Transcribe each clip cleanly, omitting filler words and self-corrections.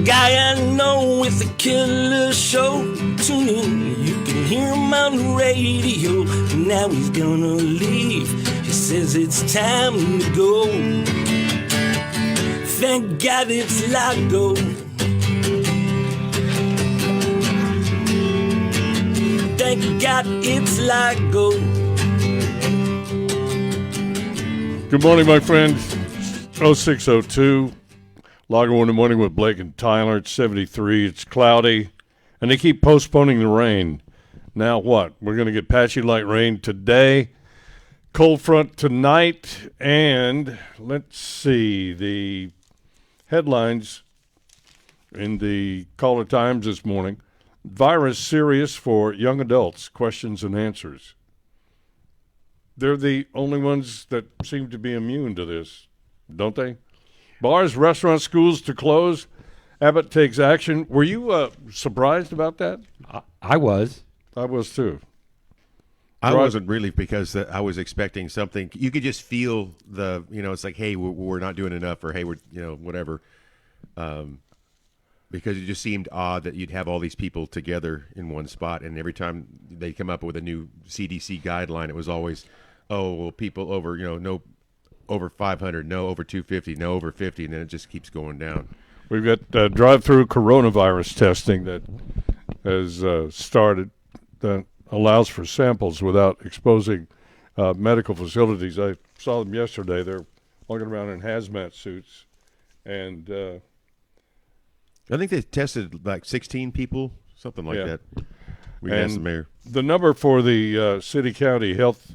guy I know with a killer show. Tune in, you can hear him on the radio. Now he's gonna leave. He says it's time to go. Thank God it's Lago. Thank God it's Lago. Good morning, my friends. 0602. Lago in the morning with Blake and Tyler. It's 73. It's cloudy. And they keep postponing the rain. Now what? We're going to get patchy light rain today. Cold front tonight. And let's see. The headlines in the Caller Times this morning. Virus serious for young adults. Questions and answers. They're the only ones that seem to be immune to this, don't they? Bars, restaurants, schools to close. Abbott takes action. Were you surprised about that? I was. I was too. I wasn't really, because I was expecting something. You could just feel it's like, hey, we're not doing enough, or hey, we're, whatever. Because it just seemed odd that you'd have all these people together in one spot, and every time they come up with a new CDC guideline, it was always, people over, no over 500, no over 250, no over 50, and then it just keeps going down. We've got drive-through coronavirus testing that has started that allows for samples without exposing medical facilities. I saw them yesterday. They're walking around in hazmat suits, and I think they tested like 16 people, something like that. We asked the mayor. The number for the city-county health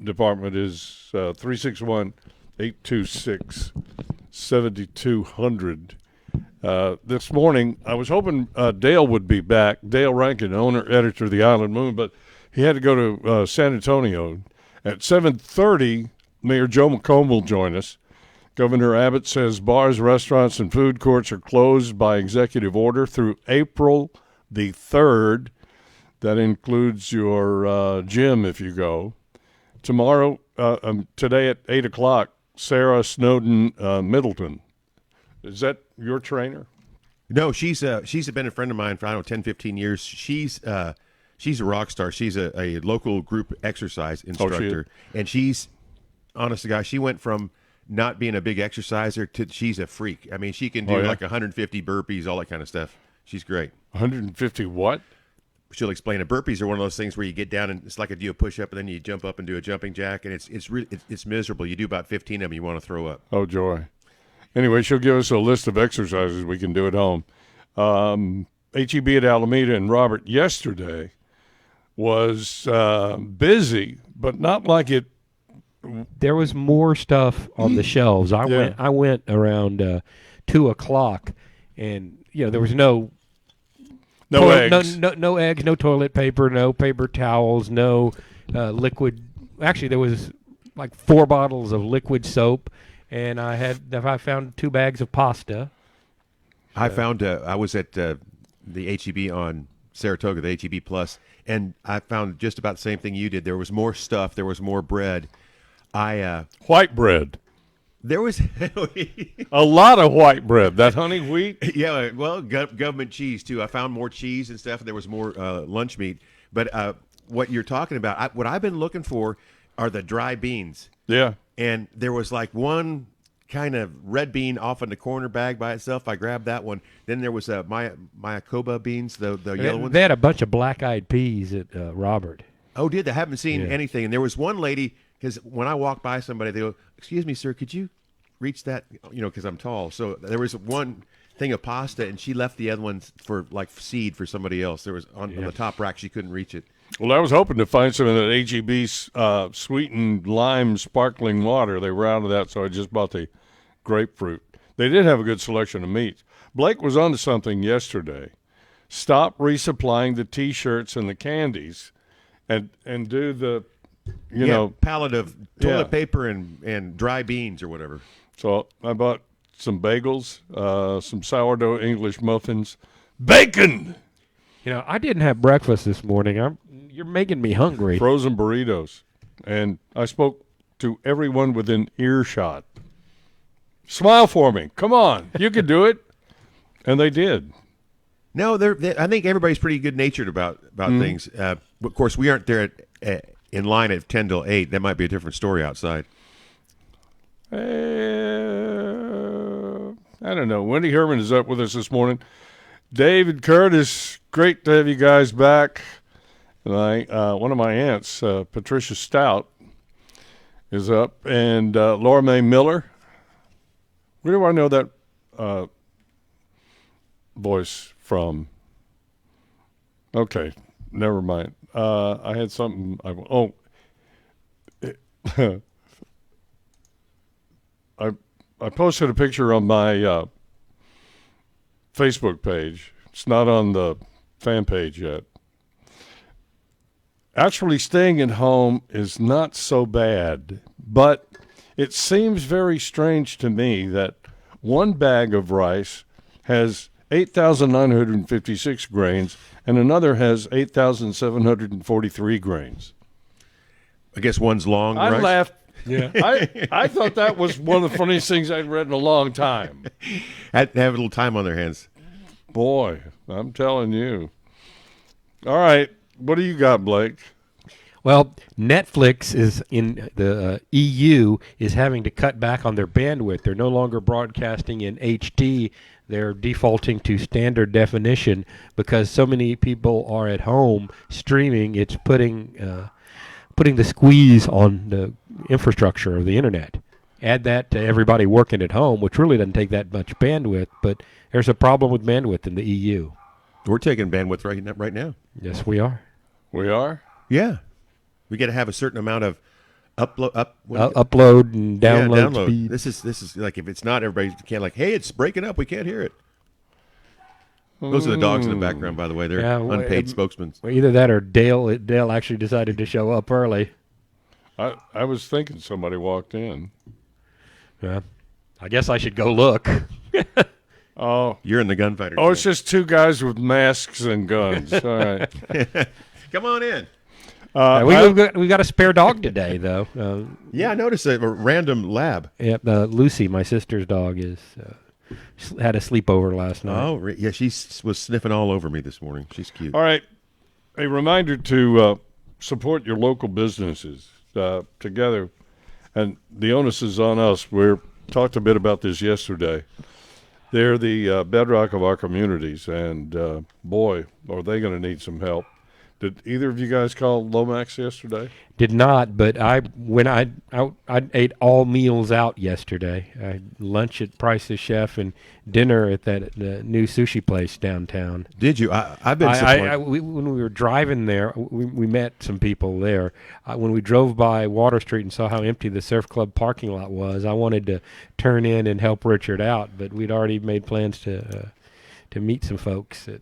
department is 361-826-7200. This morning, I was hoping Dale would be back. Dale Rankin, owner-editor of the Island Moon, but he had to go to San Antonio. At 7:30, Mayor Joe McComb will join us. Governor Abbott says bars, restaurants, and food courts are closed by executive order through April the 3rd. That includes your gym if you go. Tomorrow, today at 8 o'clock, Sara Snowden Middleton. Is that your trainer? No, she's been a friend of mine for, 10, 15 years. She's a rock star. She's a local group exercise instructor. And she's, honest to God, she went from not being a big exerciser to she's a freak. I mean, she can do like 150 burpees, all that kind of stuff. She's great. 150 what? She'll explain it. Burpees are one of those things where you get down and it's like do a push-up and then you jump up and do a jumping jack, and it's miserable. You do about 15 of them, you want to throw up. Oh, joy. Anyway, she'll give us a list of exercises we can do at home. HEB at Alemeda and Robert yesterday was busy, but not like it. There was more stuff on the shelves. I went around 2 o'clock, and there was no eggs, no eggs, no toilet paper, no paper towels, no liquid. Actually, there was like 4 bottles of liquid soap, and I found 2 bags of pasta. I found I was at the HEB on Saratoga, the HEB Plus, and I found just about the same thing you did. There was more stuff. There was more bread. White bread. There was a lot of white bread. That honey wheat. Yeah, well, government cheese too. I found more cheese and stuff, and there was more lunch meat. But what you're talking about, what I've been looking for, are the dry beans. Yeah. And there was like one kind of red bean off in the corner bag by itself. I grabbed that one. Then there was Mayakoba beans, the yellow ones. They had a bunch of black-eyed peas at Robert. Oh, did they? I haven't seen anything. And there was one lady, because when I walk by somebody, they go, "Excuse me, sir, could you reach that?" Because I'm tall. So there was one thing of pasta, and she left the other ones for like seed for somebody else. There was on the top rack, she couldn't reach it. Well, I was hoping to find some of that HEB's sweetened lime sparkling water. They were out of that, so I just bought the grapefruit. They did have a good selection of meats. Blake was on to something yesterday. Stop resupplying the T-shirts and the candies, and do the, pallet of toilet paper and dry beans or whatever. So I bought some bagels, some sourdough English muffins, bacon. I didn't have breakfast this morning. You're making me hungry. Frozen burritos. And I spoke to everyone within earshot. Smile for me. Come on. You can do it. And they did. No, I think everybody's pretty good natured about things. Of course, we aren't there in line at 10 till 8. That might be a different story outside. I don't know. Wendy Herman is up with us this morning. David Curtis, great to have you guys back. And one of my aunts, Patricia Stout, is up. And Laura Mae Miller. Where do I know that voice from? Okay, never mind. I had something. I posted a picture on my Facebook page. It's not on the fan page yet. Actually, staying at home is not so bad, but it seems very strange to me that one bag of rice has 8,956 grains and another has 8,743 grains. I guess one's long. I rice? laughed. Yeah, I thought that was one of the funniest things I'd read in a long time. Had to have a little time on their hands. Boy, I'm telling you. All right, what do you got, Blake? Well, Netflix is in the EU is having to cut back on their bandwidth. They're no longer broadcasting in HD. They're defaulting to standard definition because so many people are at home streaming. It's putting the squeeze on the infrastructure of the internet. Add that to everybody working at home, which really doesn't take that much bandwidth, but there's a problem with bandwidth in the EU. We're taking bandwidth right now. Yes, we are. We are? Yeah. We got to have a certain amount of upload and download speed. This is like, if it's not, everybody can't hey, it's breaking up. We can't hear it. Those are the dogs in the background, by the way. They're unpaid spokesmen. Well, either that or Dale actually decided to show up early. I was thinking somebody walked in. Yeah. I guess I should go look. Oh, you're in the gunfighter. Oh, it's just two guys with masks and guns. All right. Come on in. We got a spare dog today, though. Yeah, I noticed a random lab. Yep, Lucy, my sister's dog, had a sleepover last night. Oh, yeah, she was sniffing all over me this morning. She's cute. All right. A reminder to support your local businesses together, and the onus is on us. We talked a bit about this yesterday. They're the bedrock of our communities, and boy, are they going to need some help. Did either of you guys call Lomax yesterday? Did not, but I ate all meals out yesterday. I had lunch at Price's Chef and dinner at that new sushi place downtown. Did you? I've been when we were driving there, we met some people there. When we drove by Water Street and saw how empty the Surf Club parking lot was, I wanted to turn in and help Richard out, but we'd already made plans to meet some folks at.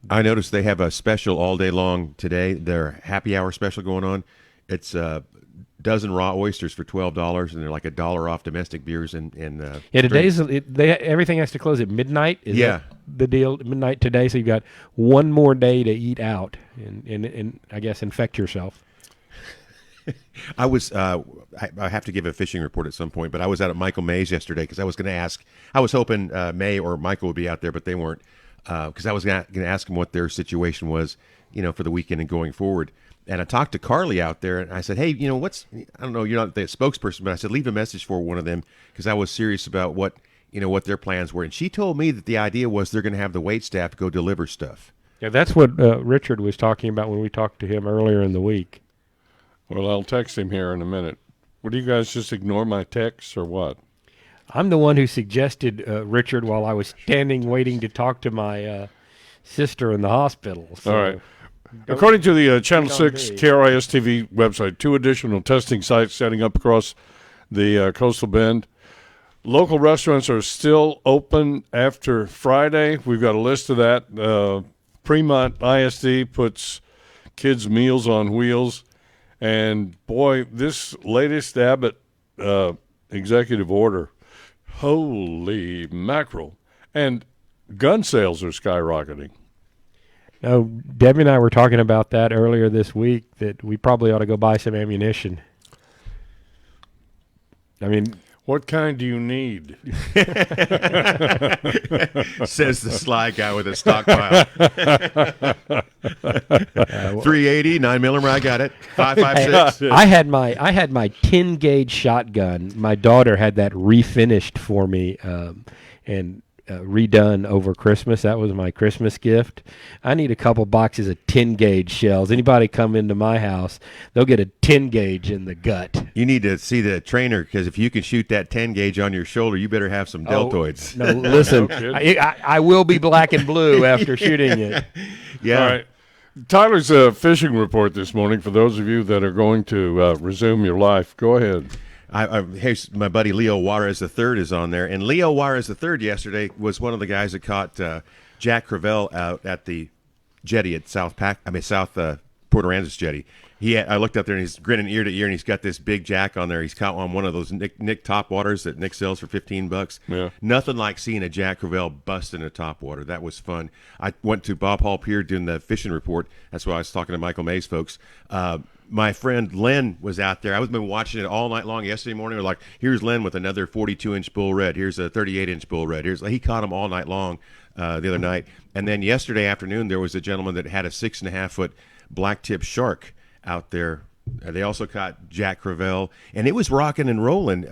I noticed they have a special all day long today. Their happy hour special going on. It's a dozen raw oysters for $12, and they're like $1 off domestic beers and today's everything has to close at midnight. Is that the deal? Midnight today, so you've got one more day to eat out and I guess infect yourself. I was I have to give a fishing report at some point, but I was out at Michael May's yesterday because I was going to ask. I was hoping May or Michael would be out there, but they weren't. Because I was going to ask them what their situation was, for the weekend and going forward. And I talked to Carly out there, and I said, hey, I don't know, you're not the spokesperson, but I said, leave a message for one of them because I was serious about what their plans were. And she told me that the idea was they're going to have the wait staff go deliver stuff. Yeah, that's what Richard was talking about when we talked to him earlier in the week. Well, I'll text him here in a minute. Would you guys just ignore my texts or what? I'm the one who suggested Richard while I was standing waiting to talk to my sister in the hospital. So all right. According to the Channel 6 KRIS TV website, 2 additional testing sites setting up across the coastal bend. Local restaurants are still open after Friday. We've got a list of that. Fremont ISD puts kids' meals on wheels. And, boy, this latest Abbott executive order, holy mackerel. And gun sales are skyrocketing. Now, Debbie and I were talking about that earlier this week, that we probably ought to go buy some ammunition. I mean, What kind do you need? Says the sly guy with a stockpile. 380, 9mm, I got it. 5.56. I had my 10 gauge shotgun. My daughter had that refinished for me and redone over Christmas. That was my Christmas gift. I need a couple boxes of 10 gauge shells. Anybody come into my house, they'll get a 10 gauge in the gut. You need to see the trainer, because if you can shoot that 10 gauge on your shoulder, you better have some deltoids. No, listen, I will be black and blue after shooting it. Yeah. All right. Tyler's fishing report this morning for those of you that are going to resume your life. Go ahead. Here's my buddy Leo Juarez III is on there, and Leo Juarez III yesterday was one of the guys that caught Jack Crevel out at the jetty at South Port Aransas jetty. I looked up there and he's grinning ear to ear, and he's got this big jack on there. He's caught on one of those Nick top waters that Nick sells for $15. Yeah. Nothing like seeing a Jack Crevel bust in a top water. That was fun. I went to Bob Hall Pier doing the fishing report. That's why I was talking to Michael Mays folks. My friend Len was out there. I was been watching it all night long. Yesterday morning, we're like, here's Len with another 42-inch bull red. Here's a 38-inch bull red. He caught him all night long the other night. And then yesterday afternoon, there was a gentleman that had a 6.5-foot black-tip shark out there. They also caught Jack Crevel, and it was rocking and rolling.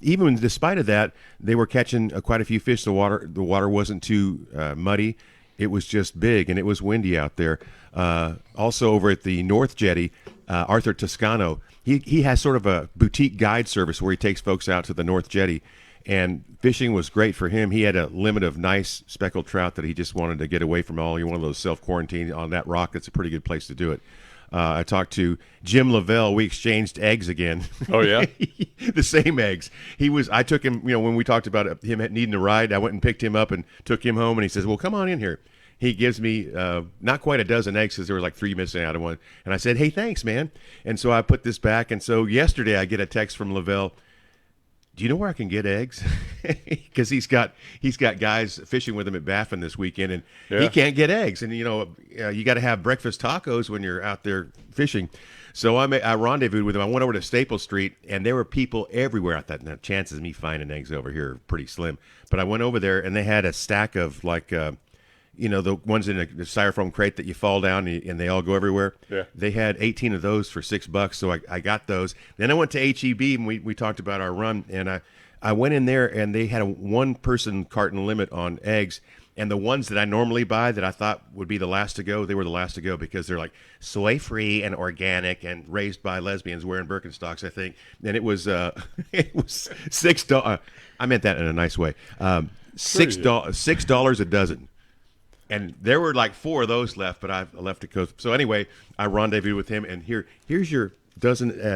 Even despite of that, they were catching quite a few fish. The water wasn't too muddy. It was just big, and it was windy out there. Also over at the North Jetty, Arthur Toscano, he has sort of a boutique guide service where he takes folks out to the North Jetty, and fishing was great for him. He had a limit of nice speckled trout that he just wanted to get away from all. One of those self-quarantine on that rock. That's a pretty good place to do it. I talked to Jim Lavelle. We exchanged eggs again. Oh, yeah? The same eggs. I took him, when we talked about him needing a ride, I went and picked him up and took him home, and he says, well, come on in here. He gives me not quite a dozen eggs because there were like 3 missing out of one. And I said, hey, thanks, man. And so I put this back. And so yesterday I get a text from Lavelle. Do you know where I can get eggs? Because he's got guys fishing with him at Baffin this weekend, and he can't get eggs. And, you got to have breakfast tacos when you're out there fishing. So I rendezvoused with him. I went over to Staples Street, and there were people everywhere. I thought, the chances of me finding eggs over here are pretty slim. But I went over there, and they had a stack of, like, the ones in a styrofoam crate that you fall down and they all go everywhere. Yeah. They had 18 of those for $6, so I got those. Then I went to HEB, and we talked about our run, and I went in there, and they had a one-person carton limit on eggs, and the ones that I normally buy that I thought would be the last to go, they were the last to go because they're like soy-free and organic and raised by lesbians wearing Birkenstocks, I think. And it was $6. I meant that in a nice way. $6 a dozen. And there were like 4 of those left, but I left it. So anyway, I rendezvoused with him, and here's your 2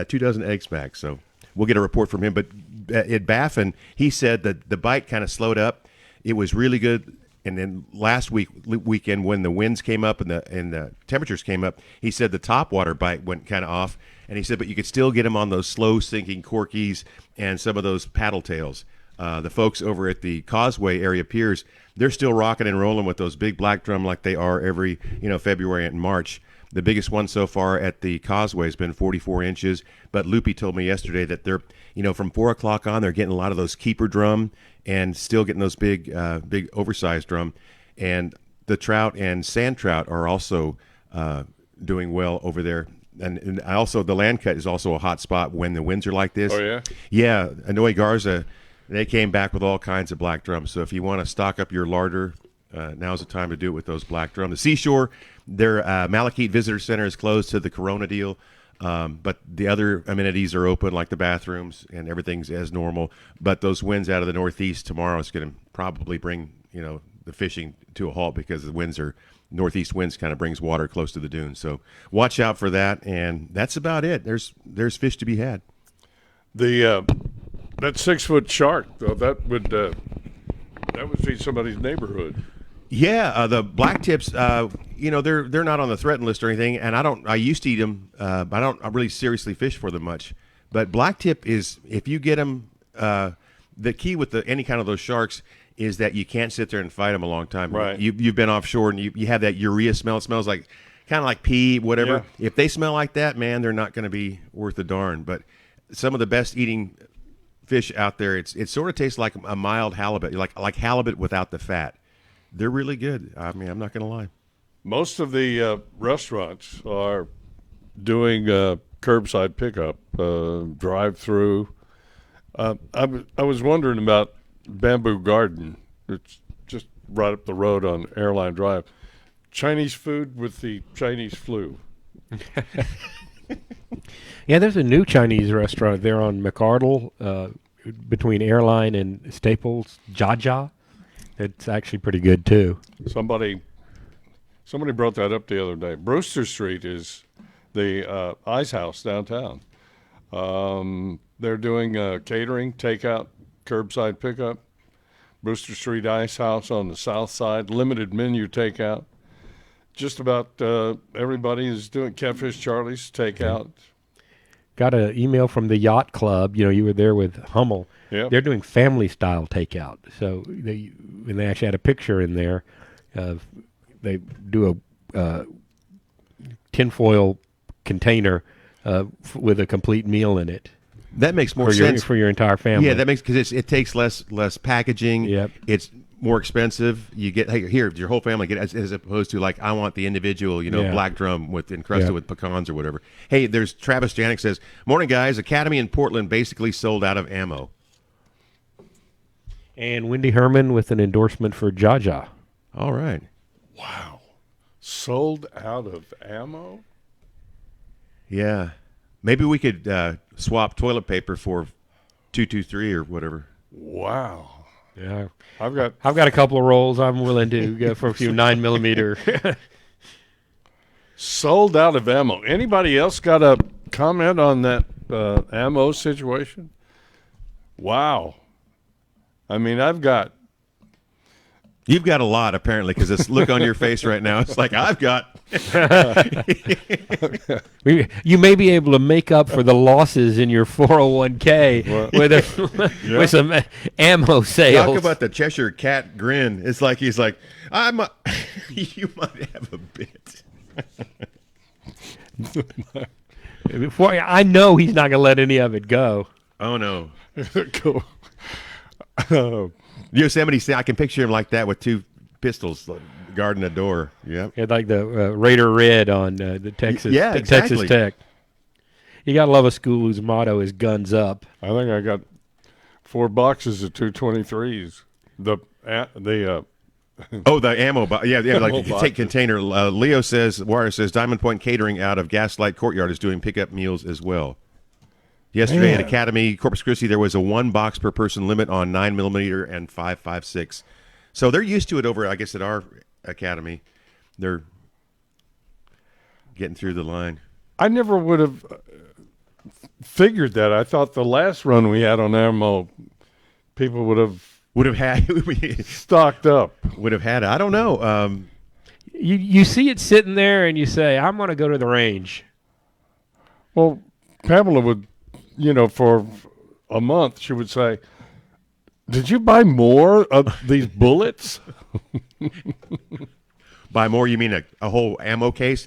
dozen eggs back. So we'll get a report from him. But at Baffin, he said that the bite kind of slowed up. It was really good. And then last weekend, when the winds came up and the temperatures came up, he said the topwater bite went kind of off. And he said, but you could still get him on those slow sinking corkies and some of those paddle tails. The folks over at the Causeway area piers, they're still rocking and rolling with those big black drum like they are every February and March. The biggest one so far at the Causeway has been 44 inches. But Loopy told me yesterday that they're, from 4 o'clock on, they're getting a lot of those keeper drum and still getting those big oversized drum. And the trout and sand trout are also doing well over there. And also the land cut is also a hot spot when the winds are like this. Oh, yeah? Yeah. Anoy Garza, they came back with all kinds of black drums. So if you want to stock up your larder, now's the time to do it with those black drums. The Seashore, their Malachite Visitor Center is closed to the Corona deal, but the other amenities are open, like the bathrooms, and everything's as normal. But those winds out of the northeast tomorrow is going to probably bring the fishing to a halt because the winds are northeast winds kind of brings water close to the dunes. So watch out for that, and that's about it. There's fish to be had. That 6-foot shark, though, that would feed somebody's neighborhood. Yeah, the black tips, they're not on the threatened list or anything, and I used to eat them, but I don't really seriously fish for them much. But black tip is, if you get them, the key with any kind of those sharks is that you can't sit there and fight them a long time. Right. You've been offshore and you have that urea smell. It smells like kind of like pee, whatever. Yeah. If they smell like that, man, they're not going to be worth a darn. But some of the best eating fish out there. It sort of tastes like a mild halibut, like halibut without the fat. They're really good. I mean, I'm not going to lie. Most of the restaurants are doing curbside pickup, drive-through. I was wondering about Bamboo Garden. It's just right up the road on Airline Drive. Chinese food with the Chinese flu. Yeah, there's a new Chinese restaurant there on McArdle between Airline and Staples, Jaja. It's actually pretty good, too. Somebody brought that up the other day. Brewster Street is the Ice House downtown. They're doing catering, takeout, curbside pickup. Brewster Street Ice House on the south side, limited menu takeout. Just about everybody is doing Catfish Charlie's takeout. Got an email from the Yacht Club. You know, you were there with Hummel. Yep. They're doing family-style takeout. So they actually had a picture in there. They do a tinfoil container with a complete meal in it. That makes more sense for your entire family. Yeah, that makes because it takes less packaging. Yep. It's more expensive. You get here your whole family get as opposed to like I want the individual black drum with encrusted with pecans or whatever. Hey, there's Travis Janik says, "Morning guys, Academy in Portland basically sold out of ammo." And Wendy Herman with an endorsement for Jaja. All right. Wow. Sold out of ammo? Yeah. Maybe we could swap toilet paper for 223 or whatever. Wow. Yeah, I've got a couple of rolls. I'm willing to go for a few 9mm. sold out of ammo. Anybody else got a comment on that ammo situation? Wow. I mean, You've got a lot, apparently, because this look on your face right now, it's like, I've got... You may be able to make up for the losses in your 401k with some ammo sales. Talk about the Cheshire Cat grin. It's like he's like, you might have a bit. I know he's not going to let any of it go. Oh, no. Cool. Yosemite, I can picture him like that with two pistols guarding a door. Yep. Yeah, like the Raider Red on the Texas exactly. Texas Tech. You got to love a school whose motto is guns up. I think I got 4 boxes of 223s. The ammo. Yeah, like you take container. Leo says, Wire says, Diamond Point Catering out of Gaslight Courtyard is doing pickup meals as well. Yesterday at Academy, Corpus Christi, there was a 1 box per person limit on 9mm and 5.56. So they're used to it over, I guess, at our Academy. They're getting through the line. I never would have figured that. I thought the last run we had on ammo, people would have had stocked up. Would have had it. I don't know. You see it sitting there and you say, I'm going to go to the range. Well, Pamela would, for a month, she would say, did you buy more of these bullets? By more, you mean a whole ammo case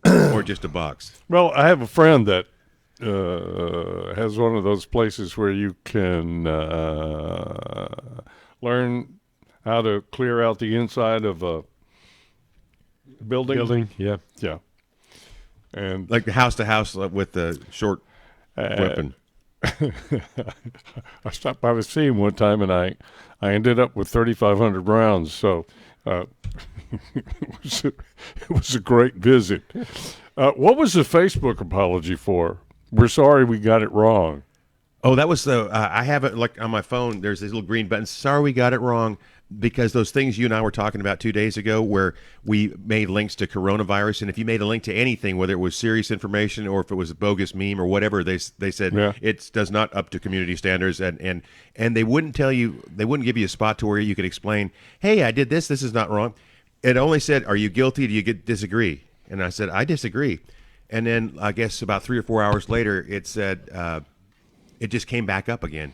or just a box? Well, I have a friend that has one of those places where you can learn how to clear out the inside of a building. Yeah. Yeah. And like the house to house with the short weapon. I stopped by the scene one time, and I ended up with 3,500 rounds. So it was a great visit. What was the Facebook apology for? We're sorry we got it wrong. Oh, that was the I have it like on my phone. There's this little green button. Sorry we got it wrong. Because those things you and I were talking about 2 days ago where we made links to coronavirus, and if you made a link to anything, whether it was serious information or if it was a bogus meme or whatever, they said it does not up to community standards, and they wouldn't tell you, they wouldn't give you a spot to where you could explain, hey, I did this is not wrong. It only said, are you guilty? Do you disagree? And I said, I disagree. And then I guess about 3 or 4 hours later, it said it just came back up again.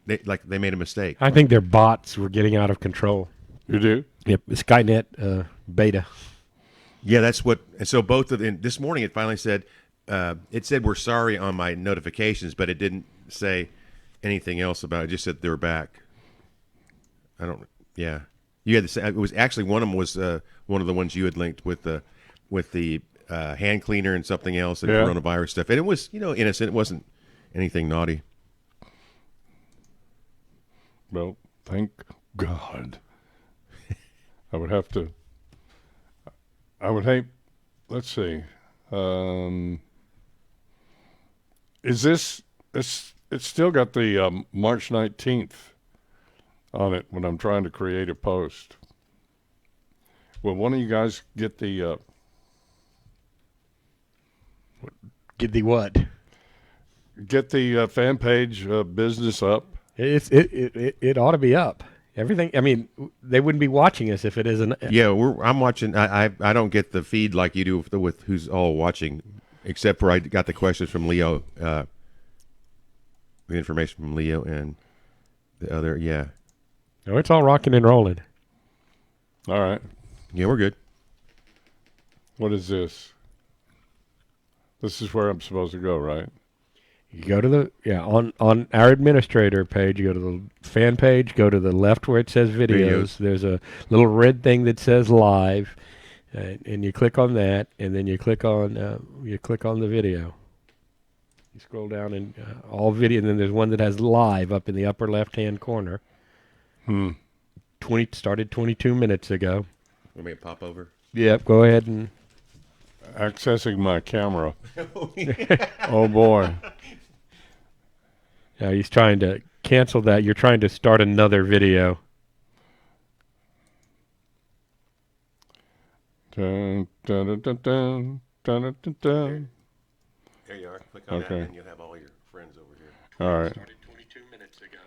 They made a mistake. I think their bots were getting out of control. You do? Yep, Skynet beta. Yeah, that's what. And so both of them, this morning it finally said, it said we're sorry on my notifications, but it didn't say anything else about it. Just said they were back. I don't. Yeah, you had the. It was actually one of them was one of the ones you had linked with the hand cleaner and something else and coronavirus stuff, and it was innocent. It wasn't anything naughty. Well, thank God. I would have to. I would hate. Let's see. Is this? It's still got the March 19th on it when I'm trying to create a post. Will one of you guys get the? Get the what? Get the fan page business up. It ought to be up. Everything. I mean, they wouldn't be watching us if it isn't. Yeah, I'm watching. I don't get the feed like you do with who's all watching, except for I got the questions from Leo, the information from Leo and the other. Yeah. No, it's all rocking and rolling. All right. Yeah, we're good. What is this? This is where I'm supposed to go, right? You go to the on our administrator page. You go to the fan page. Go to the left where it says videos. There's a little red thing that says live, and you click on that, and then you click on the video. You scroll down and all video, and then there's one that has live up in the upper left hand corner. 20 started 22 minutes ago. Want me to pop over? Yep. Go ahead and accessing my camera. Oh boy. Yeah, he's trying to cancel that. You're trying to start another video. Dun, dun, dun, dun, dun, dun, dun, dun. There you are. Click on that, and you'll have all your friends over here. All right. Started 22 minutes ago.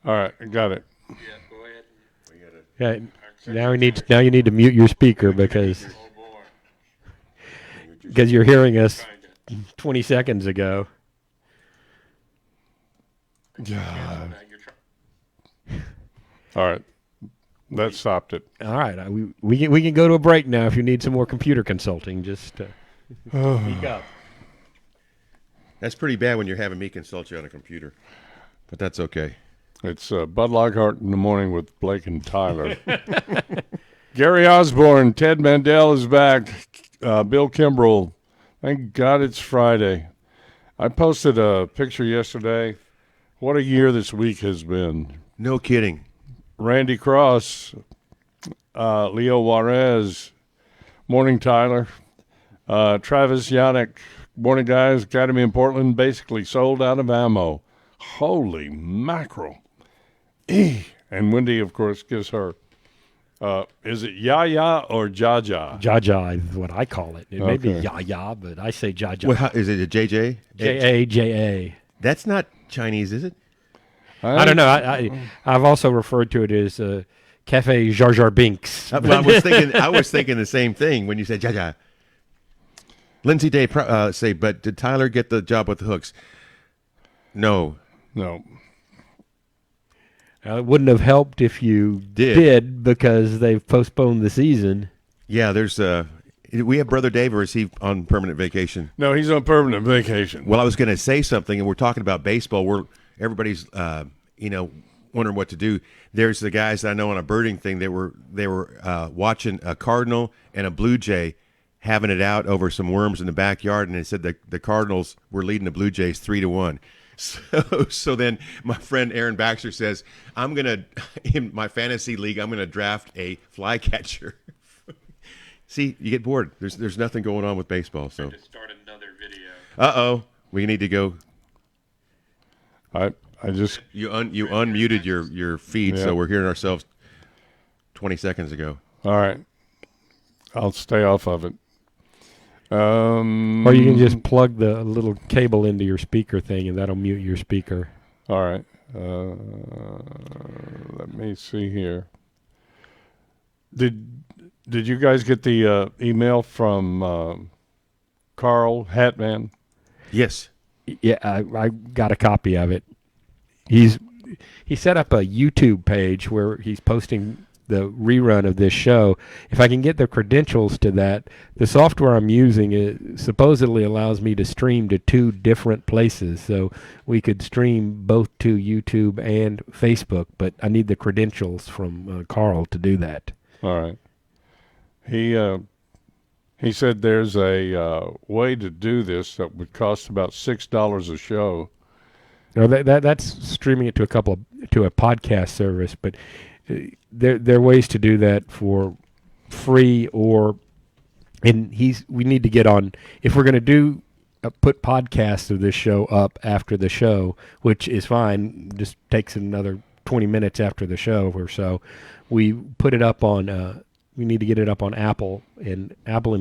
All right, I got it. Yeah, go ahead. Yeah, now you need to mute your speaker because you're hearing us 20 seconds ago. God. All right. That stopped it. All right, we can go to a break now if you need some more computer consulting. Just speak up. That's pretty bad when you're having me consult you on a computer, but that's okay. It's Bud Lockhart in the morning with Blake and Tyler. Gary Osborne, Ted Mandel is back. Bill Kimbrell. Thank God it's Friday. I posted a picture yesterday. What a year this week has been. No kidding. Randy Cross, Leo Juarez, morning Tyler, Travis Yannick, morning guys, Academy in Portland, basically sold out of ammo. Holy mackerel. And Wendy, of course, gives her, is it Yaya or Jaja? Jaja is what I call it. It may be Yaya, but I say Jaja. Well, is it a JJ? J-A-J-A. That's not Chinese, is it? I don't know. I've also referred to it as Cafe Jar Jar Binks. Well, I was thinking the same thing when you said Jaja. Lindsay Day say, but did Tyler get the job with the hooks? No. It wouldn't have helped if you did because they've postponed the season. Yeah, there's we have Brother Dave, or is he on permanent vacation? No, he's on permanent vacation. Well, I was going to say something, and we're talking about baseball. Everybody's wondering what to do. There's the guys that I know on a birding thing. They were watching a cardinal and a blue jay having it out over some worms in the backyard, and they said the Cardinals were leading the Blue Jays 3-1. So then my friend Aaron Baxter says, in my fantasy league, I'm gonna draft a flycatcher. See, you get bored. There's nothing going on with baseball. So To start another video. We need to go. I just You unmuted your feed, Yeah. so we're hearing ourselves 20 seconds ago. all right. I'll stay off of it. Or you can just plug the little cable into your speaker thing, and that'll mute your speaker. All right. Let me see here. Did you guys get the email from Carl Hatman? Yes. Yeah, I got a copy of it. He set up a YouTube page where he's posting the rerun of this show, if I can get the credentials to that, the software I'm using supposedly allows me to stream to 2 different places. So we could stream both to YouTube and Facebook, but I need the credentials from Carl to do that. All right. He said there's a way to do this that would cost about $6 a show. No, that's streaming it to a podcast service, but there are ways to do that for free we need to get on, if we're going to put podcasts of this show up after the show, which is fine, just takes another 20 minutes after the show or so. We put it up on we need to get it up on Apple and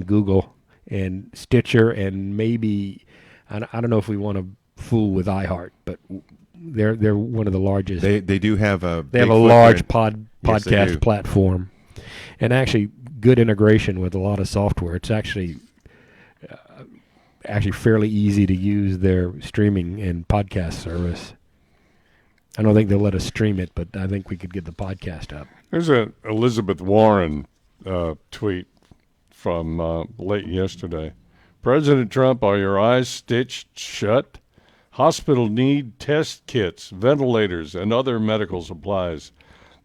Google and Stitcher, and maybe I don't know if we want to fool with iHeart, but they're one of the largest. They do have a large footprint. podcast platform, and actually good integration with a lot of software. It's actually fairly easy to use their streaming and podcast service. I don't think they'll let us stream it, but I think we could get the podcast up. There's a Elizabeth Warren tweet from late yesterday. President Trump, are your eyes stitched shut? Hospital need test kits, ventilators, and other medical supplies.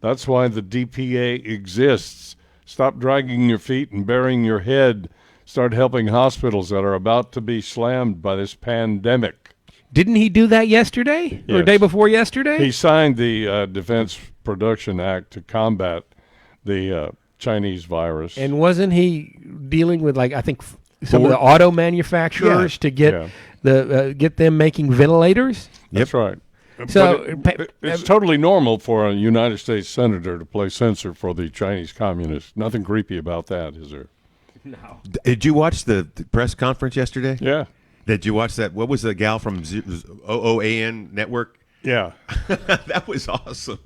That's why the DPA exists. Stop dragging your feet and burying your head. Start helping hospitals that are about to be slammed by this pandemic. Didn't he do that yesterday? Yes. Or the day before yesterday? He signed the Defense Production Act to combat the Chinese virus. And wasn't he dealing with, like, I think some of the auto manufacturers to get get them making ventilators? That's right. So it's totally normal for a United States senator to play censor for the Chinese communists. Nothing creepy about that, is there? No. Did you watch the press conference yesterday? Yeah. Did you watch that? What was the gal from OOAN Network? Yeah. That was awesome.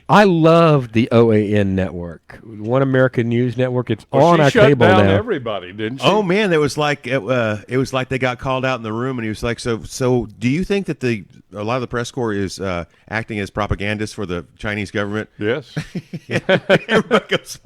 I love the OAN network, One American News Network. It's on our cable cable now. She shut down now. everybody, didn't she? Oh man, it was like they got called out in the room, and he was like, "So, do you think that a lot of the press corps is acting as propagandists for the Chinese government?" Yes. Everybody goes,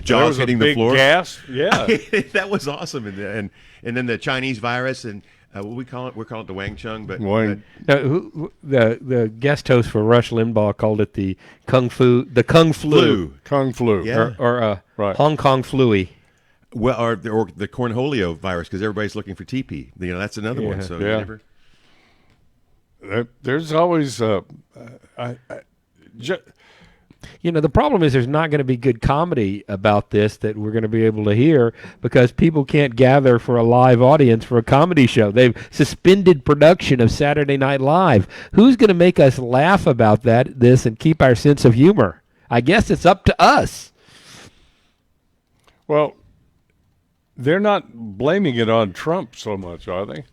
jaws hitting the floor. Gasp. Yeah. That was awesome, and then the Chinese virus and. What we call it? We're calling it the Wang Chung, but Wang. The guest host for Rush Limbaugh called it the Kung Flu. Kung flu. Yeah. or Right. Hong Kong flu. Well, or the cornholio virus, because everybody's looking for TP. That's another one. So Yeah. you never. There's always The problem is there's not going to be good comedy about this that we're going to be able to hear because people can't gather for a live audience for a comedy show. They've suspended production of Saturday Night Live. Who's going to make us laugh about this and keep our sense of humor? I guess it's up to us. Well, they're not blaming it on Trump so much, are they?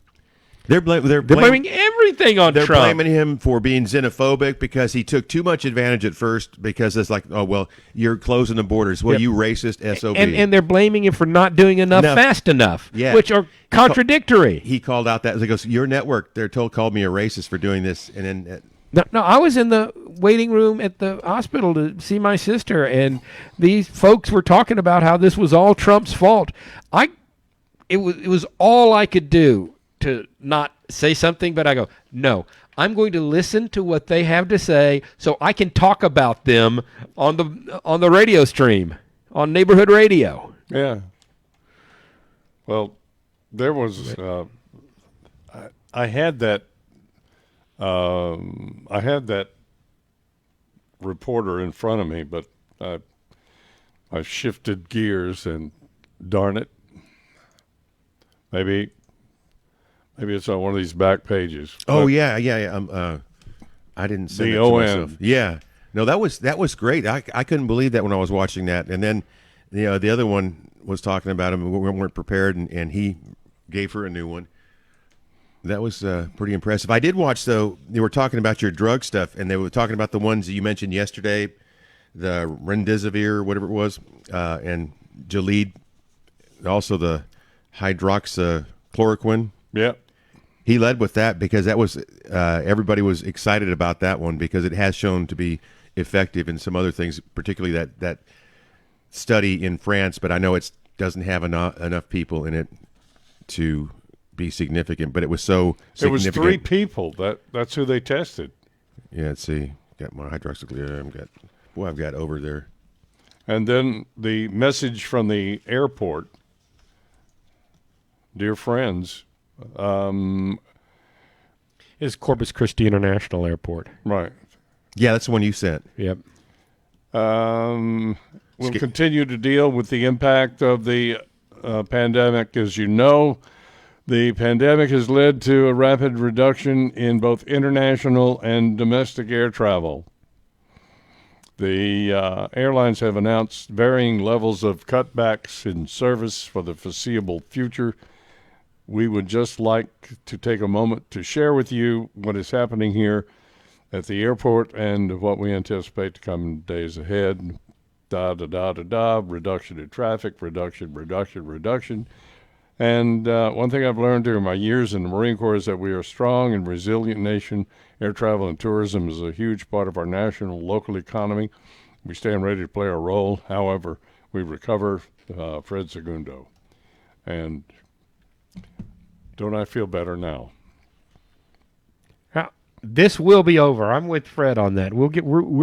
They're blaming everything on They're Trump. blaming him for being xenophobic because he took too much advantage at first because it's like, oh, well, you're closing the borders. Well, you racist SOB. And they're blaming him for not doing enough fast enough, which are contradictory. He called out that. He goes, your network, called me a racist for doing this. And then... No, I was in the waiting room at the hospital to see my sister, and these folks were talking about how this was all Trump's fault. It was all I could do to not say something, but I go, no, I'm going to listen to what they have to say so I can talk about them on the radio stream, on neighborhood radio. Yeah. Well, there was I had that reporter in front of me, but I shifted gears and darn it. Maybe it's on one of these back pages. Oh yeah. I didn't say the that to ON. myself. Yeah, no, that was great. I couldn't believe that when I was watching that, and then the other one was talking about him. We weren't prepared, and he gave her a new one. That was pretty impressive. I did watch though. They were talking about your drug stuff, and they were talking about the ones that you mentioned yesterday, the remdesivir, whatever it was, and Gilead, also the hydroxychloroquine. Yeah. He led with that because that was everybody was excited about that one because it has shown to be effective in some other things, particularly that study in France. But I know it doesn't have enough people in it to be significant. But it was so significant. It was 3 people. That's who they tested. Yeah, let's see. Got my hydroxychloroquine. I've got over there. And then the message from the airport, dear friends, is Corpus Christi International Airport. right. Yeah, that's the one you sent. Yep. We'll continue to deal with the impact of the pandemic. As you know, the pandemic has led to a rapid reduction in both international and domestic air travel. The airlines have announced varying levels of cutbacks in service for the foreseeable future. We would just like to take a moment to share with you what is happening here at the airport and what we anticipate to come in days ahead. Reduction in traffic, reduction. And one thing I've learned during my years in the Marine Corps is that we are a strong and resilient nation. Air travel and tourism is a huge part of our national and local economy. We stand ready to play our role. However, we recover. Fred Segundo. And don't I feel better now? This will be over. I'm with Fred on that. We're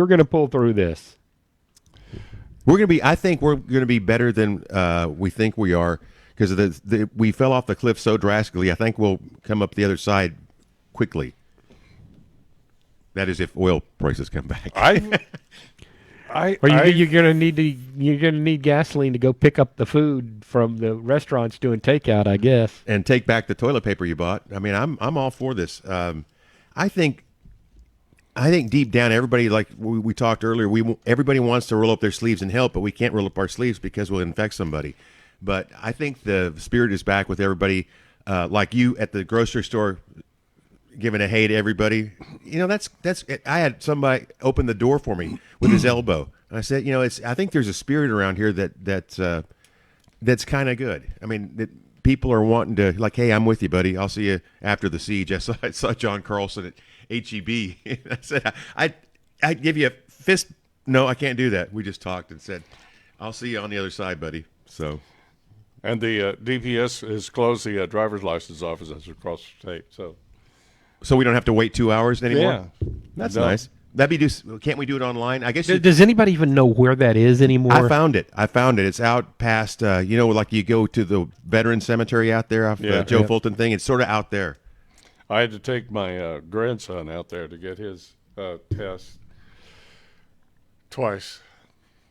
going to pull through this. I think we're going to be better than we think we are, because we fell off the cliff so drastically. I think we'll come up the other side quickly. That is, if oil prices come back. You're gonna need gasoline to go pick up the food from the restaurants doing takeout, I guess, and take back the toilet paper you bought. I mean, I'm all for this. I think deep down, everybody, like we talked earlier, everybody wants to roll up their sleeves and help, but we can't roll up our sleeves because we'll infect somebody. But I think the spirit is back with everybody, like you at the grocery store, giving a hey to everybody. You know, that's. I had somebody open the door for me with his elbow, and I said, you know, I think there's a spirit around here that's kind of good. I mean, people are wanting to, like, hey, I'm with you, buddy. I'll see you after the siege. I saw John Carlson at HEB. I said, I'd give you a fist. No, I can't do that. We just talked and said, I'll see you on the other side, buddy. So. And the DPS has closed the driver's license offices across the state. So we don't have to wait 2 hours anymore? Yeah. That's nice. Can't we do it online? I guess. Does anybody even know where that is anymore? I found it. It's out past, like you go to the veteran cemetery out there off the Joe Fulton thing. It's sort of out there. I had to take my grandson out there to get his test twice.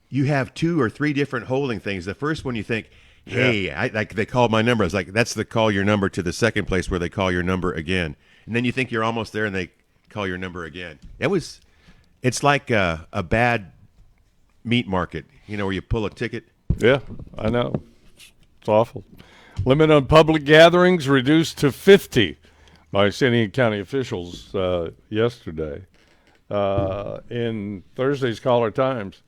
You have 2 or 3 different holding things. The first one you think, hey, they called my number. I was like, that's the call your number to the second place where they call your number again. And then you think you're almost there and they call your number again. It's like a bad meat market, where you pull a ticket. Yeah, I know. It's awful. Limit on public gatherings reduced to 50 by San County officials yesterday. In Thursday's Caller Times,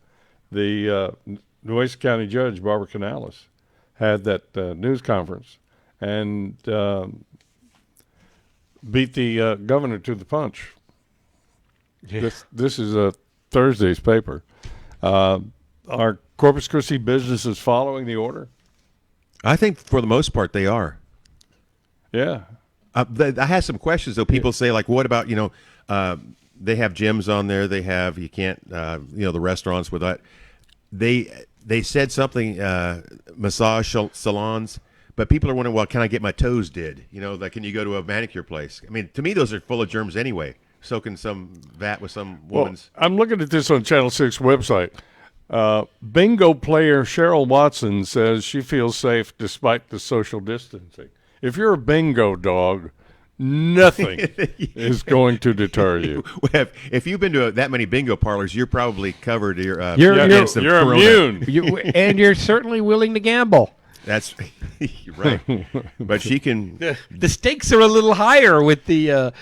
the Nueces County Judge, Barbara Canales, had that news conference and beat the governor to the punch. Yeah. This is Thursday's paper. Are Corpus Christi businesses following the order? I think for the most part they are. Yeah. I had some questions though. People say, like, what about they have gyms on there. You can't the restaurants with that. They said something massage salons. But people are wondering, well, can I get my toes did? Like, can you go to a manicure place? I mean, to me, those are full of germs anyway. Soaking some vat with some woman's. Well, I'm looking at this on Channel 6 website. Bingo player Cheryl Watson says she feels safe despite the social distancing. If you're a bingo dog, nothing is going to deter you. If you've been to that many bingo parlors, you're probably covered. You're immune. And you're certainly willing to gamble. That's right. But she can. The stakes are a little higher with the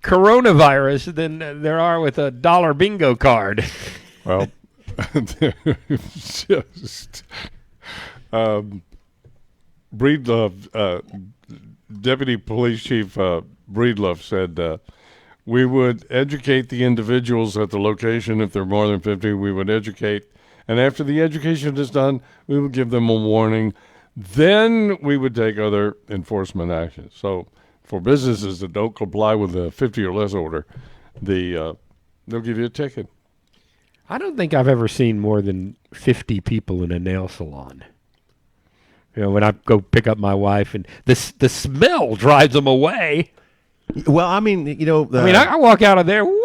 coronavirus than there are with a dollar bingo card. Well, just Breedlove, Deputy Police Chief Breedlove said We would educate the individuals at the location. If they're more than 50, we would educate. And after the education is done, we would give them a warning. Then we would take other enforcement actions. So for businesses that don't comply with the 50 or less order, they'll give you a ticket. I don't think I've ever seen more than 50 people in a nail salon. You know, when I go pick up my wife, and the smell drives them away. Well, I mean, I walk out of there, woo!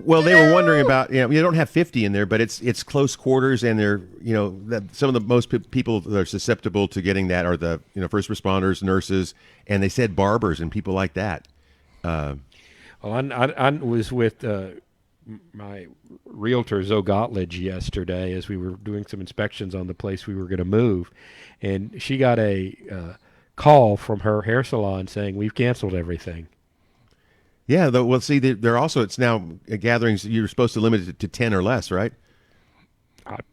Well, they were wondering about, you don't have 50 in there, but it's close quarters, and they're, some of the most people that are susceptible to getting that are the, first responders, nurses, and they said barbers and people like that. Well, I was with my realtor, Zoe Gottledge, yesterday as we were doing some inspections on the place we were going to move, and she got a call from her hair salon saying, we've canceled everything. Yeah, well, see, they're also, it's now gatherings, you're supposed to limit it to 10 or less, right?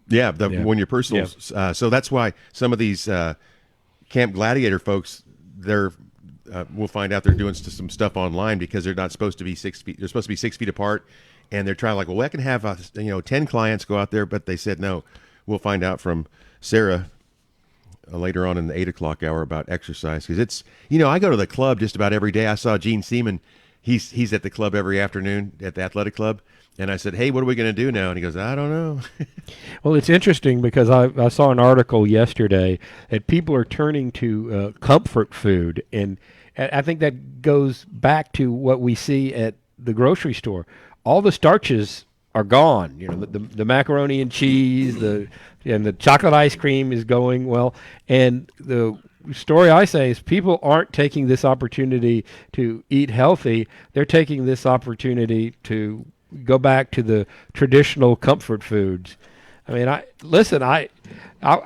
When you're personal. Yeah. So that's why some of these Camp Gladiator folks, we'll find out they're doing some stuff online because they're not supposed to be 6 feet. They're supposed to be 6 feet apart, and they're trying I can have 10 clients go out there, but they said no. We'll find out from Sarah later on in the 8 o'clock hour about exercise, because it's I go to the club just about every day. I saw Gene Seaman. He's at the club every afternoon at the athletic club. And I said, hey, what are we going to do now? And he goes, I don't know. Well, it's interesting because I saw an article yesterday that people are turning to comfort food. And I think that goes back to what we see at the grocery store. All the starches are gone. The macaroni and cheese, and the chocolate ice cream is going well. And the story I say is people aren't taking this opportunity to eat healthy. They're taking this opportunity to go back to the traditional comfort foods. I mean, I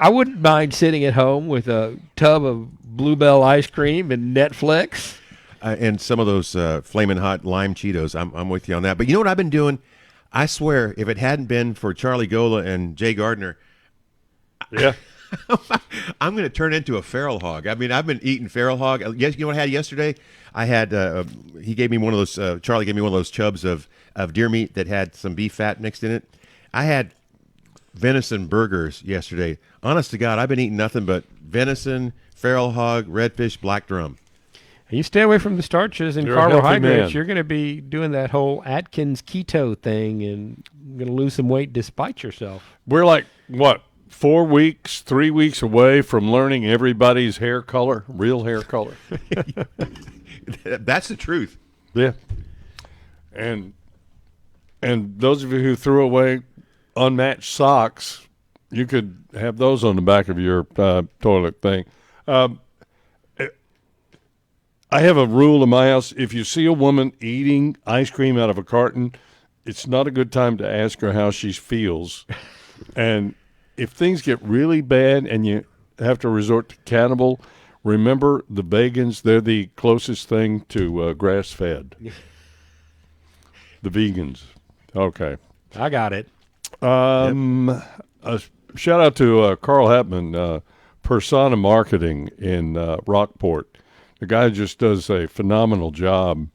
wouldn't mind sitting at home with a tub of Bluebell ice cream and Netflix. And some of those Flamin' Hot Lime Cheetos. I'm with you on that. But you know what I've been doing? I swear, if it hadn't been for Charlie Gola and Jay Gardner, I'm going to turn into a feral hog. I mean, I've been eating feral hog. Yes, you know what I had yesterday? I had he gave me one of those. Charlie gave me one of those chubs of deer meat that had some beef fat mixed in it. I had venison burgers yesterday. Honest to God, I've been eating nothing but venison, feral hog, redfish, black drum. You stay away from the starches and carbohydrates. You're going to be doing that whole Atkins keto thing, and you're going to lose some weight despite yourself. We're like, 3 weeks away from learning everybody's hair color, real hair color. That's the truth. Yeah. And those of you who threw away unmatched socks, you could have those on the back of your toilet thing. I have a rule in my house. If you see a woman eating ice cream out of a carton, it's not a good time to ask her how she feels. And if things get really bad and you have to resort to cannibal, remember the vegans, they're the closest thing to grass-fed. The vegans. Okay. I got it. A shout out to Carl Hapman, Persona Marketing in Rockport. The guy just does a phenomenal job,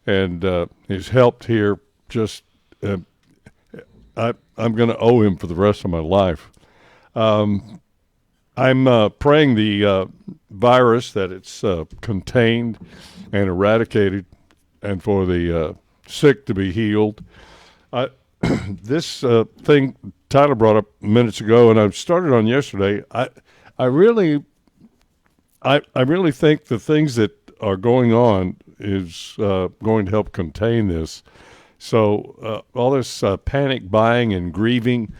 and he's helped here just I'm going to owe him for the rest of my life. I'm praying the virus that it's contained and eradicated, and for the sick to be healed. This thing Tyler brought up minutes ago, and I started on yesterday. I really think the things that are going on is going to help contain this. So all this panic buying and grieving,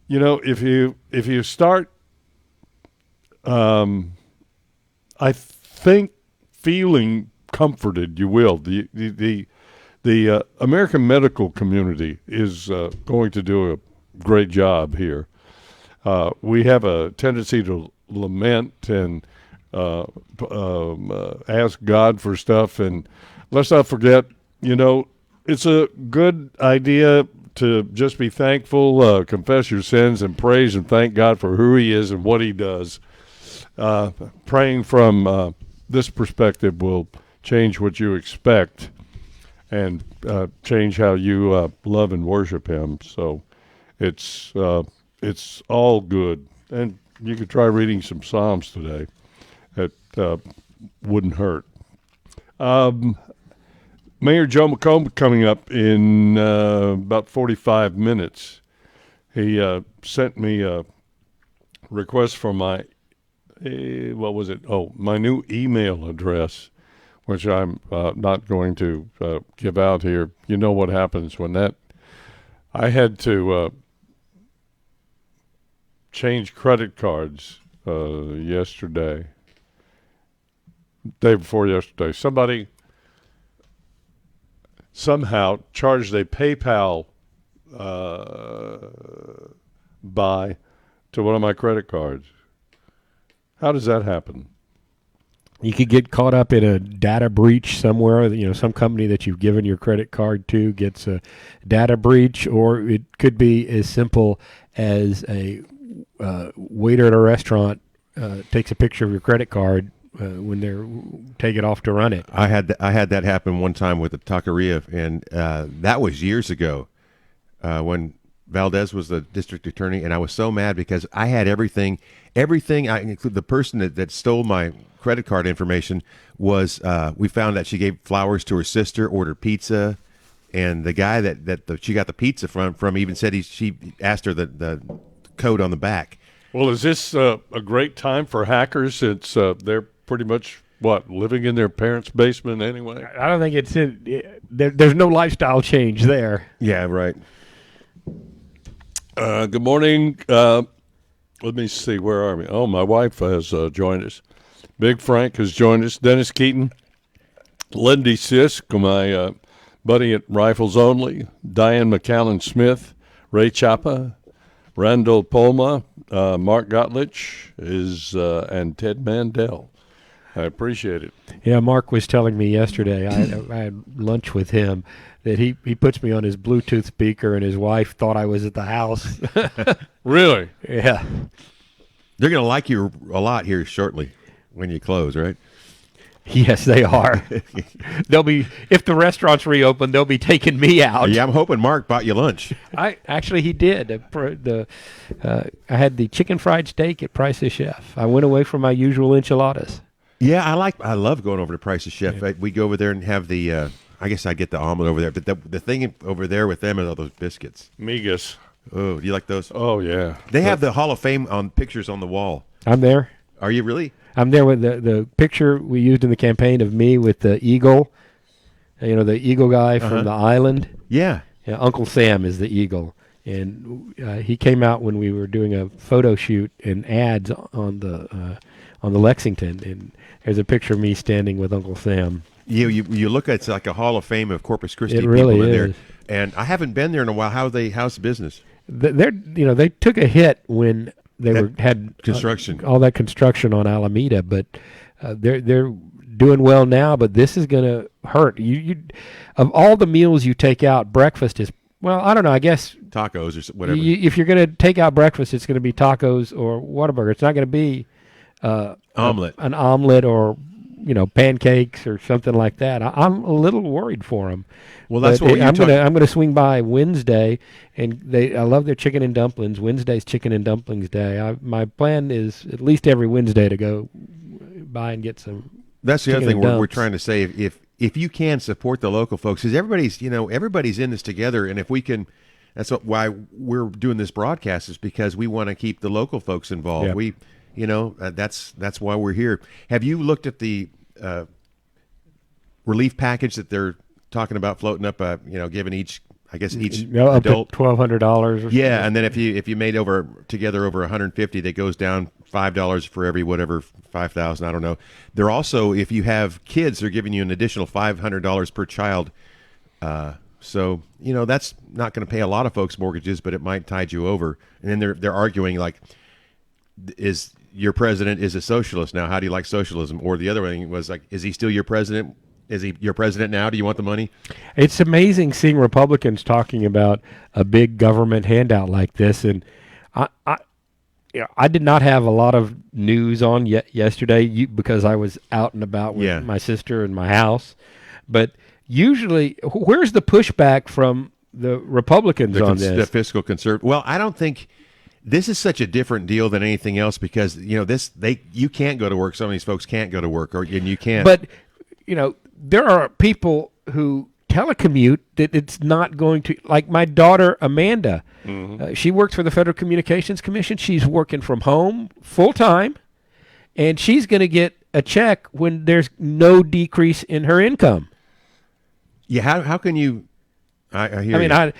if you start, I think feeling comforted, you will. The American medical community is going to do a great job here. We have a tendency to lament and ask God for stuff, and let's not forget, it's a good idea to just be thankful, confess your sins, and praise and thank God for who He is and what He does. Praying from this perspective will change what you expect. and change how you love and worship Him. So it's all good. And you could try reading some Psalms today. It wouldn't hurt. Mayor Joe McComb coming up in about 45 minutes. He sent me a request for my, my new email address, which I'm not going to give out here. You know what happens when that, I had to change credit cards yesterday, day before yesterday. Somebody somehow charged a PayPal buy to one of my credit cards. How does that happen? You could get caught up in a data breach somewhere. Some company that you've given your credit card to gets a data breach, or it could be as simple as a waiter at a restaurant takes a picture of your credit card when they're take it off to run it. I had that happen one time with a taqueria, and that was years ago when Valdez was the district attorney, and I was so mad because I had everything. I include the person that stole my credit card information was. We found that she gave flowers to her sister, ordered pizza, and the guy that she got the pizza from even said she asked her the code on the back. Well, is this a great time for hackers since they're pretty much living in their parents' basement anyway? I don't think there's no lifestyle change there. Yeah, right. Good morning. Let me see. Where are we? Oh, my wife has joined us. Big Frank has joined us. Dennis Keaton, Lindy Sisk, my buddy at Rifles Only, Diane McAllen Smith, Ray Chapa, Randall Polma, Mark Gottlich and Ted Mandel. I appreciate it. Yeah, Mark was telling me yesterday, I had lunch with him, that he puts me on his Bluetooth speaker and his wife thought I was at the house. Really? Yeah. They're going to like you a lot here shortly when you close, right? Yes, they are. They'll be, if the restaurants reopen, they'll be taking me out. Yeah, I'm hoping Mark bought you lunch. He did. I had the chicken fried steak at Price's Chef. I went away from my usual enchiladas. Yeah, I love going over to Price's Chef. Yeah. We go over there and have the. I guess I get the omelet over there, but the thing over there with them is all those biscuits. Migas. Oh, do you like those? Oh yeah. They have the Hall of Fame on pictures on the wall. I'm there. Are you really? I'm there with the picture we used in the campaign of me with the eagle. The eagle guy from the island. Yeah. Yeah. Uncle Sam is the eagle, and he came out when we were doing a photo shoot and ads on the Lexington, and there's a picture of me standing with Uncle Sam. You look at it's like a Hall of Fame of Corpus Christi people really in is. there, and I haven't been there in a while. How's the business? They took a hit when they had construction, all that construction on Alameda, but they're doing well now. But this is going to hurt. You of all the meals you take out, breakfast is I don't know. I guess tacos or whatever. If you're going to take out breakfast, it's going to be tacos or Whataburger. It's not going to be omelet, an omelet or pancakes or something like that. I'm a little worried for them. Well, that's what I'm gonna swing by Wednesday, and I love their chicken and dumplings. Wednesday's chicken and dumplings day. My plan is at least every Wednesday to go by and get some. That's the other thing we're trying to say. If you can support the local folks, because everybody's in this together, and if we can. That's why we're doing this broadcast, is because we want to keep the local folks involved. Yep. That's why we're here. Have you looked at the relief package that they're talking about floating up? Giving each adult $1,200. Yeah, and then if you made together over 150, that goes down $5 for every whatever 5,000. I don't know. They're also, if you have kids, they're giving you an additional $500 per child. So that's not going to pay a lot of folks' mortgages, but it might tide you over. And then they're arguing like, is your president is a socialist now? How do you like socialism? Or the other thing was like, is he still your president? Is he your president now? Do you want the money? It's amazing seeing Republicans talking about a big government handout like this. And I did not have a lot of news on yesterday because I was out and about with my sister in my house. But usually, where's the pushback from the Republicans on this? The fiscal conservative. Well, I don't think this is such a different deal than anything else because you can't go to work. Some of these folks can't go to work, and you can't. But there are people who telecommute that it's not going to, like my daughter Amanda. She works for the Federal Communications Commission. She's working from home full time, and she's going to get a check when there's no decrease in her income. Yeah, how can you? I hear. I mean,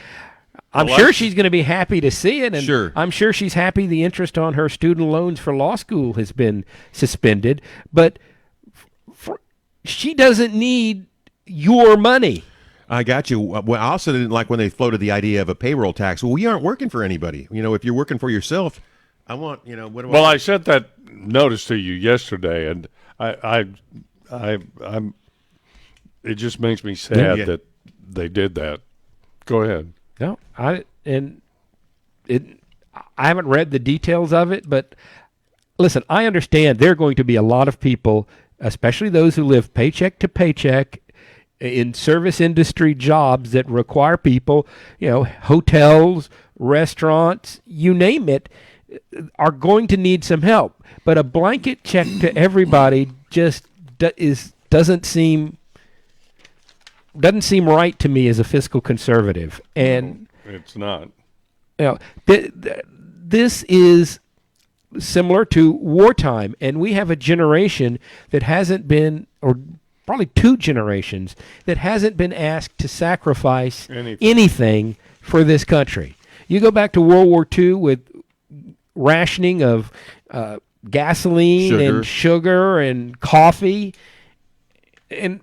I'm sure she's going to be happy to see it, and sure. I'm sure she's happy the interest on her student loans for law school has been suspended, but she doesn't need your money. I got you. Well, I also didn't like when they floated the idea of a payroll tax. Well, we aren't working for anybody. If you're working for yourself, I want, what do I sent that notice to you yesterday, and I'm. It just makes me sad that they did that. Go ahead. No, I haven't read the details of it, but listen, I understand there are going to be a lot of people, especially those who live paycheck to paycheck in service industry jobs that require people, hotels, restaurants, you name it, are going to need some help. But a blanket check to everybody just doesn't seem right to me as a fiscal conservative. And it's not. This is similar to wartime, and we have a generation that hasn't been, or probably two generations, that hasn't been asked to sacrifice anything for this country. You go back to World War II with rationing of gasoline and sugar and coffee, and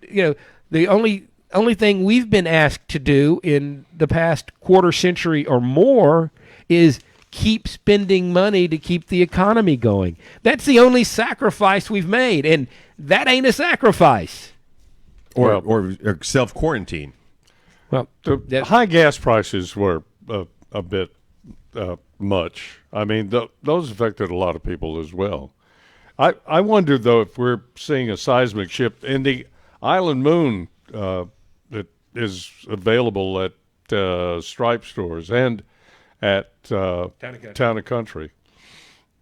the only thing we've been asked to do in the past quarter century or more is keep spending money to keep the economy going. That's the only sacrifice we've made, and that ain't a sacrifice. Or self-quarantine. Well, the high gas prices were a bit much. I mean, those affected a lot of people as well. I wonder, though, if we're seeing a seismic shift in the Island Moon that is available at Stripe stores and at Town and Country.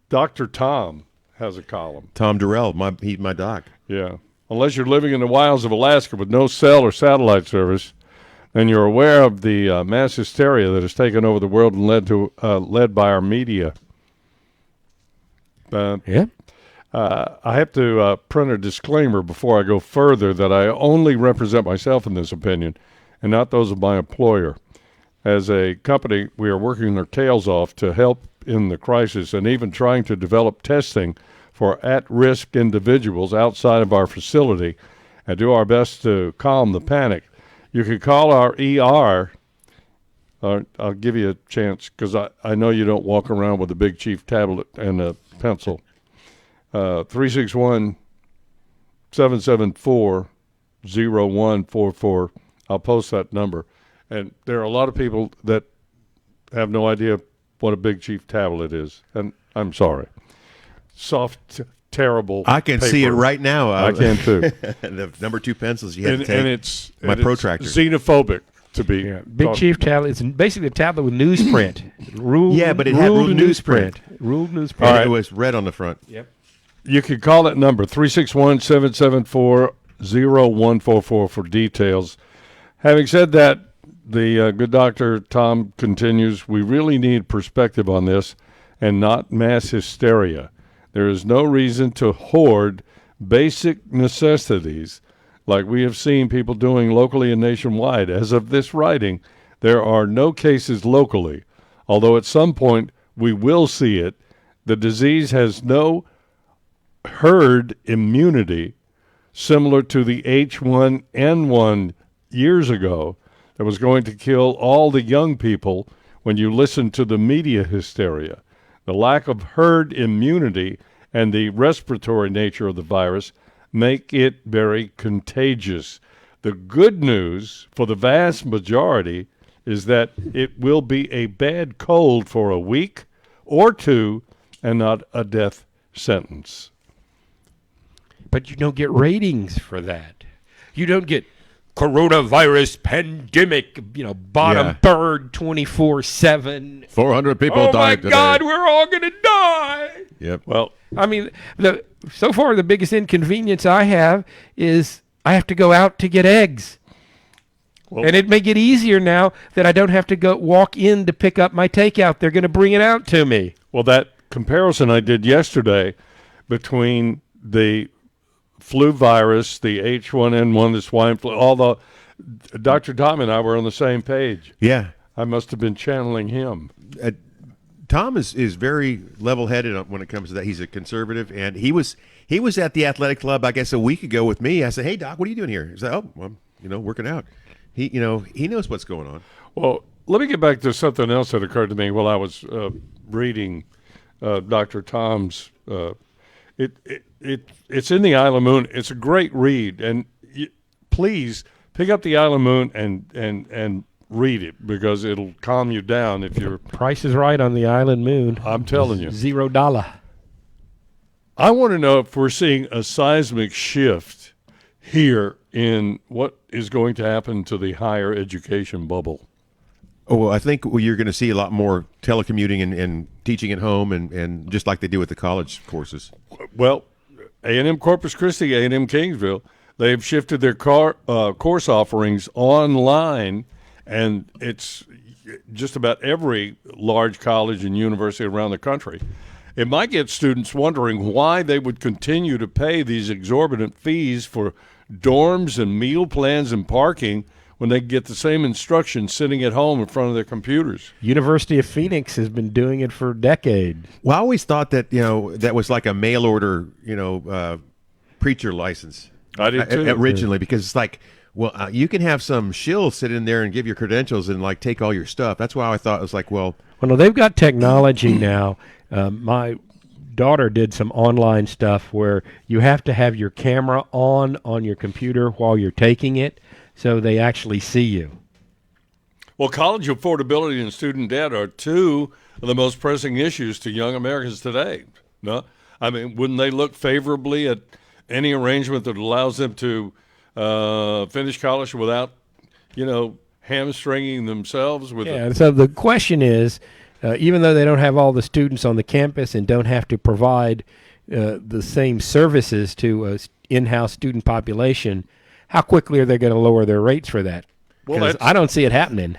Dr. Tom has a column. Tom Durrell, my doc. Yeah. Unless you're living in the wilds of Alaska with no cell or satellite service, then you're aware of the mass hysteria that has taken over the world and led by our media. I have to print a disclaimer before I go further that I only represent myself in this opinion and not those of my employer. As a company, we are working our tails off to help in the crisis and even trying to develop testing for at-risk individuals outside of our facility and do our best to calm the panic. You can call our ER. I'll give you a chance because I know you don't walk around with a Big Chief tablet and a pencil. 361-774-0144. I'll post that number. And there are a lot of people that have no idea what a Big Chief tablet is. And I'm sorry. Soft, terrible I can paper. see it right now. I can too. The number 2 pencils you have to take. And it's my protractor. Xenophobic to be. Yeah. Big Chief tablet. It's basically a tablet with newsprint. But it had ruled newsprint. Ruled newsprint. All right. It was red on the front. Yep. You can call that number, 361-774-0144 for details. Having said that, the good Dr. Tom continues, we really need perspective on this and not mass hysteria. There is no reason to hoard basic necessities like we have seen people doing locally and nationwide. As of this writing, there are no cases locally, although at some point we will see it. The disease has no herd immunity similar to the H1N1 years ago that was going to kill all the young people when you listen to the media hysteria. The lack of herd immunity and the respiratory nature of the virus make it very contagious. The good news for the vast majority is that it will be a bad cold for a week or two and not a death sentence. But you don't get ratings for that. You don't get coronavirus pandemic, bottom Yeah. third 24/7. 400 people Oh my died today. God, we're all going to die. Yep. Well, I mean, so far the biggest inconvenience I have is I have to go out to get eggs. Well, And it may get easier now that I don't have to go walk in to pick up my takeout. They're going to bring it out to me. well, that comparison I did yesterday between the flu virus, the H1N1, the swine flu, Dr. Tom and I were on the same page. Yeah. I must have been channeling him. Tom is very level-headed when it comes to that. He's a conservative, and he was at the athletic club, I guess, a week ago with me. I said, "Hey, Doc, what are you doing here?" He said, "Oh, well, working out." He knows what's going on. Well, let me get back to something else that occurred to me while I was reading Dr. Tom's. It's in the Isle of Moon. It's a great read, and please pick up the Isle of Moon and read it because it'll calm you down if you're. Price is right on the Island Moon. I'm telling you. $0. I want to know if we're seeing a seismic shift here in what is going to happen to the higher education bubble. Oh, well, I think you're going to see a lot more telecommuting and teaching at home, and just like they do with the college courses. Well, A&M Corpus Christi, A&M Kingsville, they've shifted their course offerings online, and it's just about every large college and university around the country. It might get students wondering why they would continue to pay these exorbitant fees for dorms and meal plans and parking when they get the same instruction sitting at home in front of their computers. University of Phoenix has been doing it for decades. Well, I always thought that that was like a mail order preacher license. I did too. Originally, because it's like, well, you can have some shill sit in there and give your credentials and like take all your stuff. That's why I thought it was like, well, no, they've got technology now. My daughter did some online stuff where you have to have your camera on your computer while you're taking it, so they actually see you. Well, college affordability and student debt are two of the most pressing issues to young Americans today. No, I mean, wouldn't they look favorably at any arrangement that allows them to finish college without, hamstringing themselves with? Yeah. So the question is, even though they don't have all the students on the campus and don't have to provide the same services to an in-house student population, how quickly are they going to lower their rates for that? Well, I don't see it happening.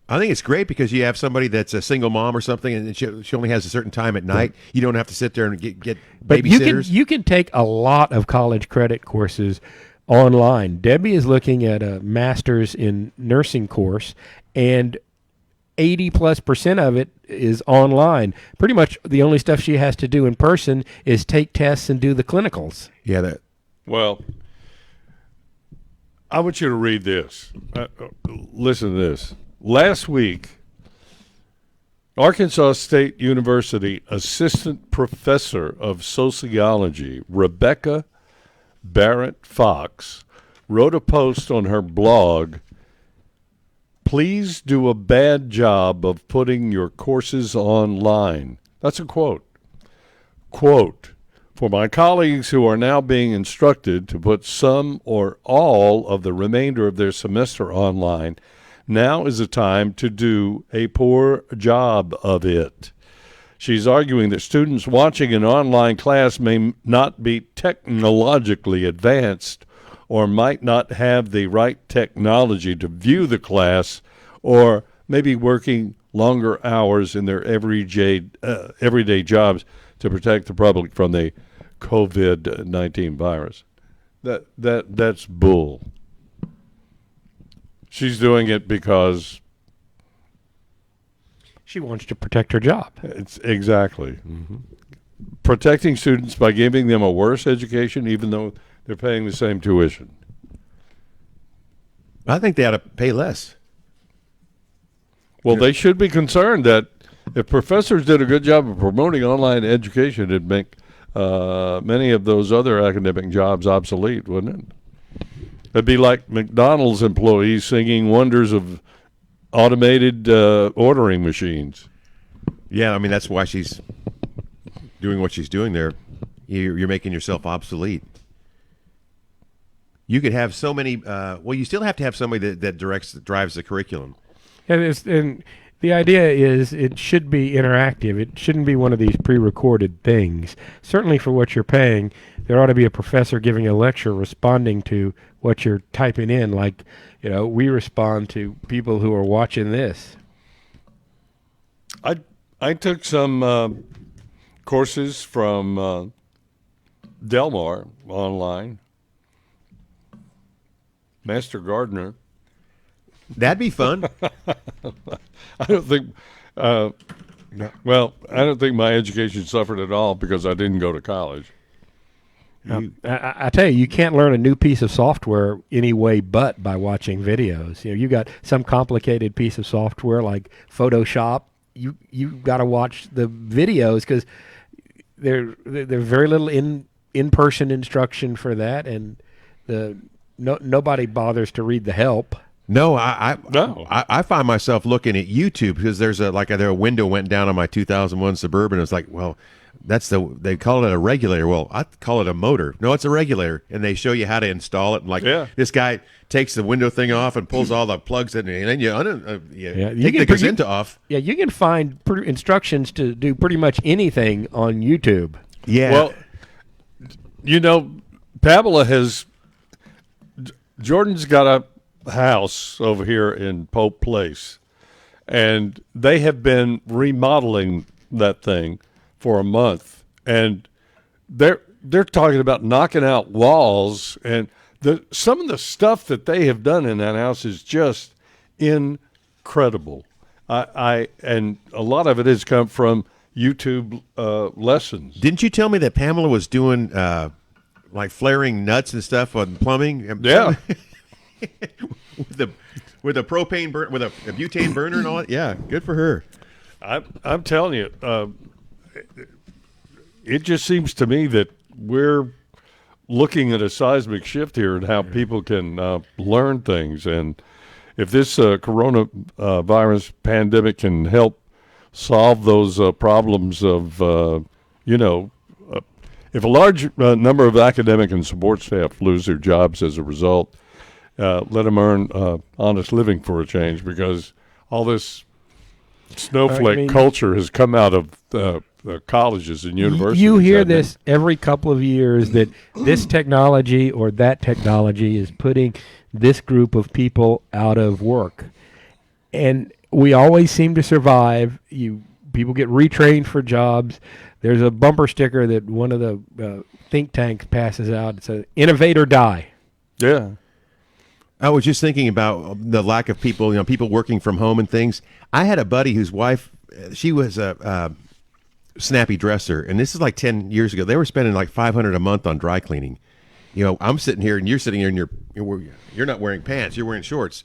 I think it's great because you have somebody that's a single mom or something, and she only has a certain time at night. You don't have to sit there and get but babysitters. you can take a lot of college credit courses online. Debbie is looking at a master's in nursing course, and 80+% of it is online. Pretty much the only stuff she has to do in person is take tests and do the clinicals. Yeah, Well, I want you to read this. Listen to this. Last week, Arkansas State University Assistant Professor of Sociology, Rebecca Barrett Fox, wrote a post on her blog, "Please do a bad job of putting your courses online." That's a quote. Quote, "For my colleagues who are now being instructed to put some or all of the remainder of their semester online, now is the time to do a poor job of it." She's arguing that students watching an online class may not be technologically advanced or might not have the right technology to view the class, or maybe working longer hours in their everyday jobs to protect the public from the COVID-19 virus. That's bull. She's doing it because She wants to protect her job. it's exactly protecting students by giving them a worse education, even though they're paying the same tuition. I think they ought to pay less. Well, they should be concerned that if professors did a good job of promoting online education, it'd make many of those other academic jobs obsolete, wouldn't it? It'd be like McDonald's employees singing wonders of automated ordering machines. Yeah, I mean, that's why she's doing what she's doing there. You're making yourself obsolete. You could have so many. You still have to have somebody that drives the curriculum. And the idea is it should be interactive. It shouldn't be one of these pre-recorded things. Certainly for what you're paying, there ought to be a professor giving a lecture responding to what you're typing in. Like, we respond to people who are watching this. I took some courses from Del Mar online. Master Gardener. That'd be fun. I don't think. Well, I don't think my education suffered at all because I didn't go to college. I tell you, you can't learn a new piece of software any way but by watching videos. You got some complicated piece of software like Photoshop. You got to watch the videos because there's very little in-person instruction for that, and nobody bothers to read the help. No, I find myself looking at YouTube because there's a window went down on my 2001 Suburban. It's like, well, they call it a regulator. Well, I call it a motor. No, it's a regulator, and they show you how to install it. And this guy takes the window thing off and pulls all the plugs in, and then you take the Gazenta off. Yeah, you can find instructions to do pretty much anything on YouTube. Yeah. Well, Pamela has. Jordan's got a house over here in Pope Place, and they have been remodeling that thing for a month, and they're talking about knocking out walls, and some of the stuff that they have done in that house is just incredible. And a lot of it has come from YouTube lessons. Didn't you tell me that Pamela was doing like flaring nuts and stuff on plumbing? Yeah. with a propane with a butane burner and all that. Yeah, good for her. I'm telling you, it just seems to me that we're looking at a seismic shift here in how people can learn things, and if this coronavirus pandemic can help solve those problems of if a large number of academic and support staff lose their jobs as a result, let them earn honest living for a change, because all this snowflake culture has come out of the colleges and universities. You hear this every couple of years that this technology or that technology is putting this group of people out of work. And we always seem to survive. People get retrained for jobs. There's a bumper sticker that one of the think tanks passes out. It says, "Innovate or die." Yeah. I was just thinking about the lack of people, people working from home and things. I had a buddy whose wife, she was a snappy dresser, and this is like 10 years ago. They were spending like $500 a month on dry cleaning. I'm sitting here, and you're sitting here, and you're not wearing pants, you're wearing shorts,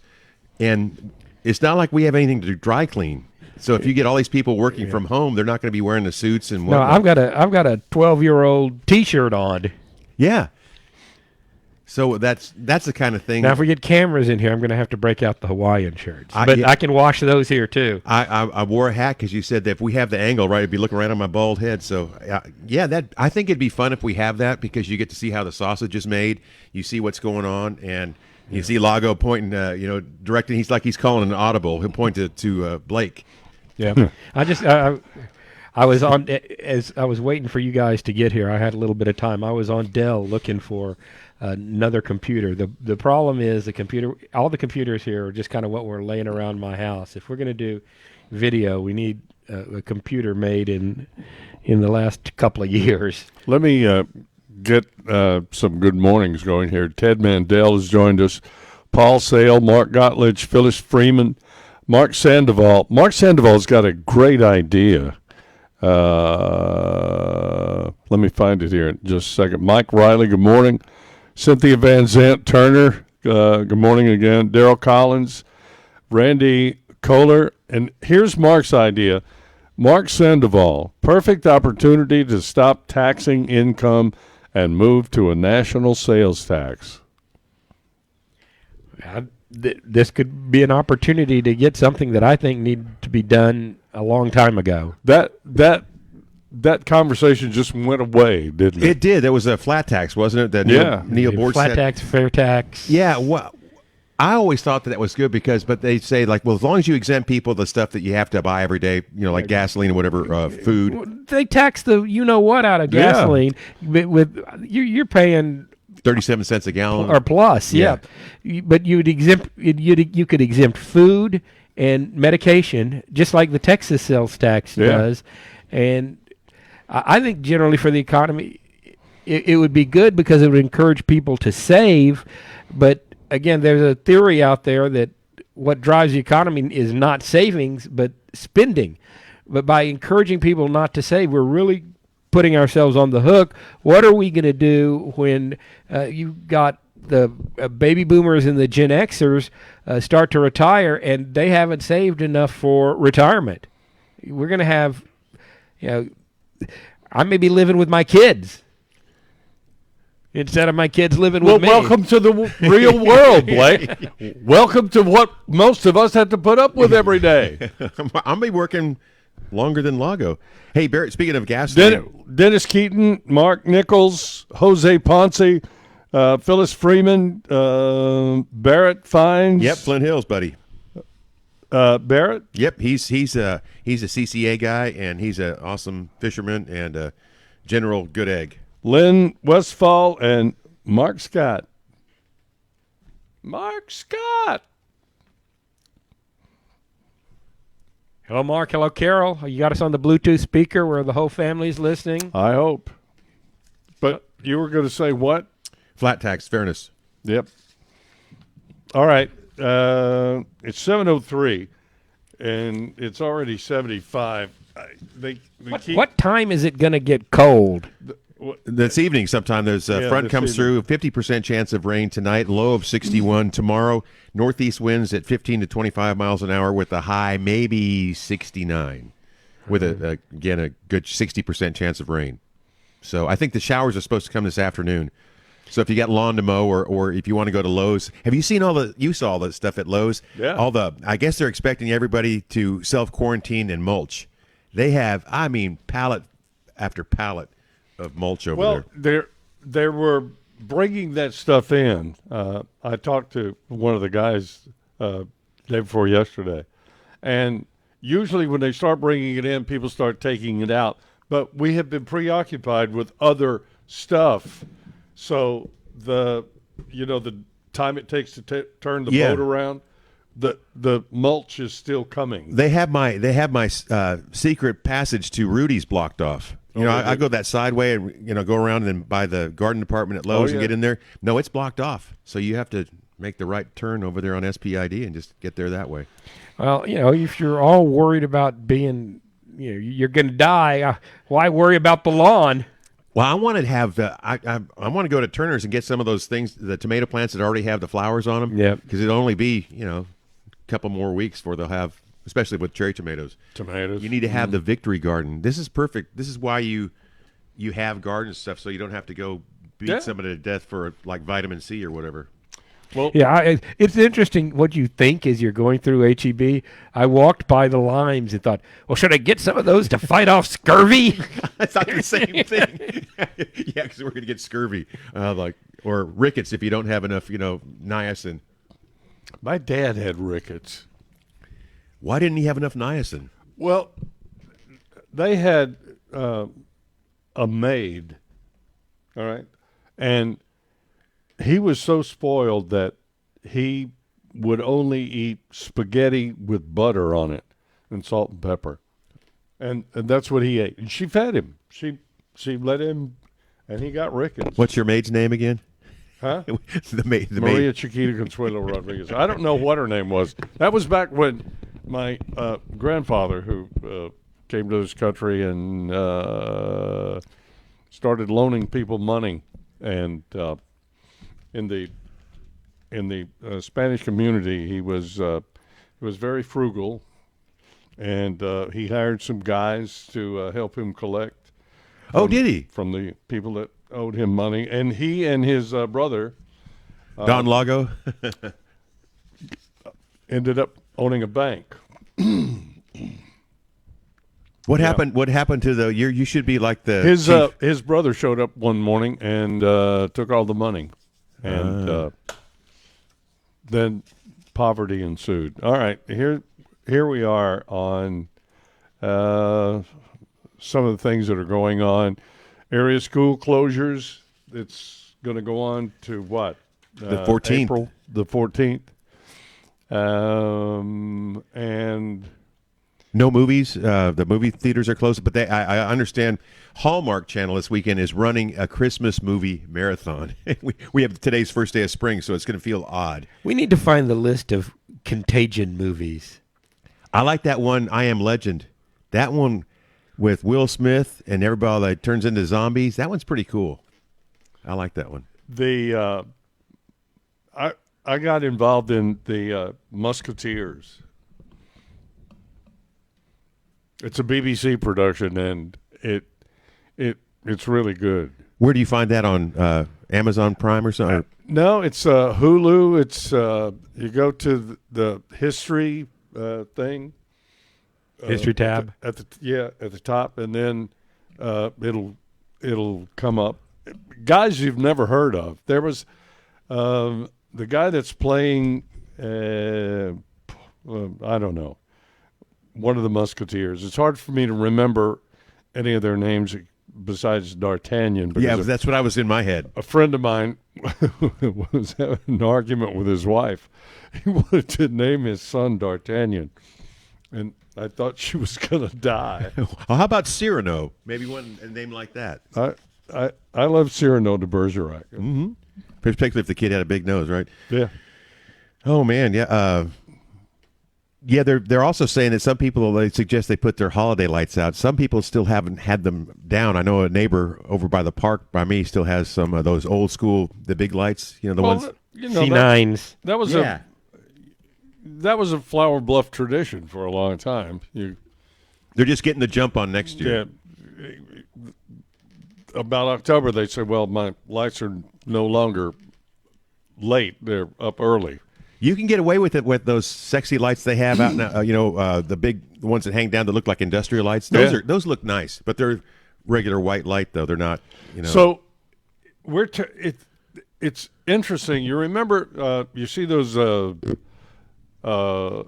and it's not like we have anything to dry clean. So if you get all these people working from home, they're not going to be wearing the suits and whatnot. No, I've got a 12-year-old T-shirt on. Yeah. So that's the kind of thing. Now, if we get cameras in here, I'm going to have to break out the Hawaiian shirts. I can wash those here, too. I wore a hat because you said that if we have the angle right, it'd be looking right on my bald head. So, I think it'd be fun if we have that, because you get to see how the sausage is made. You see what's going on, and you see Lago pointing, directing. He's calling an audible. He'll point to Blake. Yeah. I was on, as I was waiting for you guys to get here, I had a little bit of time. I was on Dell looking for another computer. The problem is all the computers here are just kind of what we're laying around my house. If we're going to do video, we need a computer made in the last couple of years. Let me get some good mornings going here. Ted Mandel has joined us. Paul Sale, Mark Gottlich, Phyllis Freeman, Mark Sandoval. Mark Sandoval's got a great idea. Let me find it here in just a second. Mike Riley, good morning. Cynthia Van Zant Turner, good morning again. Daryl Collins, Randy Kohler. And here's Mark's idea. Mark Sandoval, perfect opportunity to stop taxing income and move to a national sales tax. This could be an opportunity to get something that I think needed to be done a long time ago. That that conversation just went away, didn't it? It did. There was a flat tax, wasn't it? That Yeah. Neil Board Flat said. tax, fair tax. Yeah, well, I always thought that was good but they say like, well, as long as you exempt people the stuff that you have to buy every day, like gasoline and whatever, food. They tax the what out of Yeah. gasoline. With you're paying 37 cents a gallon. or plus, yeah. But you could exempt food and medication, just like the Texas sales tax does. And I think generally for the economy, it would be good because it would encourage people to save. But again, there's a theory out there that what drives the economy is not savings, but spending. But by encouraging people not to save, we're really putting ourselves on the hook. What are we going to do when you got the baby boomers and the Gen Xers start to retire and they haven't saved enough for retirement? We're going to have, I may be living with my kids instead of my kids living with me. Well, welcome to the real world, Blake. Welcome to what most of us have to put up with every day. I'll be working longer than Lago. Hey, Barrett, speaking of gas, Dennis Keaton, Mark Nichols, Jose Ponce, Phyllis Freeman, Barrett Fines. Yep, Flint Hills, buddy. Barrett? Yep, he's a CCA guy, and he's an awesome fisherman and a general good egg. Lynn Westfall and Mark Scott. Mark Scott. Hello, Mark. Hello, Carol. You got us on the Bluetooth speaker where the whole family's listening. I hope. But you were going to say what? Flat tax, fairness. Yep. All right. It's 7:03, and it's already 75. What time is it going to get cold? This evening sometime. There's a front comes through, 50% chance of rain tonight, low of 61 tomorrow. Northeast winds at 15 to 25 miles an hour with a high maybe 69 with, again, a good 60% chance of rain. So I think the showers are supposed to come this afternoon. So if you got lawn to mow or if you want to go to Lowe's, have you seen you saw all the stuff at Lowe's? Yeah. I guess they're expecting everybody to self-quarantine and mulch. They have, pallet after pallet of mulch over there. Well, they were bringing that stuff in. I talked to one of the guys day before yesterday, and usually when they start bringing it in, people start taking it out. But we have been preoccupied with other stuff, so the time it takes to turn the boat around, the mulch is still coming. They have my secret passage to Rudy's blocked off. I go that side way and go around and buy the garden department at Lowe's and get in there. No, it's blocked off. So you have to make the right turn over there on SPID and just get there that way. Well, if you're all worried about being, you're going to die, why worry about the lawn? Well, I want to have I want to go to Turner's and get some of those things, the tomato plants that already have the flowers on them. Yeah, because it'll only be a couple more weeks before they'll have. Especially with cherry tomatoes. You need to have the victory garden. This is perfect. This is why you have garden stuff, so you don't have to go beat somebody to death for like vitamin C or whatever. Well, it's interesting what you think as you're going through HEB. I walked by the limes and thought, well, should I get some of those to fight off scurvy? I thought the same thing. Yeah, because we're going to get scurvy, or rickets if you don't have enough, niacin. My dad had rickets. Why didn't he have enough niacin? Well, they had a maid, all right, and he was so spoiled that he would only eat spaghetti with butter on it and salt and pepper, and that's what he ate. And she fed him. She let him, and he got rickets. What's your maid's name again? Huh? the maid. Maria Chiquita Consuelo Rodriguez. I don't know what her name was. That was back when my grandfather, who came to this country and started loaning people money, and in the Spanish community, he was very frugal, and he hired some guys to help him collect. Did he? From the people that owed him money, and he and his brother, Don Lago, ended up owning a bank. What happened? What happened to the? You should be like the his brother showed up one morning and took all the money, and then poverty ensued. All right, here we are on some of the things that are going on. Area school closures. It's going to go on to what? The 14th. April the 14th. And no movies. The movie theaters are closed, but I understand Hallmark Channel this weekend is running a Christmas movie marathon. we have today's first day of spring, so it's going to feel odd. We need to find the list of Contagion movies. I like that one, I Am Legend. That one with Will Smith and everybody that turns into zombies. That one's pretty cool. I like that one. I got involved in the Musketeers. It's a BBC production, and it's really good. Where do you find that on Amazon Prime or something? No, it's Hulu. It's you go to the history thing, History tab at the top, and then it'll come up. Guys you've never heard of. There was the guy that's playing. I don't know. One of the Musketeers. It's hard for me to remember any of their names besides D'Artagnan. Yeah, that's what I was in my head. A friend of mine was having an argument with his wife. He wanted to name his son D'Artagnan, and I thought she was going to die. Well, how about Cyrano? Maybe one a name like that. I love Cyrano de Bergerac. Mm-hmm. Particularly if the kid had a big nose, right? Yeah. Oh man, yeah. Yeah, they're also saying that some people, they suggest they put their holiday lights out. Some people still haven't had them down. I know a neighbor over by the park by me still has some of those old school, the big lights. You know, the ones C9s. That was a Flower Bluff tradition for a long time. They're just getting the jump on next year. Yeah. About October, they say, well, my lights are no longer late; they're up early. You can get away with it with those sexy lights they have out now. The big ones that hang down that look like industrial lights. Those look nice, but they're regular white light though. They're not. So it's interesting. You remember you see those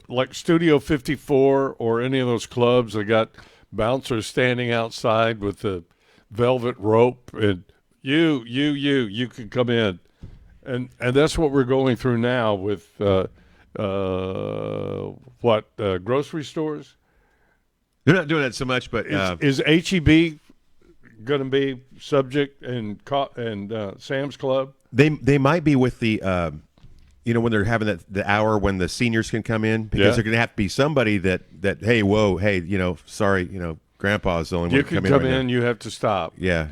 like Studio 54 or any of those clubs that got bouncers standing outside with the velvet rope and you can come in. And that's what we're going through now with grocery stores. They're not doing that so much, but is HEB going to be subject and Sam's Club? They might be with the when they're having the hour when the seniors can come in because they're going to have to be somebody that hey sorry Grandpa's the only one you can come in. right in you have to stop. Yeah.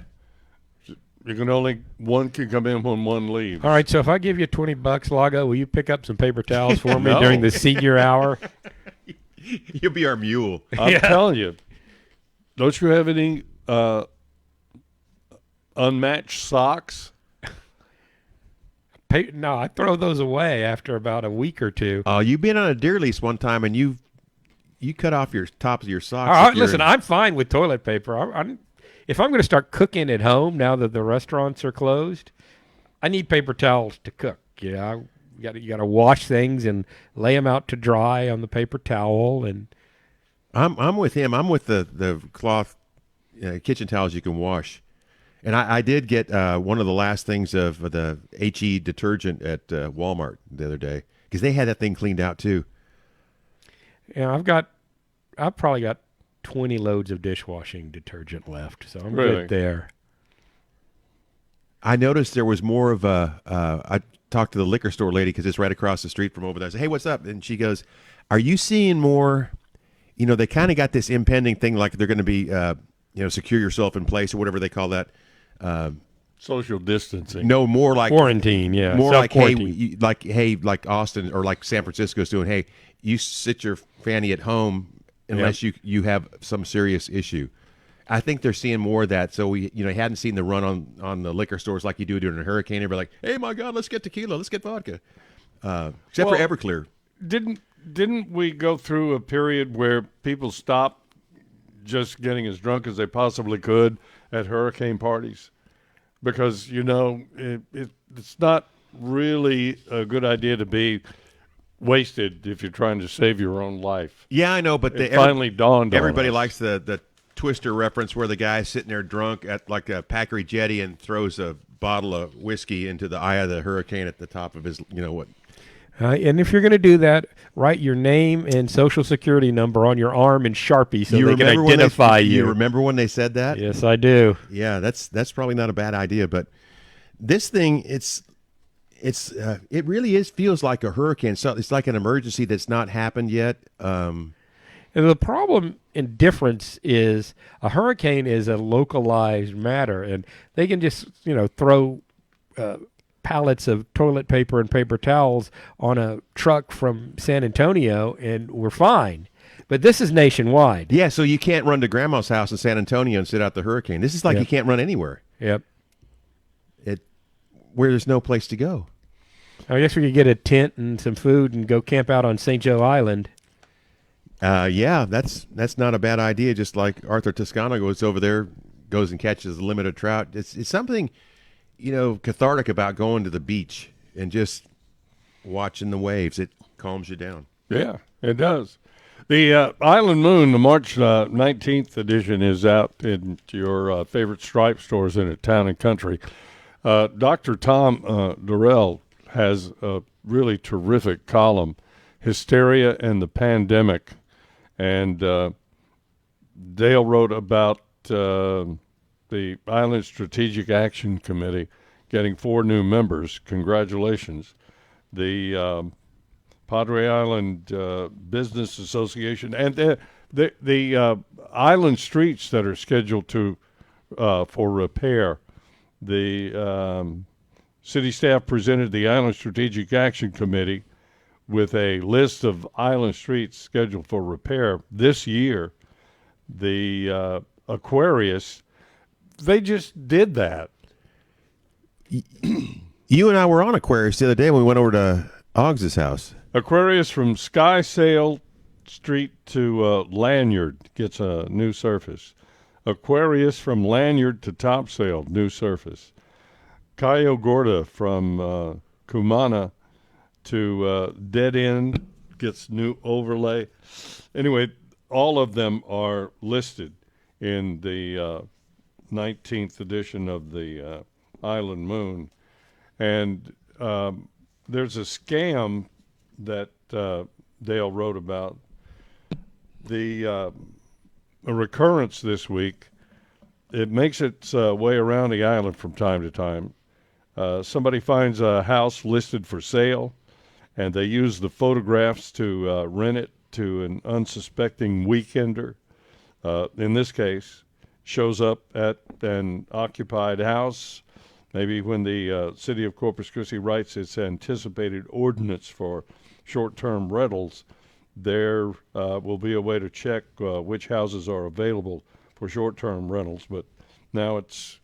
One can come in when one leaves. All right, so if I give you $20, Lago, will you pick up some paper towels for me during the senior hour? You'll be our mule. I'm telling you. Don't you have any unmatched socks? No, I throw those away after about a week or two. You've been on a deer lease one time, and you cut off your tops of your socks. Listen, I'm fine with toilet paper. If I'm going to start cooking at home now that the restaurants are closed, I need paper towels to cook. You got to wash things and lay them out to dry on the paper towel. And I'm with him. I'm with the cloth kitchen towels you can wash. And I did get one of the last things of the HE detergent at Walmart the other day because they had that thing cleaned out too. Yeah, I've probably got 20 loads of dishwashing detergent left, so I'm really good there. I noticed there was more of I talked to the liquor store lady because it's right across the street from over there. I said, hey, what's up? And she goes, are you seeing more, they kind of got this impending thing like they're going to be, secure yourself in place or whatever they call that. Social distancing. No, more like quarantine, yeah. More like, like Austin or like San Francisco's doing, hey, you sit your fanny at home unless you have some serious issue. I think they're seeing more of that. So we, hadn't seen the run on the liquor stores like you do during a hurricane. Everybody like, hey, my God, let's get tequila, let's get vodka. Except for Everclear. Didn't we go through a period where people stopped just getting as drunk as they possibly could at hurricane parties, because it's not really a good idea to be wasted if you're trying to save your own life. Yeah, I know, but it finally dawned on everybody us. likes the Twister reference where the guy's sitting there drunk at like a Packery Jetty and throws a bottle of whiskey into the eye of the hurricane at the top of his, what. And if you're going to do that, write your name and social security number on your arm in Sharpie so they can identify you. You remember when they said that? Yes, I do. Yeah, that's probably not a bad idea. But this thing, it really feels like a hurricane. So it's like an emergency that's not happened yet. And the problem and difference is a hurricane is a localized matter, and they can just throw pallets of toilet paper and paper towels on a truck from San Antonio, and we're fine. But this is nationwide. Yeah, so you can't run to Grandma's house in San Antonio and sit out the hurricane. This is like you can't run anywhere. Yep. Where there's no place to go. I guess we could get a tent and some food and go camp out on St. Joe Island. Yeah, that's not a bad idea. Just like Arthur Toscano goes over there, goes and catches a limited trout. It's something, cathartic about going to the beach and just watching the waves. It calms you down. Yeah, it does. The Island Moon, the March 19th edition, is out in your favorite stripe stores in Town and Country. Dr. Tom Durrell has a really terrific column, Hysteria and the Pandemic. And Dale wrote about the Island Strategic Action Committee getting 4 new members. Congratulations. The Padre Island Business Association and the island streets that are scheduled to for repair. The city staff presented the Island Strategic Action Committee with a list of island streets scheduled for repair this year. The Aquarius, they just did that. You and I were on Aquarius the other day when we went over to Oggs's house. Aquarius from Skysail Street to Lanyard gets a new surface. Aquarius from Lanyard to Topsail, new surface. Cayo Gorda from Cumana to Dead End gets new overlay. Anyway, all of them are listed in the 19th edition of the Island Moon. And there's a scam that Dale wrote about. A recurrence this week. It makes its way around the island from time to time. Somebody finds a house listed for sale, and they use the photographs to rent it to an unsuspecting weekender. In this case, shows up at an occupied house. Maybe when the city of Corpus Christi writes its anticipated ordinance for short-term rentals, there will be a way to check which houses are available for short-term rentals. But now it's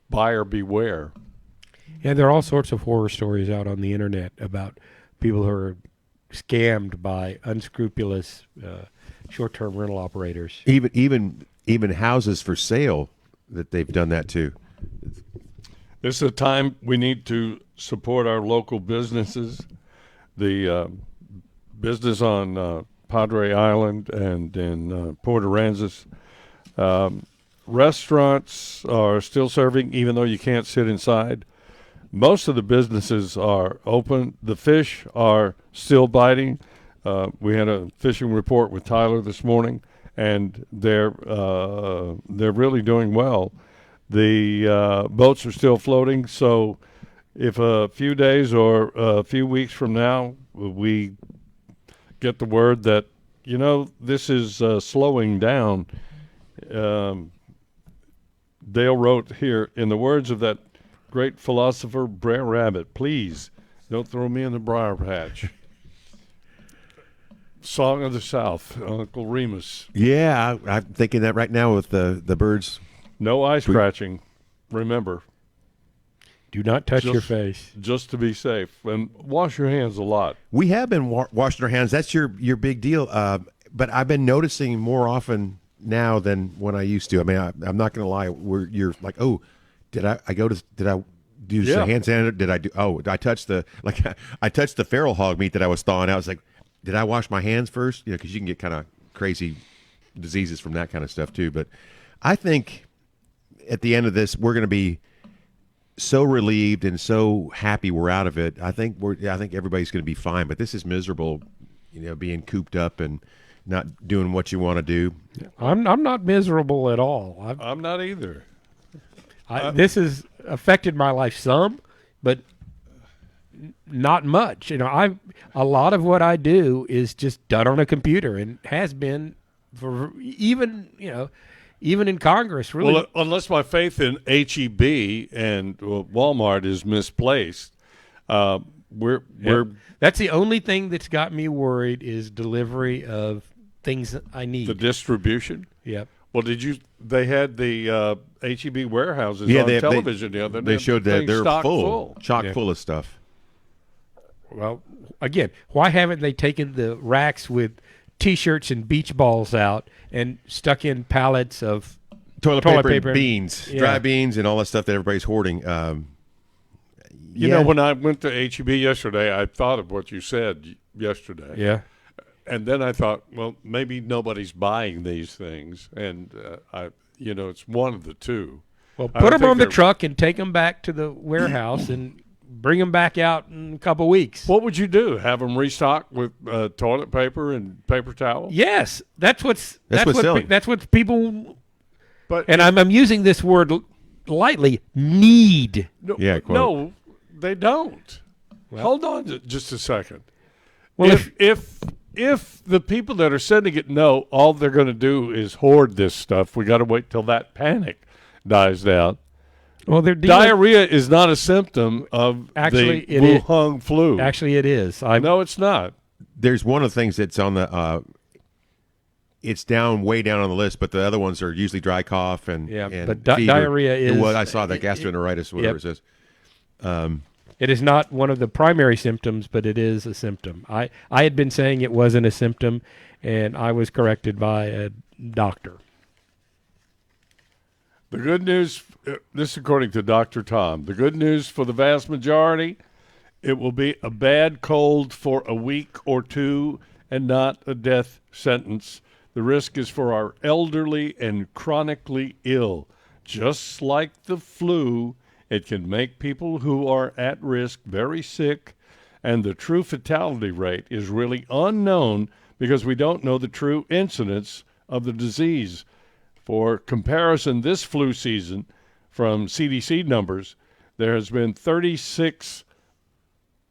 buyer beware. Yeah, there are all sorts of horror stories out on the internet about people who are scammed by unscrupulous short-term rental operators. Even houses for sale that they've done that to. This is a time we need to support our local businesses. The business on Padre Island and in Port Aransas. Restaurants are still serving, even though you can't sit inside. Most of the businesses are open. The fish are still biting. We had a fishing report with Tyler this morning, and they're really doing well. The boats are still floating, so if a few days or a few weeks from now we get the word that, this is slowing down, Dale wrote here, in the words of that great philosopher Brer Rabbit, please don't throw me in the briar patch. Song of the South, Uncle Remus. Yeah, I'm thinking that right now with the birds. No eye scratching. Remember. Do not touch your face. Just to be safe. And wash your hands a lot. We have been washing our hands. That's your big deal. But I've been noticing more often now than when I used to. I mean, I'm not going to lie. You're like, oh, did I do the hand sanitizer? Did I do? Oh, I touched I touched the feral hog meat that I was thawing out. I was like, did I wash my hands first? Because you can get kind of crazy diseases from that kind of stuff too. But I think at the end of this, we're going to be so relieved and so happy we're out of it. I think everybody's going to be fine. But this is miserable, being cooped up and not doing what you want to do. I'm not miserable at all. I'm not either. This has affected my life some, but not much. A lot of what I do is just done on a computer and has been for even in Congress. Really, well, unless my faith in HEB and Walmart is misplaced, we're that's the only thing that's got me worried is delivery of things that I need. The distribution. Yep. Well, they had the HEB warehouses on television the other day. They showed that they're full, chock full of stuff. Well, again, why haven't they taken the racks with T-shirts and beach balls out and stuck in pallets of toilet paper and beans, dry beans, and all that stuff that everybody's hoarding? When I went to HEB yesterday, I thought of what you said yesterday. Yeah. And then I thought, well, maybe nobody's buying these things, and it's one of the two. Well, put them on the truck and take them back to the warehouse and bring them back out in a couple of weeks. What would you do? Have them restocked with toilet paper and paper towels? Yes, that's what's selling. That's what people. But I'm using this word lightly. Need. No, they don't. Well, hold on just a second. Well, if the people that are sending it know all they're going to do is hoard this stuff, we got to wait till that panic dies down. Well, diarrhea is not a symptom of the Wuhan flu. Actually, it is. No, it's not. There's one of the things that's on the it's way down on the list, but the other ones are usually dry cough and but fever. Diarrhea is. What I saw, that gastroenteritis, whatever it says. It is not one of the primary symptoms, but it is a symptom. I had been saying it wasn't a symptom, and I was corrected by a doctor. The good news, this according to Dr. Tom, the good news for the vast majority, it will be a bad cold for a week or two and not a death sentence. The risk is for our elderly and chronically ill. Just like the flu, it can make people who are at risk very sick, and the true fatality rate is really unknown because we don't know the true incidence of the disease. For comparison, this flu season, from CDC numbers, there has been 36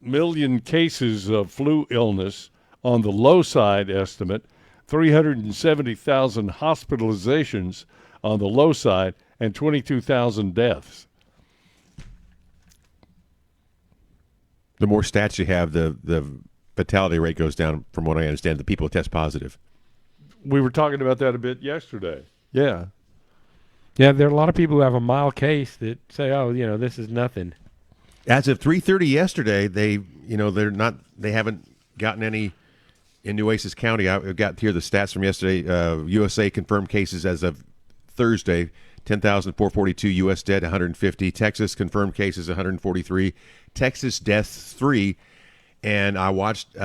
million cases of flu illness on the low side estimate, 370,000 hospitalizations on the low side, and 22,000 deaths. The more stats you have, the fatality rate goes down, from what I understand, the people who test positive. We were talking about that a bit yesterday. Yeah. Yeah, there are a lot of people who have a mild case that say, this is nothing. As of 3:30 yesterday, they haven't gotten any in Nueces County. I got here the stats from yesterday. USA confirmed cases as of Thursday, 10,442. U.S. dead, 150. Texas confirmed cases, 143. Texas deaths, 3. And I watched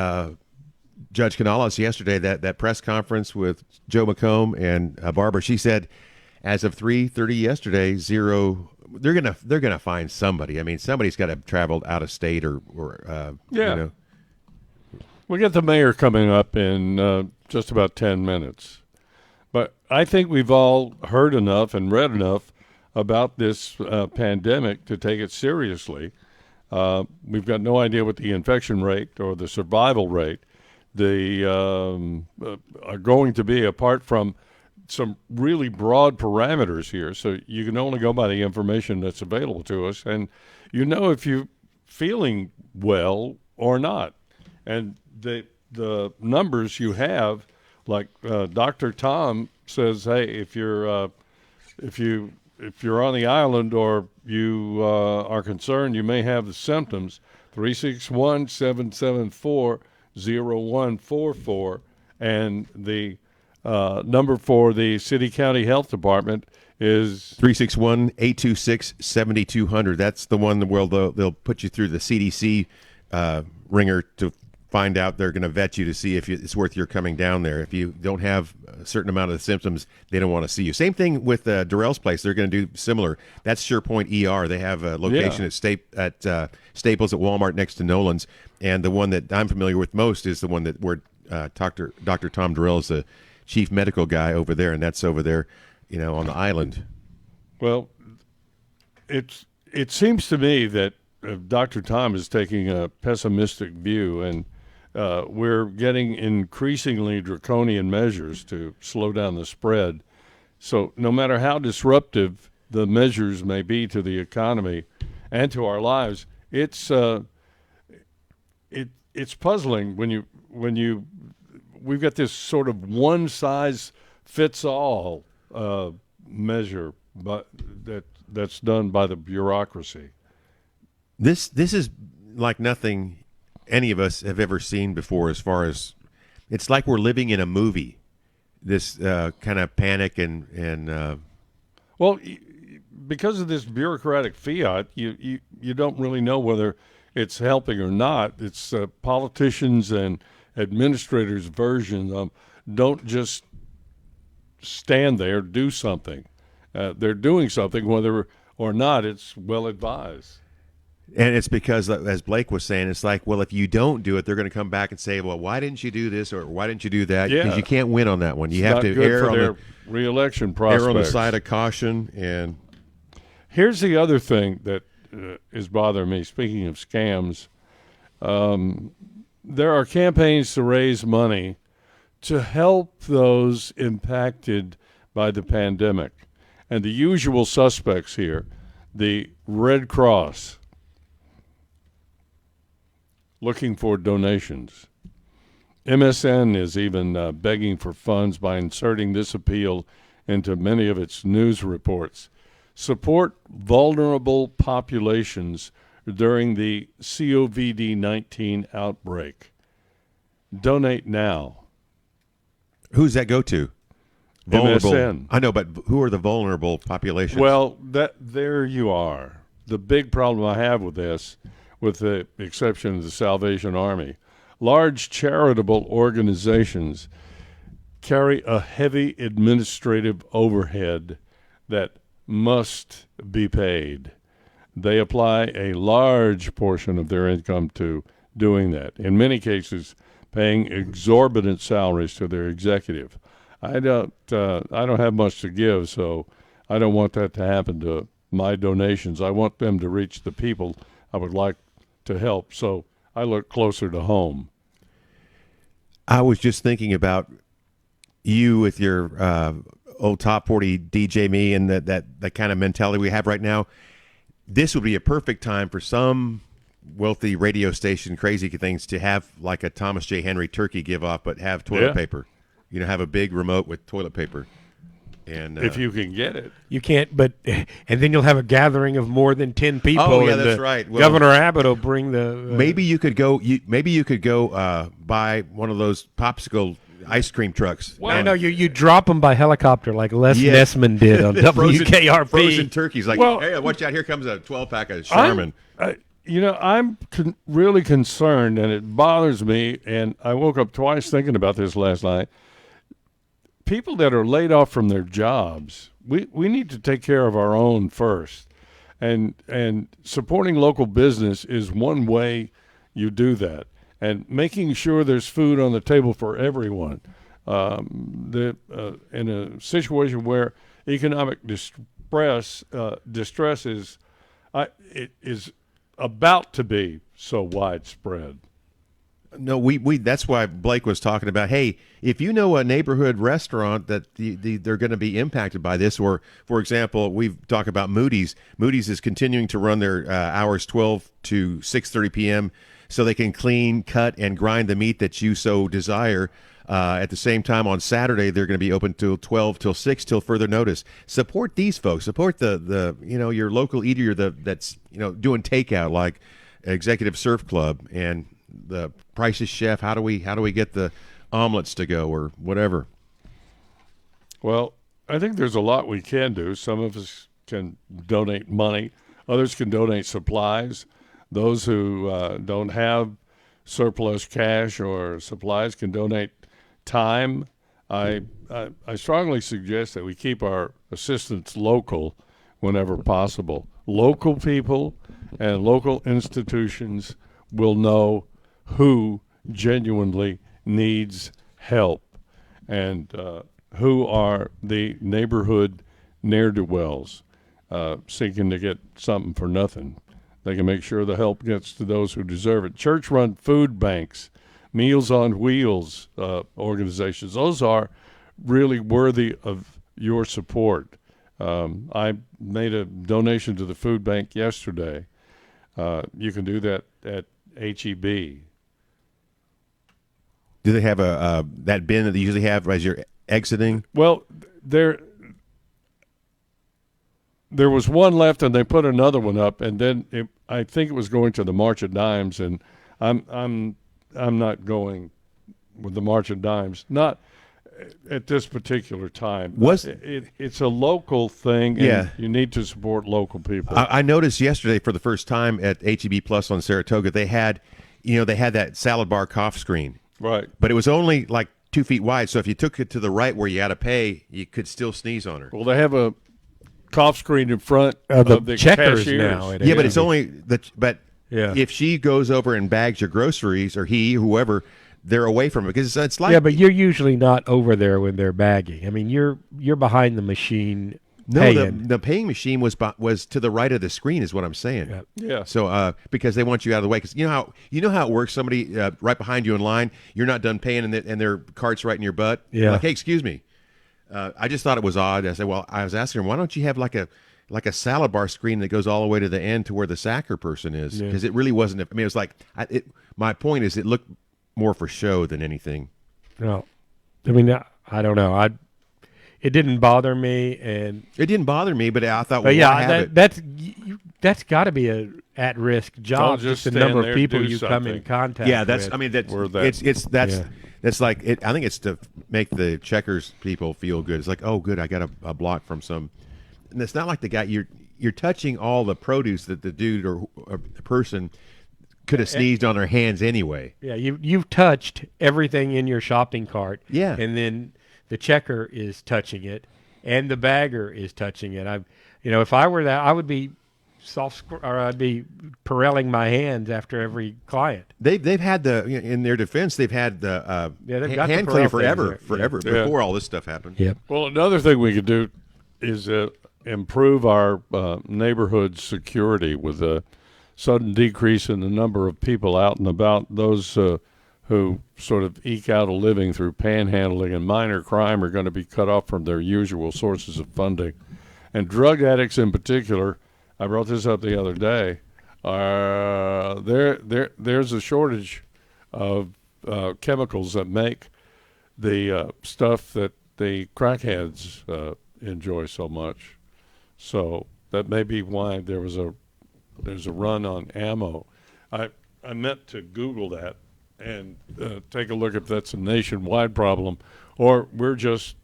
Judge Canales yesterday, that press conference with Joe McComb and Barbara. She said, as of 3:30 yesterday, 0. They're gonna find somebody. I mean, somebody's got to have traveled out of state or We get the mayor coming up in just about 10 minutes. But I think we've all heard enough and read enough about this pandemic to take it seriously. We've got no idea what the infection rate or the survival rate are going to be, apart from some really broad parameters here. So you can only go by the information that's available to us. And if you're feeling well or not. And the numbers you have, like Dr. Tom says, hey, if you're on the island or you are concerned you may have the symptoms, 361-774-0144, and the Number for the City County Health Department is 361-826-7200. That's the one where they'll put you through the CDC ringer to find out. They're going to vet you to see if it's worth your coming down there. If you don't have a certain amount of the symptoms, they don't want to see you. Same thing with Durrell's place. They're going to do similar. That's SurePoint ER. They have a location at Staples at Walmart next to Nolan's, and the one that I'm familiar with most is the one that where Dr. Tom Durrell is the chief medical guy over there, and that's over there, on the island. Well, it seems to me that Dr. Tom is taking a pessimistic view, and we're getting increasingly draconian measures to slow down the spread. So no matter how disruptive the measures may be to the economy and to our lives, it's puzzling when we've got this sort of one size fits all measure, but that's done by the bureaucracy. This is like nothing any of us have ever seen before. As far as it's like we're living in a movie. This kind of panic and well, because of this bureaucratic fiat, you don't really know whether it's helping or not. It's politicians and administrators' version of don't just stand there, do something. They're doing something, whether or not it's well advised. And it's because, as Blake was saying, it's like, well, if you don't do it, they're going to come back and say, well, why didn't you do this or why didn't you do that? Because you can't win on that one. You have to err on the re-election prospects. Err on the side of caution. And here's the other thing that is bothering me. Speaking of scams, there are campaigns to raise money to help those impacted by the pandemic. And the usual suspects here, the Red Cross, looking for donations. MSN is even begging for funds by inserting this appeal into many of its news reports. Support vulnerable populations during the COVID-19 outbreak. Donate now. Who's that go to? Vulnerable. MSN. I know, but who are the vulnerable populations? Well, there you are. The big problem I have with this, with the exception of the Salvation Army, large charitable organizations carry a heavy administrative overhead that must be paid. They apply a large portion of their income to doing that. In many cases, paying exorbitant salaries to their executive. I don't have much to give, so I don't want that to happen to my donations. I want them to reach the people I would like to help, so I look closer to home. I was just thinking about you with your old top 40 DJ me and that kind of mentality we have right now. This would be a perfect time for some wealthy radio station crazy things to have like a Thomas J. Henry turkey give off, but have toilet paper. Have a big remote with toilet paper. And if you can get it. You can't, and then you'll have a gathering of more than 10 people. Oh, yeah, that's right. Well, Governor Abbott will bring the... maybe you could go buy one of those popsicle ice cream trucks. Well, I know you drop them by helicopter like Les Nessman did on WKRP. Frozen turkeys. Like, hey, watch out, here comes a 12-pack of Charmin. I'm really concerned, and it bothers me, and I woke up twice thinking about this last night. People that are laid off from their jobs, we need to take care of our own first. And supporting local business is one way you do that. And making sure there's food on the table for everyone. In a situation where economic distress is about to be so widespread. No, we that's why Blake was talking about, hey, if you know a neighborhood restaurant that they're going to be impacted by this, or, for example, we've talked about Moody's. Moody's is continuing to run their hours 12 to 6:30 p.m. so they can clean, cut, and grind the meat that you so desire. At the same time, on Saturday, they're going to be open till 12 till 6 till further notice. Support these folks. Support the your local eater that's doing takeout like Executive Surf Club and the Price's Chef. How do we get the omelets to go or whatever? Well, I think there's a lot we can do. Some of us can donate money. Others can donate supplies. Those who don't have surplus cash or supplies can donate time. I strongly suggest that we keep our assistance local whenever possible. Local people and local institutions will know who genuinely needs help and who are the neighborhood ne'er-do-wells seeking to get something for nothing. They can make sure the help gets to those who deserve it. Church-run food banks, Meals on Wheels organizations, those are really worthy of your support. I made a donation to the food bank yesterday. You can do that at HEB. Do they have that bin that they usually have as you're exiting? Well, there was one left, and they put another one up, and then I think it was going to the March of Dimes, and I'm not going with the March of Dimes, not at this particular time. It's a local thing, and you need to support local people. I noticed yesterday for the first time at HEB Plus on Saratoga, they had that salad bar cough screen. Right. But it was only like 2 feet wide, so if you took it to the right where you had to pay, you could still sneeze on her. Well, they have a cough screen in front of the checkers cashiers. now. Yeah, but it's only if she goes over and bags your groceries, or whoever, they're away from it because it's like but you're usually not over there when they're bagging. I mean, you're behind the machine. No, paying. the paying machine was to the right of the screen, is what I'm saying. Yeah. So because they want you out of the way, because you know how it works. Somebody right behind you in line, you're not done paying, and their cart's right in your butt. Yeah. Like, hey, excuse me. I just thought it was odd. I said, well, I was asking her, why don't you have like a salad bar screen that goes all the way to the end to where the sacker person is? Because it really wasn't. I mean, it was like my point is, it looked more for show than anything. No, I mean, I don't know. It didn't bother me, and it didn't bother me, but I thought, that's got to be a at-risk job. Just the number of people you something. come in contact. Yeah, with. I mean, that's like it. I think it's to make the checkers people feel good. It's like, oh, good, I got a block from some. And it's not like the guy you're touching all the produce that the dude or the person could have sneezed on their hands anyway. Yeah, you've touched everything in your shopping cart. Yeah, and then the checker is touching it, and the bagger is touching it. If I were that, I would be I'd be Perelling my hands after every client. They've had in their defense, they've had the they've got hand the cleaner forever before all this stuff happened. Yep. Well, another thing we could do is improve our neighborhood security with a sudden decrease in the number of people out and about. Those who sort of eke out a living through panhandling and minor crime are going to be cut off from their usual sources of funding. And drug addicts in particular, I brought this up the other day, there's a shortage of chemicals that make the stuff that the crackheads enjoy so much. So that may be why there's a run on ammo. I meant to Google that and take a look if that's a nationwide problem, or we're just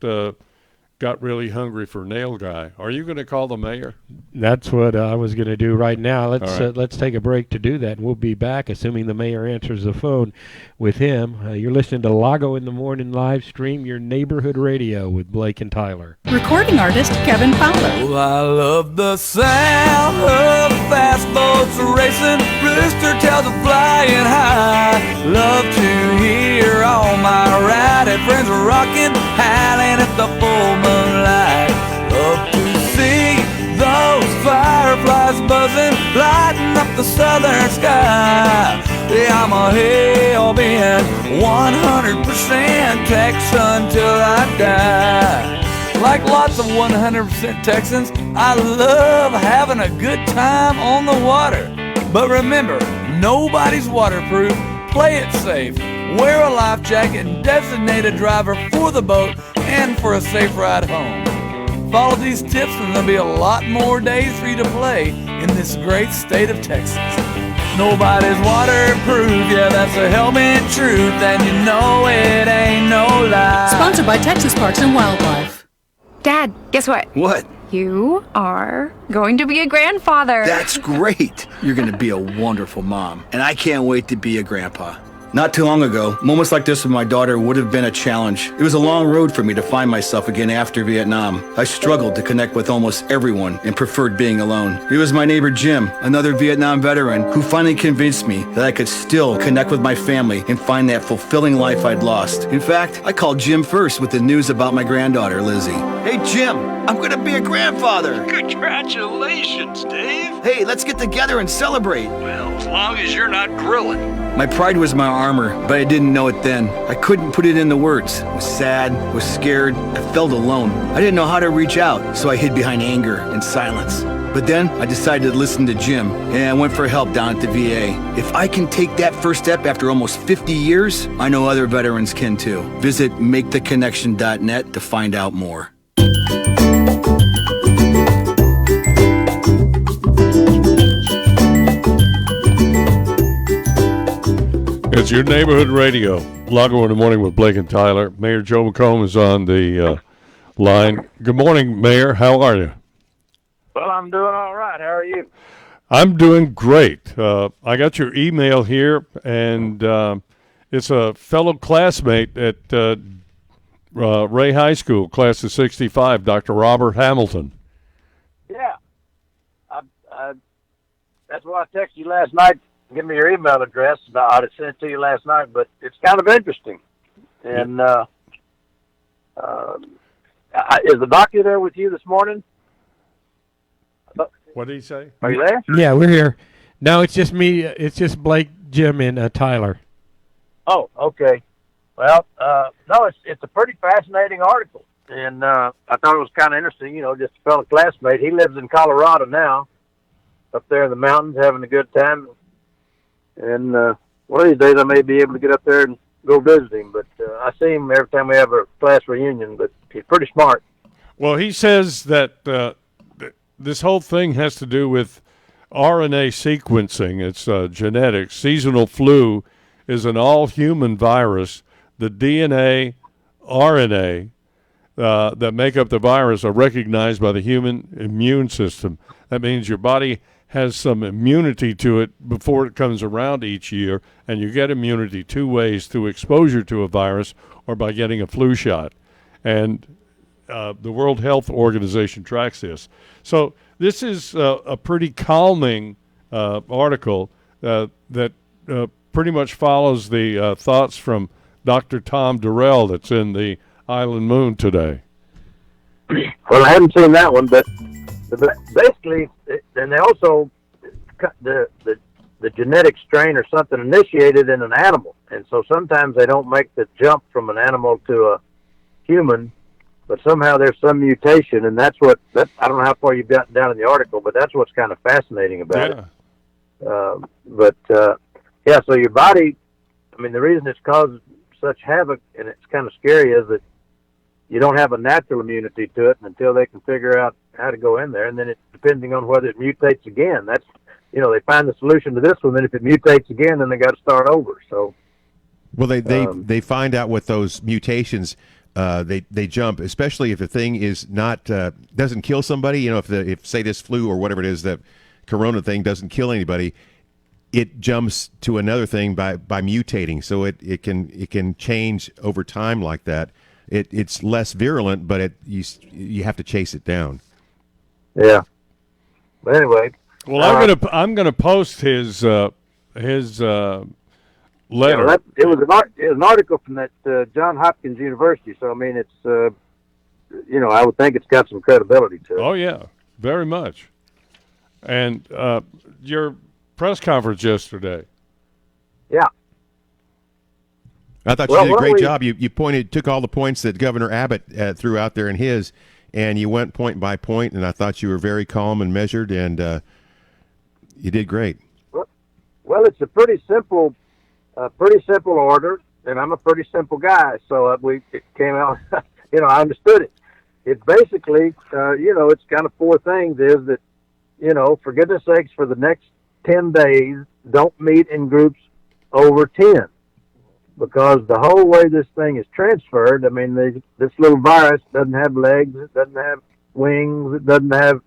got really hungry for nail guy. Are you going to call the mayor? That's what I was going to do right now. Right. Let's take a break to do that, and we'll be back, assuming the mayor answers the phone, with him. You're listening to Lago in the Morning live stream, your neighborhood radio with Blake and Tyler. Recording artist Kevin Fowler. Well, I love the sound of fast boats racing, rooster tails are flying high. Love to hear all my rowdy friends rocking, howling at the full moonlight. Love to see those fireflies buzzing, lighting up the southern sky. Yeah, I'm a hell-bent 100% Texan till I die. Like lots of 100% Texans, I love having a good time on the water. But remember, nobody's waterproof. Play it safe. Wear a life jacket and designate a driver for the boat and for a safe ride home. Follow these tips and there'll be a lot more days for you to play in this great state of Texas. Nobody's waterproof, yeah, that's a hell-bent truth, and you know it ain't no lie. Sponsored by Texas Parks and Wildlife. Dad, guess what? What? You are going to be a grandfather. That's great. You're going to be a wonderful mom, and I can't wait to be a grandpa. Not too long ago, moments like this with my daughter would have been a challenge. It was a long road for me to find myself again after Vietnam. I struggled to connect with almost everyone and preferred being alone. It was my neighbor Jim, another Vietnam veteran, who finally convinced me that I could still connect with my family and find that fulfilling life I'd lost. In fact, I called Jim first with the news about my granddaughter, Lizzie. Hey Jim, I'm gonna be a grandfather. Congratulations, Dave. Hey, let's get together and celebrate. Well, as long as you're not grilling. My pride was my armor, but I didn't know it then. I couldn't put it into words. I was sad, was scared, I felt alone. I didn't know how to reach out, so I hid behind anger and silence. But then I decided to listen to Jim, and I went for help down at the VA. If I can take that first step after almost 50 years, I know other veterans can too. Visit maketheconnection.net to find out more. It's your neighborhood radio. Lago in the morning with Blake and Tyler. Mayor Joe McComb is on the line. Good morning, Mayor. How are you? Well, I'm doing all right. How are you? I'm doing great. I got your email here, and it's a fellow classmate at Ray High School, class of 65, Dr. Robert Hamilton. Yeah. That's why I texted you last night. Give me your email address. I'd have sent it to you last night, but it's kind of interesting. And is the doctor there with you this morning? What did he say? Are you there? Yeah, we're here. No, it's just me. It's just Blake, Jim, and Tyler. Oh, okay. Well, no, it's a pretty fascinating article. And I thought it was kind of interesting, just a fellow classmate. He lives in Colorado now, up there in the mountains, having a good time. And one of these days I may be able to get up there and go visit him. But I see him every time we have a class reunion. But he's pretty smart. Well, he says that this whole thing has to do with RNA sequencing. It's genetics. Seasonal flu is an all-human virus. The DNA, RNA that make up the virus are recognized by the human immune system. That means your body has some immunity to it before it comes around each year, and you get immunity two ways: through exposure to a virus or by getting a flu shot. And the World Health Organization tracks this. So this is a pretty calming article that pretty much follows the thoughts from Dr. Tom Durrell that's in the Island Moon today. Well, I haven't seen that one, but basically, and they also the genetic strain or something initiated in an animal, and so sometimes they don't make the jump from an animal to a human, but somehow there's some mutation, and that's I don't know how far you've gotten down in the article, but that's what's kind of fascinating about it. Yeah, so your body, I mean, the reason it's caused such havoc, and it's kind of scary, is that you don't have a natural immunity to it until they can figure out how to go in there, and then it's depending on whether it mutates again. That's, they find the solution to this one, then if it mutates again, then they got to start over. So, well, they find out what those mutations they jump, especially if the thing is not doesn't kill somebody. If say this flu or whatever it is, that corona thing doesn't kill anybody, it jumps to another thing by mutating. So it can change over time like that. It's less virulent, but you have to chase it down. Yeah. But anyway. Well, I'm gonna post his letter. Yeah, it was an article from that Johns Hopkins University. So I mean, it's I would think it's got some credibility to it. Oh yeah, very much. And your press conference yesterday. Yeah. I thought you did a great job. You took all the points that Governor Abbott threw out there in his, and you went point by point, and I thought you were very calm and measured, and you did great. Well, it's a pretty simple order, and I'm a pretty simple guy, so it came out, I understood it. It's basically, it's kind of four things, is that, for goodness sakes, for the next 10 days, don't meet in groups over 10. because the whole way this thing is transferred, I mean, this little virus doesn't have legs, it doesn't have wings, it doesn't have,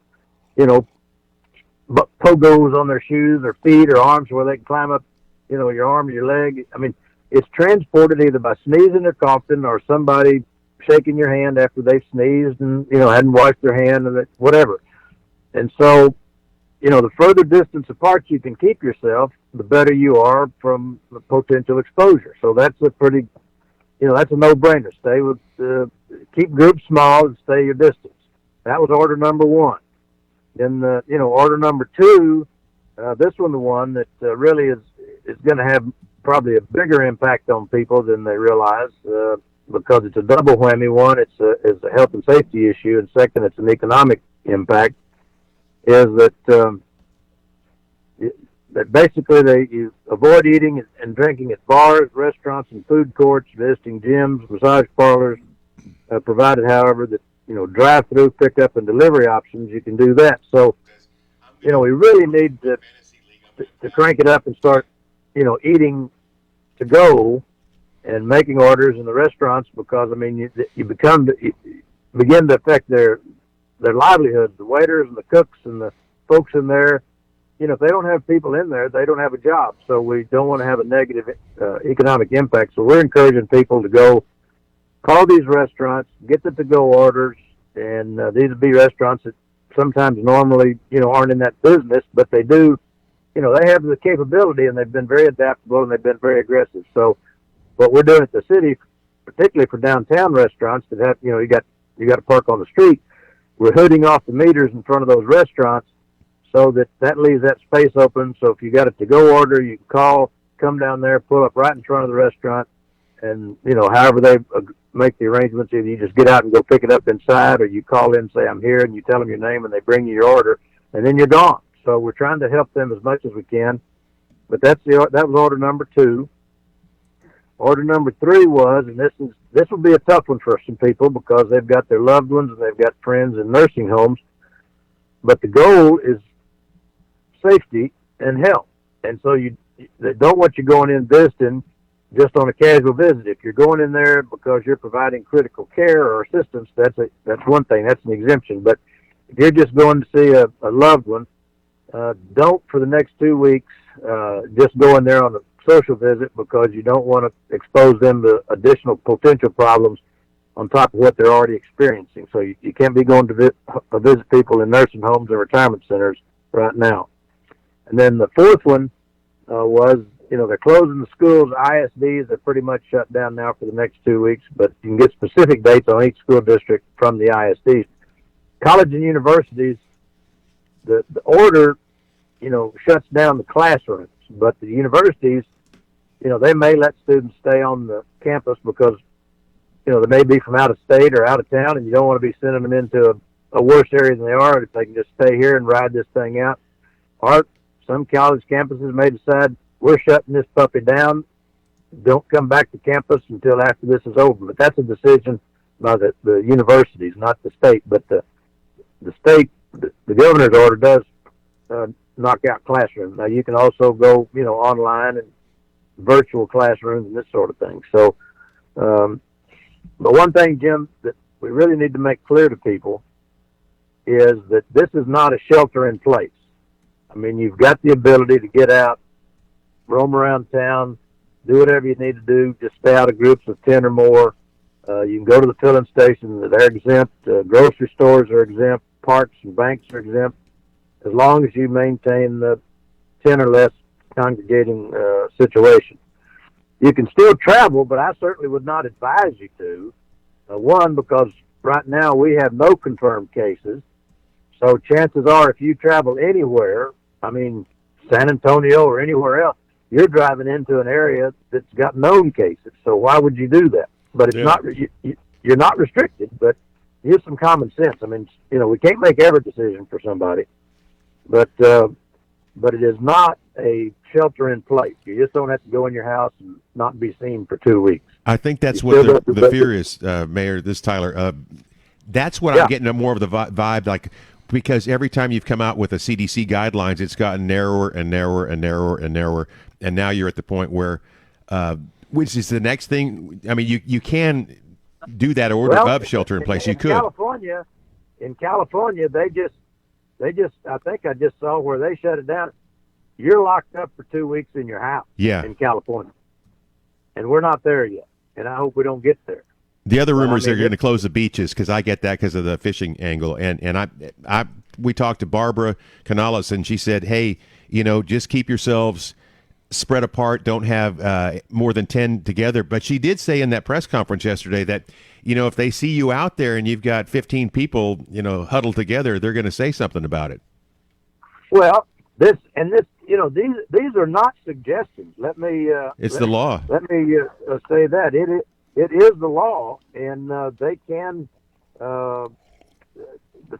pogos on their shoes or feet or arms where they can climb up, your arm or your leg. I mean, it's transported either by sneezing or coughing or somebody shaking your hand after they've sneezed and, hadn't washed their hand and whatever. And so, the further distance apart you can keep yourself, the better you are from the potential exposure. So that's a pretty, that's a no-brainer. Stay with, keep groups small and stay your distance. That was order number one. Then, order number two, this one, the one that really is going to have probably a bigger impact on people than they realize, because it's a double whammy. One, it's a health and safety issue, and second, it's an economic impact, is that that basically you avoid eating and drinking at bars, restaurants, and food courts, visiting gyms, massage parlors, provided, however, that, drive-through, pickup, and delivery options, you can do that. So, we really need to crank it up and start, eating to go and making orders in the restaurants, because, I mean, you begin to affect their livelihoods, the waiters and the cooks and the folks in there. If they don't have people in there, they don't have a job. So we don't want to have a negative economic impact. So we're encouraging people to go call these restaurants, get the to-go orders, and these would be restaurants that sometimes normally, aren't in that business, but they do, they have the capability, and they've been very adaptable, and they've been very aggressive. So what we're doing at the city, particularly for downtown restaurants that have, you got to park on the street, we're hooding off the meters in front of those restaurants so that leaves that space open. So if you got a to-go order, you can call, come down there, pull up right in front of the restaurant, and, however they make the arrangements, either you just get out and go pick it up inside, or you call in and say, I'm here, and you tell them your name, and they bring you your order, and then you're gone. So we're trying to help them as much as we can. But that was order number two. Order number three was, and this will be a tough one for some people because they've got their loved ones and they've got friends in nursing homes, but the goal is safety and health. And so they don't want you going in visiting just on a casual visit. If you're going in there because you're providing critical care or assistance, that's one thing. That's an exemption. But if you're just going to see a loved one, don't for the next 2 weeks just go in there on a social visit, because you don't want to expose them to additional potential problems on top of what they're already experiencing. So you can't be going to visit people in nursing homes and retirement centers right now. And then the fourth one was, they're closing the schools. ISDs are pretty much shut down now for the next 2 weeks, but you can get specific dates on each school district from the ISDs. College and universities, the order, shuts down the classrooms, but the universities, they may let students stay on the campus because, they may be from out of state or out of town, and you don't want to be sending them into a worse area than they are. If they can just stay here and ride this thing out. Or some college campuses may decide, we're shutting this puppy down. Don't come back to campus until after this is over. But that's a decision by the universities, not the state. But the state, the governor's order does knock out classrooms. Now, you can also go, online and virtual classrooms and this sort of thing. So, but one thing, Jim, that we really need to make clear to people is that this is not a shelter in place. I mean, you've got the ability to get out, roam around town, do whatever you need to do. Just stay out of groups of 10 or more. You can go to the filling station. They're exempt. Grocery stores are exempt. Parks and banks are exempt, as long as you maintain the 10 or less congregating situation. You can still travel, but I certainly would not advise you to. One, because right now we have no confirmed cases. So chances are, if you travel anywhere, I mean, San Antonio or anywhere else, you're driving into an area that's got known cases. So why would you do that? But it's not, you're not restricted, but use some common sense. I mean, we can't make every decision for somebody, but it is not a shelter in place. You just don't have to go in your house and not be seen for 2 weeks. I think that's what the fear is, Mayor, Tyler. That's what I'm getting more of the vibe, like, because every time you've come out with a CDC guidelines, it's gotten narrower and narrower and narrower and narrower. And now you're at the point where which is the next thing. I mean, you can do that order of shelter in place. You could. In California, they just I think I just saw where they shut it down. You're locked up for 2 weeks in your house. Yeah. In California, and we're not there yet. And I hope we don't get there. The other rumors they're going to close the beaches because I get that because of the fishing angle. And we talked to Barbara Canales and she said, hey, just keep yourselves spread apart. Don't have more than 10 together. But she did say in that press conference yesterday that, if they see you out there and you've got 15 people, huddled together, they're going to say something about it. Well, these are not suggestions. It's the law. Let me say that it is the law, and they can. The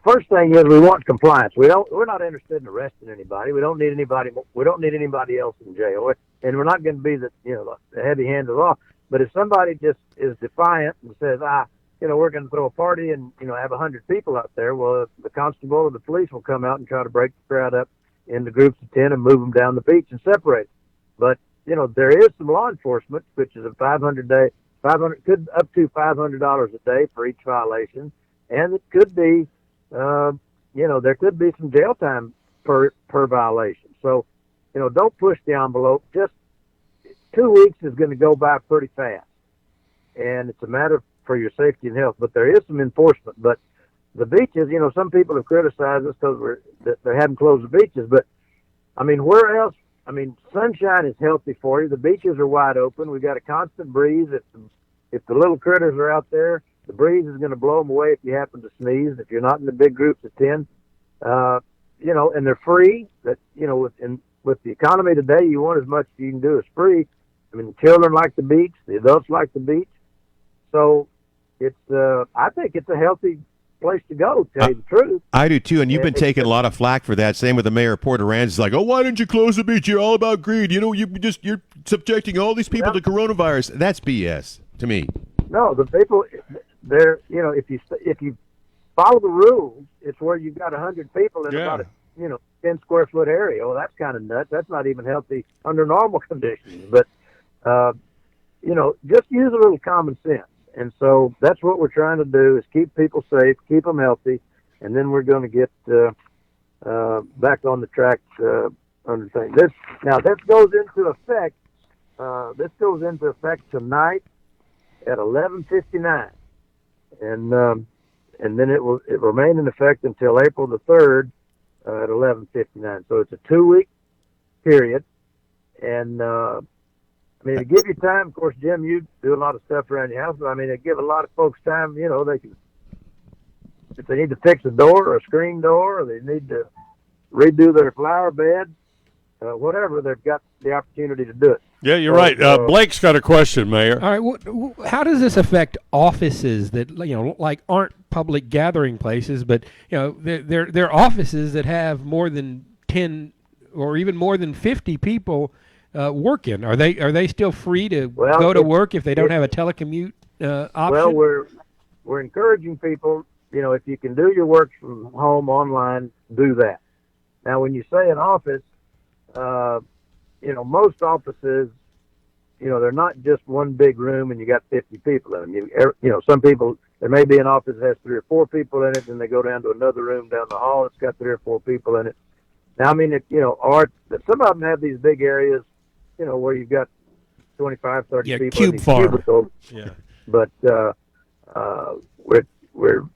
first thing is we want compliance. We're not interested in arresting anybody. We don't need anybody. We don't need anybody else in jail, and we're not going to be the heavy hand of the law. But if somebody just is defiant and says, we're going to throw a party and have 100 people out there, well, the constable or the police will come out and try to break the crowd up into groups of 10 and move them down the beach and separate them. But there is some law enforcement, which is a could up to $500 a day for each violation, and it could be, there could be some jail time per violation. So, don't push the envelope. Just 2 weeks is going to go by pretty fast, and it's a matter for your safety and health. But there is some enforcement. But the beaches, some people have criticized us because they haven't closed the beaches. But I mean, where else? I mean, sunshine is healthy for you. The beaches are wide open. We've got a constant breeze. If the little critters are out there, the breeze is going to blow them away if you happen to sneeze. If you're not in the big groups of 10, and they're free. That with the economy today, you want as much as you can do is free. I mean, the children like the beach, the adults like the beach. So I think it's a healthy place to go, to tell you the truth. I do too, and you've been taking a lot of flack for that. Same with the mayor of Port Aransas. It's like, why didn't you close the beach? You're all about greed. You're subjecting all these people to coronavirus. That's BS to me. No, the people, they're if you follow the rules, it's where you've got 100 people in about a 10 square foot area. Well, that's kind of nuts. That's not even healthy under normal conditions. But just use a little common sense. And so that's what we're trying to do is keep people safe, keep them healthy, and then we're going to get back on the track under things. This goes into effect. This goes into effect tonight at 11:59, and then it will remain in effect until April the 3rd at 11:59. So it's a 2-week period, and to give you time, of course, Jim, you do a lot of stuff around your house, but to give a lot of folks time, they can, if they need to fix a door or a screen door, or they need to redo their flower bed, whatever, they've got the opportunity to do it. Yeah, you're right. Blake's got a question, Mayor. All right, how does this affect offices that aren't public gathering places, but they're offices that have more than 10 or even more than 50 people working? Are they still free to go to work if they don't have a telecommute option? Well, we're encouraging people. If you can do your work from home online, do that. Now, when you say an office, most offices, they're not just one big room and you got 50 people in them. Some people, there may be an office that has 3 or 4 people in it, and they go down to another room down the hall. It's got 3 or 4 people in it. Now, or some of them have these big areas, where you've got 25, 30 people cube in these farm. cubicles. Yeah. But we're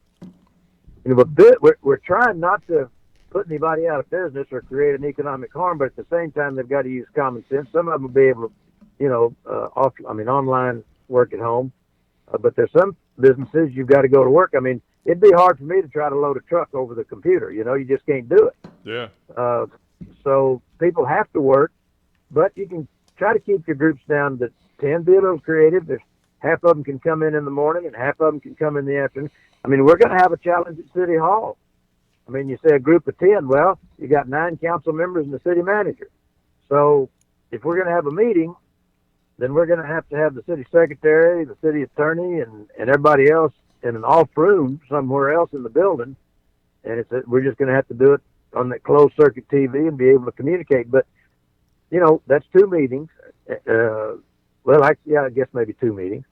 trying not to put anybody out of business or create an economic harm, but at the same time, they've got to use common sense. Some of them will be able to, online work at home. But there's some businesses you've got to go to work. It'd be hard for me to try to load a truck over the computer. You just can't do it. Yeah. So people have to work, but you can try to keep your groups down to 10. Be a little creative. There's half of them can come in the morning and half of them can come in the afternoon. We're going to have a challenge at City Hall. You say a group of 10. Well, you got 9 council members and the city manager. So if we're going to have a meeting, then we're going to have the city secretary, the city attorney, and everybody else in an off room somewhere else in the building. And we're just going to have to do it on that closed circuit TV and be able to communicate. But, that's 2 meetings. well, actually, yeah, I guess maybe 2 meetings.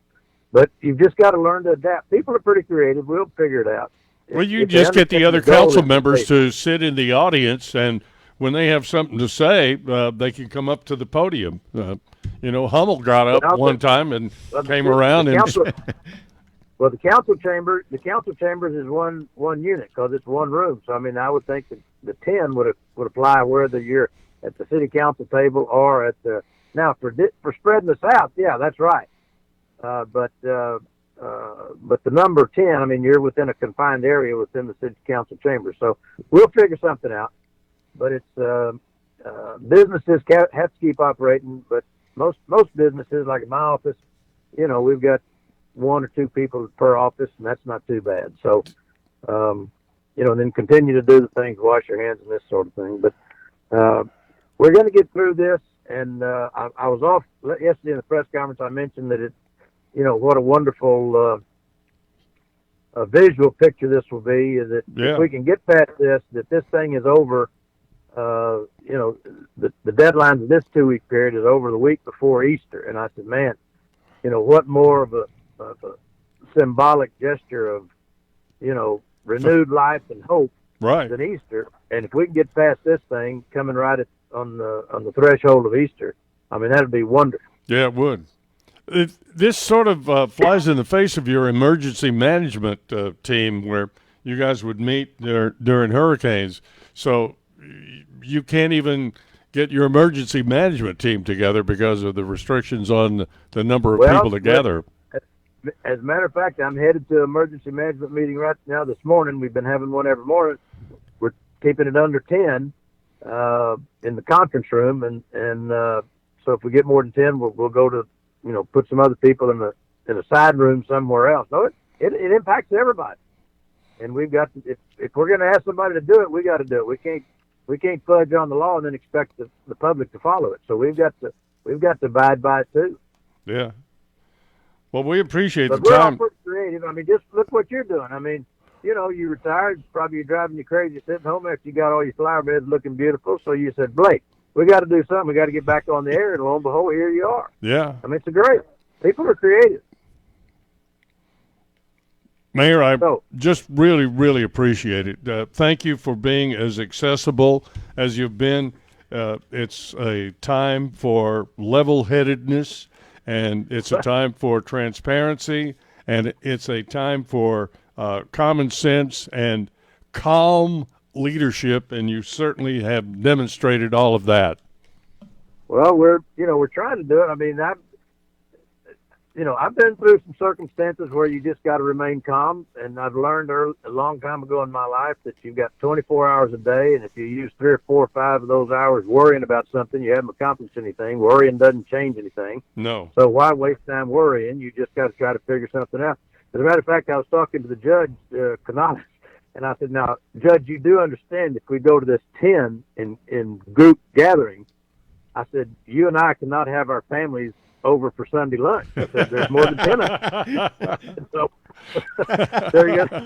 But you've just got to learn to adapt. People are pretty creative. We'll figure it out. Well, you just get the other council members to sit in the audience, and when they have something to say, they can come up to the podium. Hummel got up one time and came around and. Well, the council chambers is one unit because it's one room. So I mean, I would think that the 10 would apply whether you're at the city council table or at the now for spreading this out. Yeah, that's right. But the number 10, I mean, you're within a confined area within the city council chamber. So we'll figure something out. But it's businesses have to keep operating. But most businesses, like in my office, we've got 1 or 2 people per office, and that's not too bad. So, and then continue to do the things, wash your hands and this sort of thing. But we're going to get through this. And I was off yesterday in the press conference. I mentioned that what a wonderful visual picture this will be. Is that if we can get past this, that this thing is over. The deadline of this 2-week period is over the week before Easter. And I said, man, what more of a symbolic gesture of, renewed life and hope than Easter. And if we can get past this thing coming right on the threshold of Easter, I mean, that would be wonderful. Yeah, it would. This sort of flies in the face of your emergency management team where you guys would meet during hurricanes. So you can't even get your emergency management team together because of the restrictions on the number of people to gather. As a matter of fact, I'm headed to an emergency management meeting right now this morning. We've been having one every morning. We're keeping it under 10 in the conference room, and so if we get more than 10, we'll go to put some other people in a side room somewhere else. No, it impacts everybody, and we've got to, if we're going to ask somebody to do it, we got to do it. We can't fudge on the law and then expect the public to follow it. So we've got to abide by it too. Yeah. Well, we appreciate the time. We're all pretty creative. I mean, just look what you're doing. I mean, you retired. Probably you're driving you crazy sitting home after you got all your flower beds looking beautiful. So you said, Blake, we got to do something. We got to get back on the air. And lo and behold, here you are. Yeah. I mean, it's great. People are creative. Mayor, I just really, really appreciate it. Thank you for being as accessible as you've been. It's a time for level-headedness, and it's a time for transparency, and it's a time for common sense and calm leadership, and you certainly have demonstrated all of that. Well, we're trying to do it. I mean, I've been through some circumstances where you just got to remain calm, and I've learned a long time ago in my life that you've got 24 hours a day, and if you use 3 or 4 or 5 of those hours worrying about something, you haven't accomplished anything. Worrying doesn't change anything. No. So why waste time worrying? You just got to try to figure something out. As a matter of fact, I was talking to the judge, Canales, and I said, now, Judge, you do understand if we go to this 10 in group gatherings, I said, you and I cannot have our families over for Sunday lunch. I said, there's more than 10 of us. So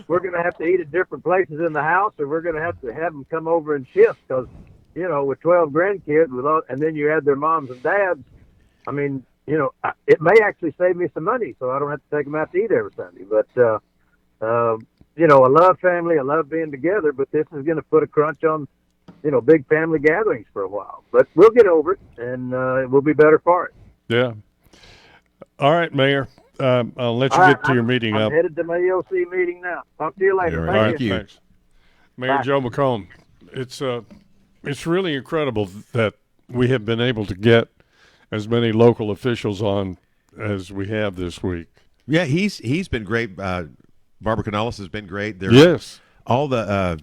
we're going to have to eat at different places in the house, or we're going to have them come over in shifts because, with 12 grandkids, and then you add their moms and dads, I mean, it may actually save me some money, so I don't have to take them out to eat every Sunday. But, I love family. I love being together, but this is going to put a crunch on, big family gatherings for a while. But we'll get over it, and we'll be better for it. Yeah. All right, Mayor. I'll let you get to your meeting. I'm headed to my EOC meeting now. Talk to you later. Thank you. Thanks. Mayor Joe McComb, it's really incredible that we have been able to get as many local officials on as we have this week. Yeah, he's been great. Barbara Canales has been great. Yes. All the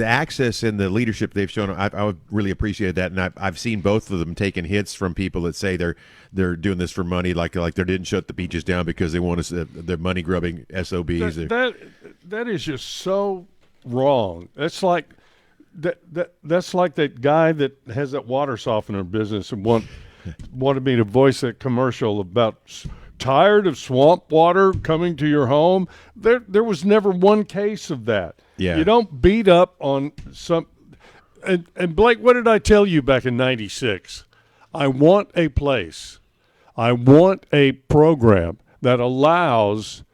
access and the leadership they've shown, I would really appreciate that. And I've seen both of them taking hits from people that say they're doing this for money, like they didn't shut the beaches down because they want us they're money grubbing SOBs. That is just so wrong. That's like that's like that guy that has that water softener business and wanted me to voice that commercial about tired of swamp water coming to your home. There was never one case of that. Yeah. You don't beat up on some and Blake, what did I tell you back in 96? I want a place I want a program that allows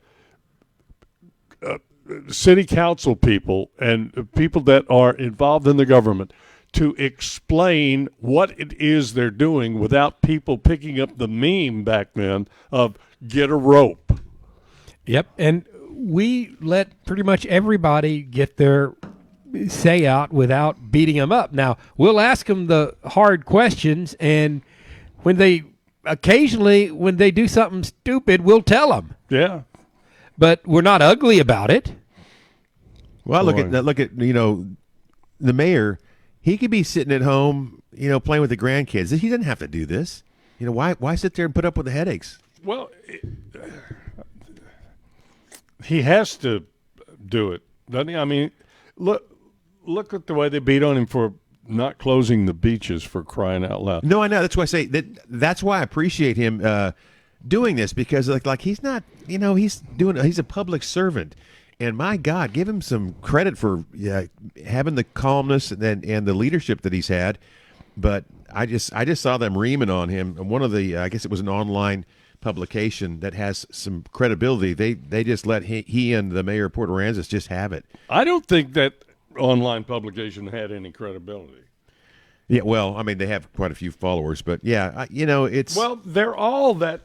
city council people and people that are involved in the government to explain what it is they're doing without people picking up the meme back then of get a rope. Yep, and we let pretty much everybody get their say out without beating them up. Now, we'll ask them the hard questions, and when they do something stupid, we'll tell them. Yeah. But we're not ugly about it. Well, look at the mayor. He could be sitting at home, playing with the grandkids. He doesn't have to do this. Why sit there and put up with the headaches? Well, he has to do it, doesn't he? I mean, look at the way they beat on him for not closing the beaches, for crying out loud. No, I know. That's why I say that's why I appreciate him doing this, because like he's not, he's a public servant. And my God, give him some credit for having the calmness and the leadership that he's had. But I just saw them reaming on him. And one of the, I guess it was an online publication that has some credibility. They just let he and the mayor of Port Aransas just have it. I don't think that online publication had any credibility. Yeah, well, I mean, they have quite a few followers, but yeah, it's... Well, they're all that,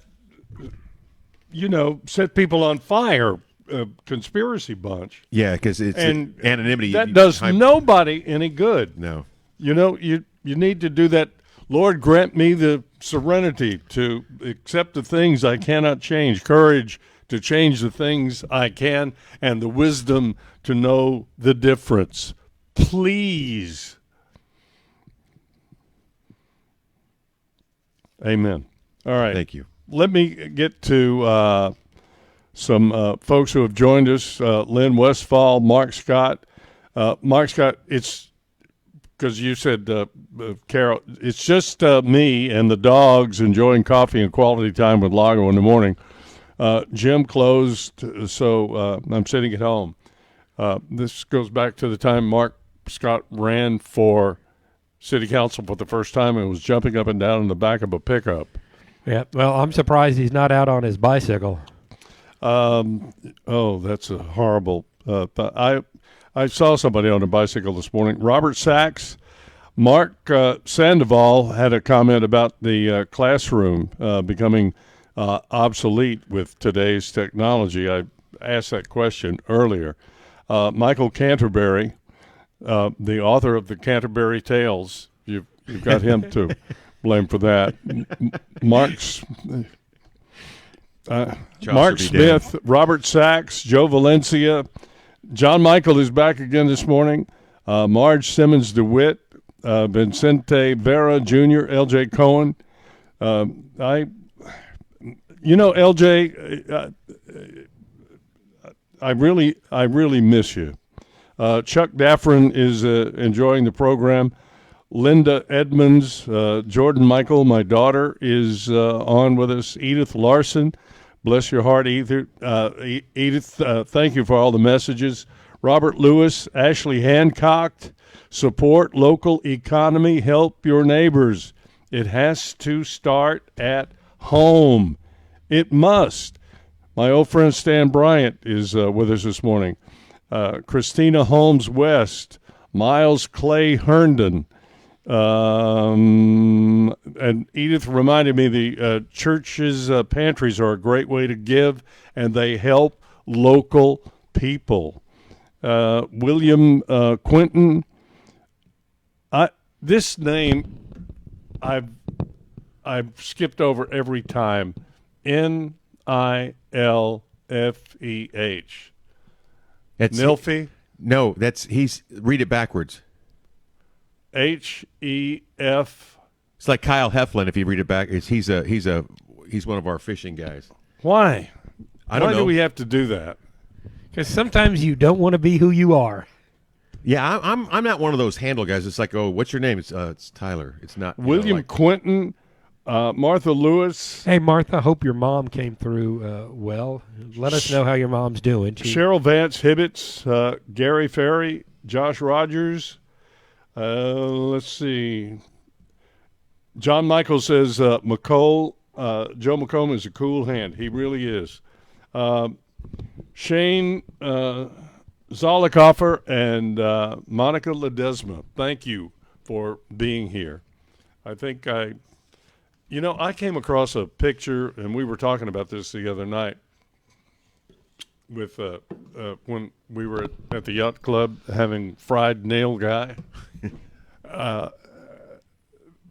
set people on fire. Conspiracy bunch. Yeah, because it's anonymity. That does nobody any good. No. You need to do that. Lord, grant me the serenity to accept the things I cannot change, courage to change the things I can, and the wisdom to know the difference. Please. Amen. All right. Thank you. Let me get to some folks who have joined us. Lynn Westfall, Mark Scott. Mark Scott, it's because you said, Carol, it's just me and the dogs enjoying coffee and quality time with Lago in the morning. Gym closed, so I'm sitting at home. This goes back to the time Mark Scott ran for city council for the first time and was jumping up and down in the back of a pickup. Yeah, well, I'm surprised he's not out on his bicycle. That's a horrible thought. I saw somebody on a bicycle this morning. Robert Sachs, Mark Sandoval had a comment about the classroom becoming obsolete with today's technology. I asked that question earlier. Michael Canterbury, the author of the Canterbury Tales, you've got him to blame for that. Mark Smith, Robert Sachs, Joe Valencia, John Michael is back again this morning. Marge Simmons DeWitt, Vincente Vera Jr., L.J. Cohen. LJ, I really miss you. Chuck Daffron is enjoying the program. Linda Edmonds, Jordan Michael, my daughter, is on with us. Edith Larson, bless your heart, Edith. Thank you for all the messages. Robert Lewis, Ashley Hancock, support local economy, help your neighbors. It has to start at home. It must. My old friend Stan Bryant is with us this morning. Christina Holmes West, Miles Clay Herndon. And Edith reminded me the church's pantries are a great way to give, and they help local people. William Quinton. This name I've skipped over every time. Nilfeeh. Nilfeeh? No, read it backwards. HEF. It's like Kyle Heflin if you read it back. He's one of our fishing guys. Why? I don't know. Why do we have to do that? Because sometimes you don't want to be who you are. Yeah, I'm not one of those handle guys. It's like, oh, what's your name? It's Tyler. It's not William Quinton, Martha Lewis. Hey, Martha, hope your mom came through well. Let us know how your mom's doing. Cheryl Vance Hibbets, Gary Ferry, Josh Rogers. Let's see. John Michael says, McCole, Joe McComb is a cool hand. He really is. Shane Zollicoffer and Monica Ledesma, thank you for being here. I think I came across a picture, and we were talking about this the other night with when we were at the yacht club having fried nail guy.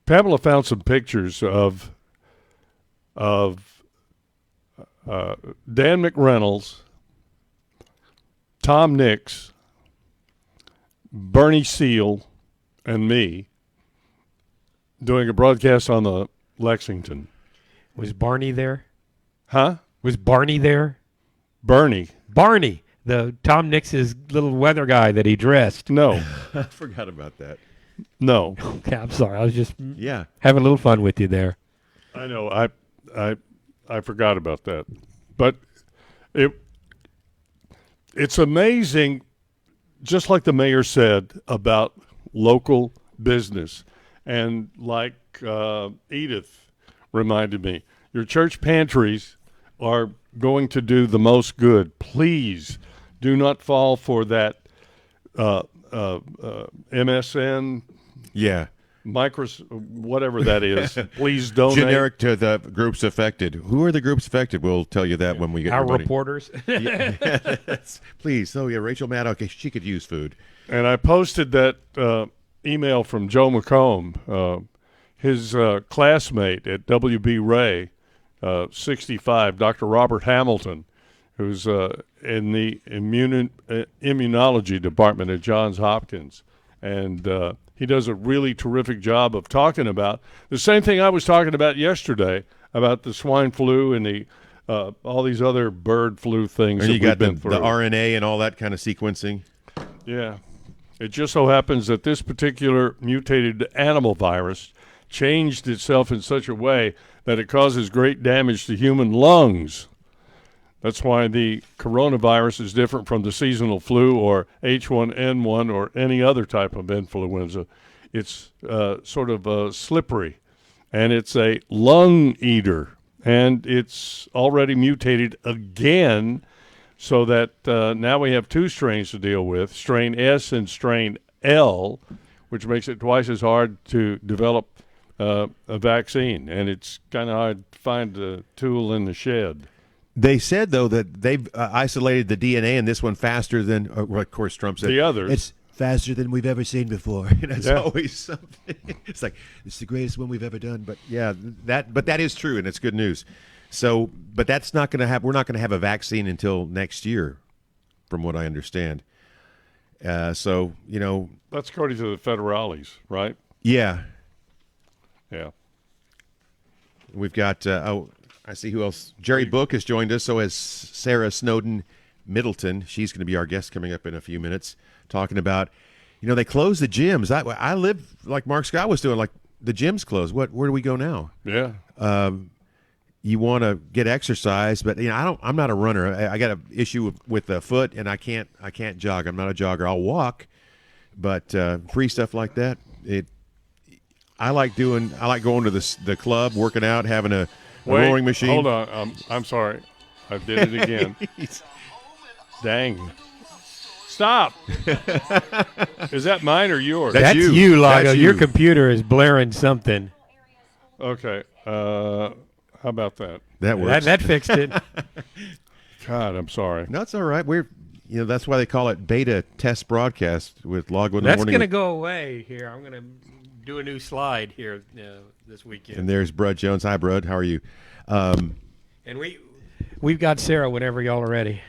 Pamela found some pictures of Dan McReynolds, Tom Nix, Bernie Seal, and me doing a broadcast on the Lexington. Was Barney there? Huh? Was Barney there? Barney, the Tom Nix's little weather guy that he dressed. no, I forgot about that. no. Okay, I'm sorry. I was just Yeah. having a little fun with you there. I know. I forgot about that, but it's amazing. Just like the mayor said about local business, and like Edith reminded me, your church pantries are going to do the most good. Please do not fall for that MSN. Yeah. Whatever that is. Please donate. Generic to the groups affected. Who are the groups affected? We'll tell you that when we get Our your money. reporters. Please. Oh, yeah, Rachel Maddow, she could use food. And I posted that email from Joe McComb, his classmate at W.B. Ray, 65, Dr. Robert Hamilton, who's in the immunology department at Johns Hopkins. And he does a really terrific job of talking about the same thing I was talking about yesterday about the swine flu and the all these other bird flu things. And that you got we've been the through. RNA and all that kind of sequencing. Yeah. It just so happens that this particular mutated animal virus changed itself in such a way that it causes great damage to human lungs. That's why the coronavirus is different from the seasonal flu or H1N1 or any other type of influenza. It's sort of slippery, and it's a lung eater, and it's already mutated again, so that now we have two strains to deal with, strain S and strain L, which makes it twice as hard to develop a vaccine, and it's kind of hard to find a tool in the shed. They said, though, that they've isolated the DNA in this one faster than, of course, Trump said. The others. It's faster than we've ever seen before. That's always something. It's like, it's the greatest one we've ever done. But, yeah, that is true, and it's good news. So, but that's not going to happen. We're not going to have a vaccine until next year, from what I understand. So, That's according to the federales, right? Yeah. Yeah. We've got, I see who else. Jerry Book has joined us. So has Sara Snowden Middleton. She's going to be our guest coming up in a few minutes, talking about, they closed the gyms. I live like Mark Scott was doing, like the gyms closed. Where do we go now? Yeah. You want to get exercise, but I'm not a runner. I got an issue with the foot, and I can't jog. I'm not a jogger. I'll walk, but free stuff like that. I like going to the club, working out, having a rowing machine. Hold on. I'm sorry. I did it again. Dang. Stop. Is that mine or yours? That's you, Lago. That's Your you. computer is blaring something. Okay. How about that? That works. That fixed it. God, I'm sorry. No, it's all right. That's why they call it beta test broadcast with Lago in the That's morning. going to go away here. I'm going to do a new slide here this weekend. And there's Brud Jones. Hi, Brud. How are you? And we've got Sarah whenever y'all are ready.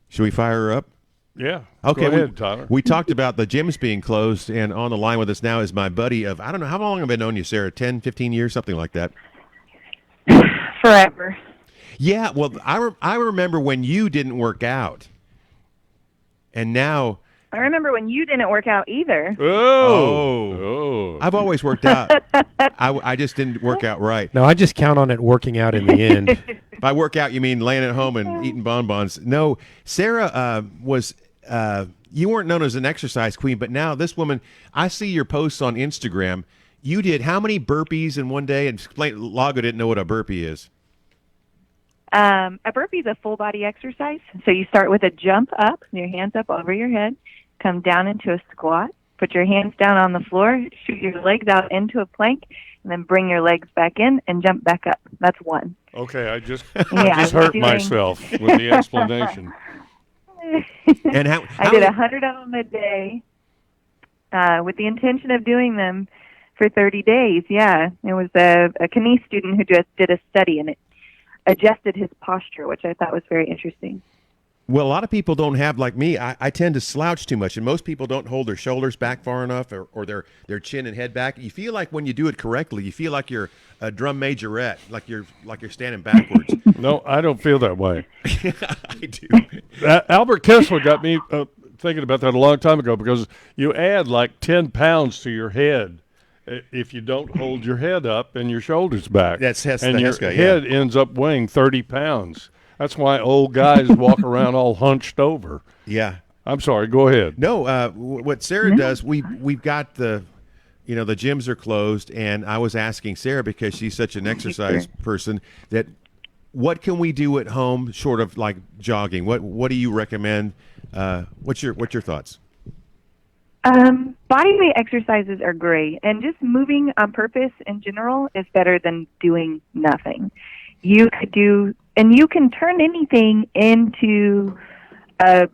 Should we fire her up? Yeah. Okay. Go ahead, Tyler. We talked about the gyms being closed, and on the line with us now is my buddy of, I don't know, how long have I known you, Sarah? 10, 15 years, something like that? Forever. Yeah, well, I remember when you didn't work out. And now... I remember when you didn't work out either. Oh. I've always worked out. I just didn't work out right. No, I just count on it working out in the end. By work out, you mean laying at home and eating bonbons. No, Sarah was... you weren't known as an exercise queen, but now this woman... I see your posts on Instagram. you did how many burpees in one day? And explain. Lago didn't know what a burpee is. A burpee is a full body exercise. So you start with a jump up, your hands up over your head, come down into a squat, put your hands down on the floor, shoot your legs out into a plank, and then bring your legs back in and jump back up. That's one. Okay, I just hurt myself with the explanation. And how I did 100 of them a day with the intention of doing them for 30 days. Yeah, it was a Kines student who just did a study, and it adjusted his posture, which I thought was very interesting. Well, a lot of people don't have, like me, I tend to slouch too much, and most people don't hold their shoulders back far enough or their chin and head back. You feel like when you do it correctly, you feel like you're a drum majorette, like you're standing backwards. No, I don't feel that way. I do. Albert Kessler got me thinking about that a long time ago, because you add like 10 pounds to your head if you don't hold your head up and your shoulders back. And your head ends up weighing 30 pounds. That's why old guys walk around all hunched over. Yeah. I'm sorry. Go ahead. No, what Sarah does, we've got the gyms are closed, and I was asking Sarah, because she's such an exercise person, that what can we do at home short of like jogging? What do you recommend? What's your thoughts? Body weight exercises are great, and just moving on purpose in general is better than doing nothing. You can turn anything into a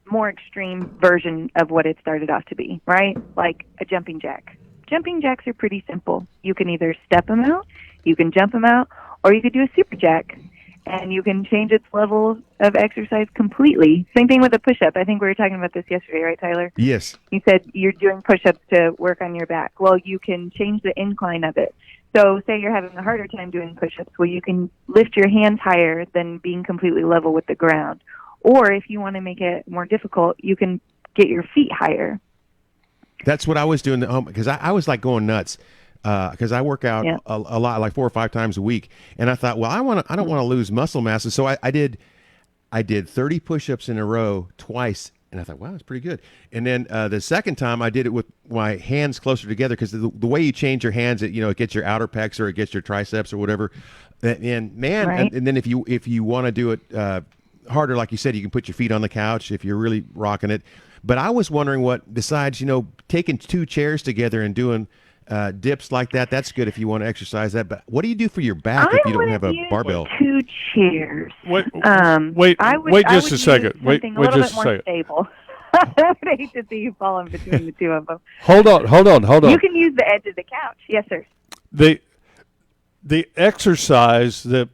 more extreme version of what it started off to be, right? Like a jumping jack. Jumping jacks are pretty simple. You can either step them out, you can jump them out, or you could do a super jack, and you can change its level of exercise completely. Same thing with a push-up. I think we were talking about this yesterday, right, Tyler? Yes. You said you're doing push-ups to work on your back. Well, you can change the incline of it. So say you're having a harder time doing push-ups, well, you can lift your hands higher than being completely level with the ground. Or if you want to make it more difficult, you can get your feet higher. That's what I was doing at home, because I was like going nuts, because I work out a lot, like 4 or 5 times a week, and I thought, well, I don't want to lose muscle mass, so I did 30 push-ups in a row twice, and I thought, wow, that's pretty good. And then the second time I did it with my hands closer together, because the way you change your hands, it gets your outer pecs or it gets your triceps or whatever. And man, right. and then if you want to do it harder, like you said, you can put your feet on the couch if you're really rocking it. But I was wondering what, besides, taking 2 chairs together and doing dips like that, that's good if you want to exercise that. But what do you do for your back if you don't have a barbell? 2 chairs. Wait Wait just a second. Wait just a second. Stable. I would hate to see you falling between the two of them. Hold on. You can use the edge of the couch. Yes, sir. The exercise, the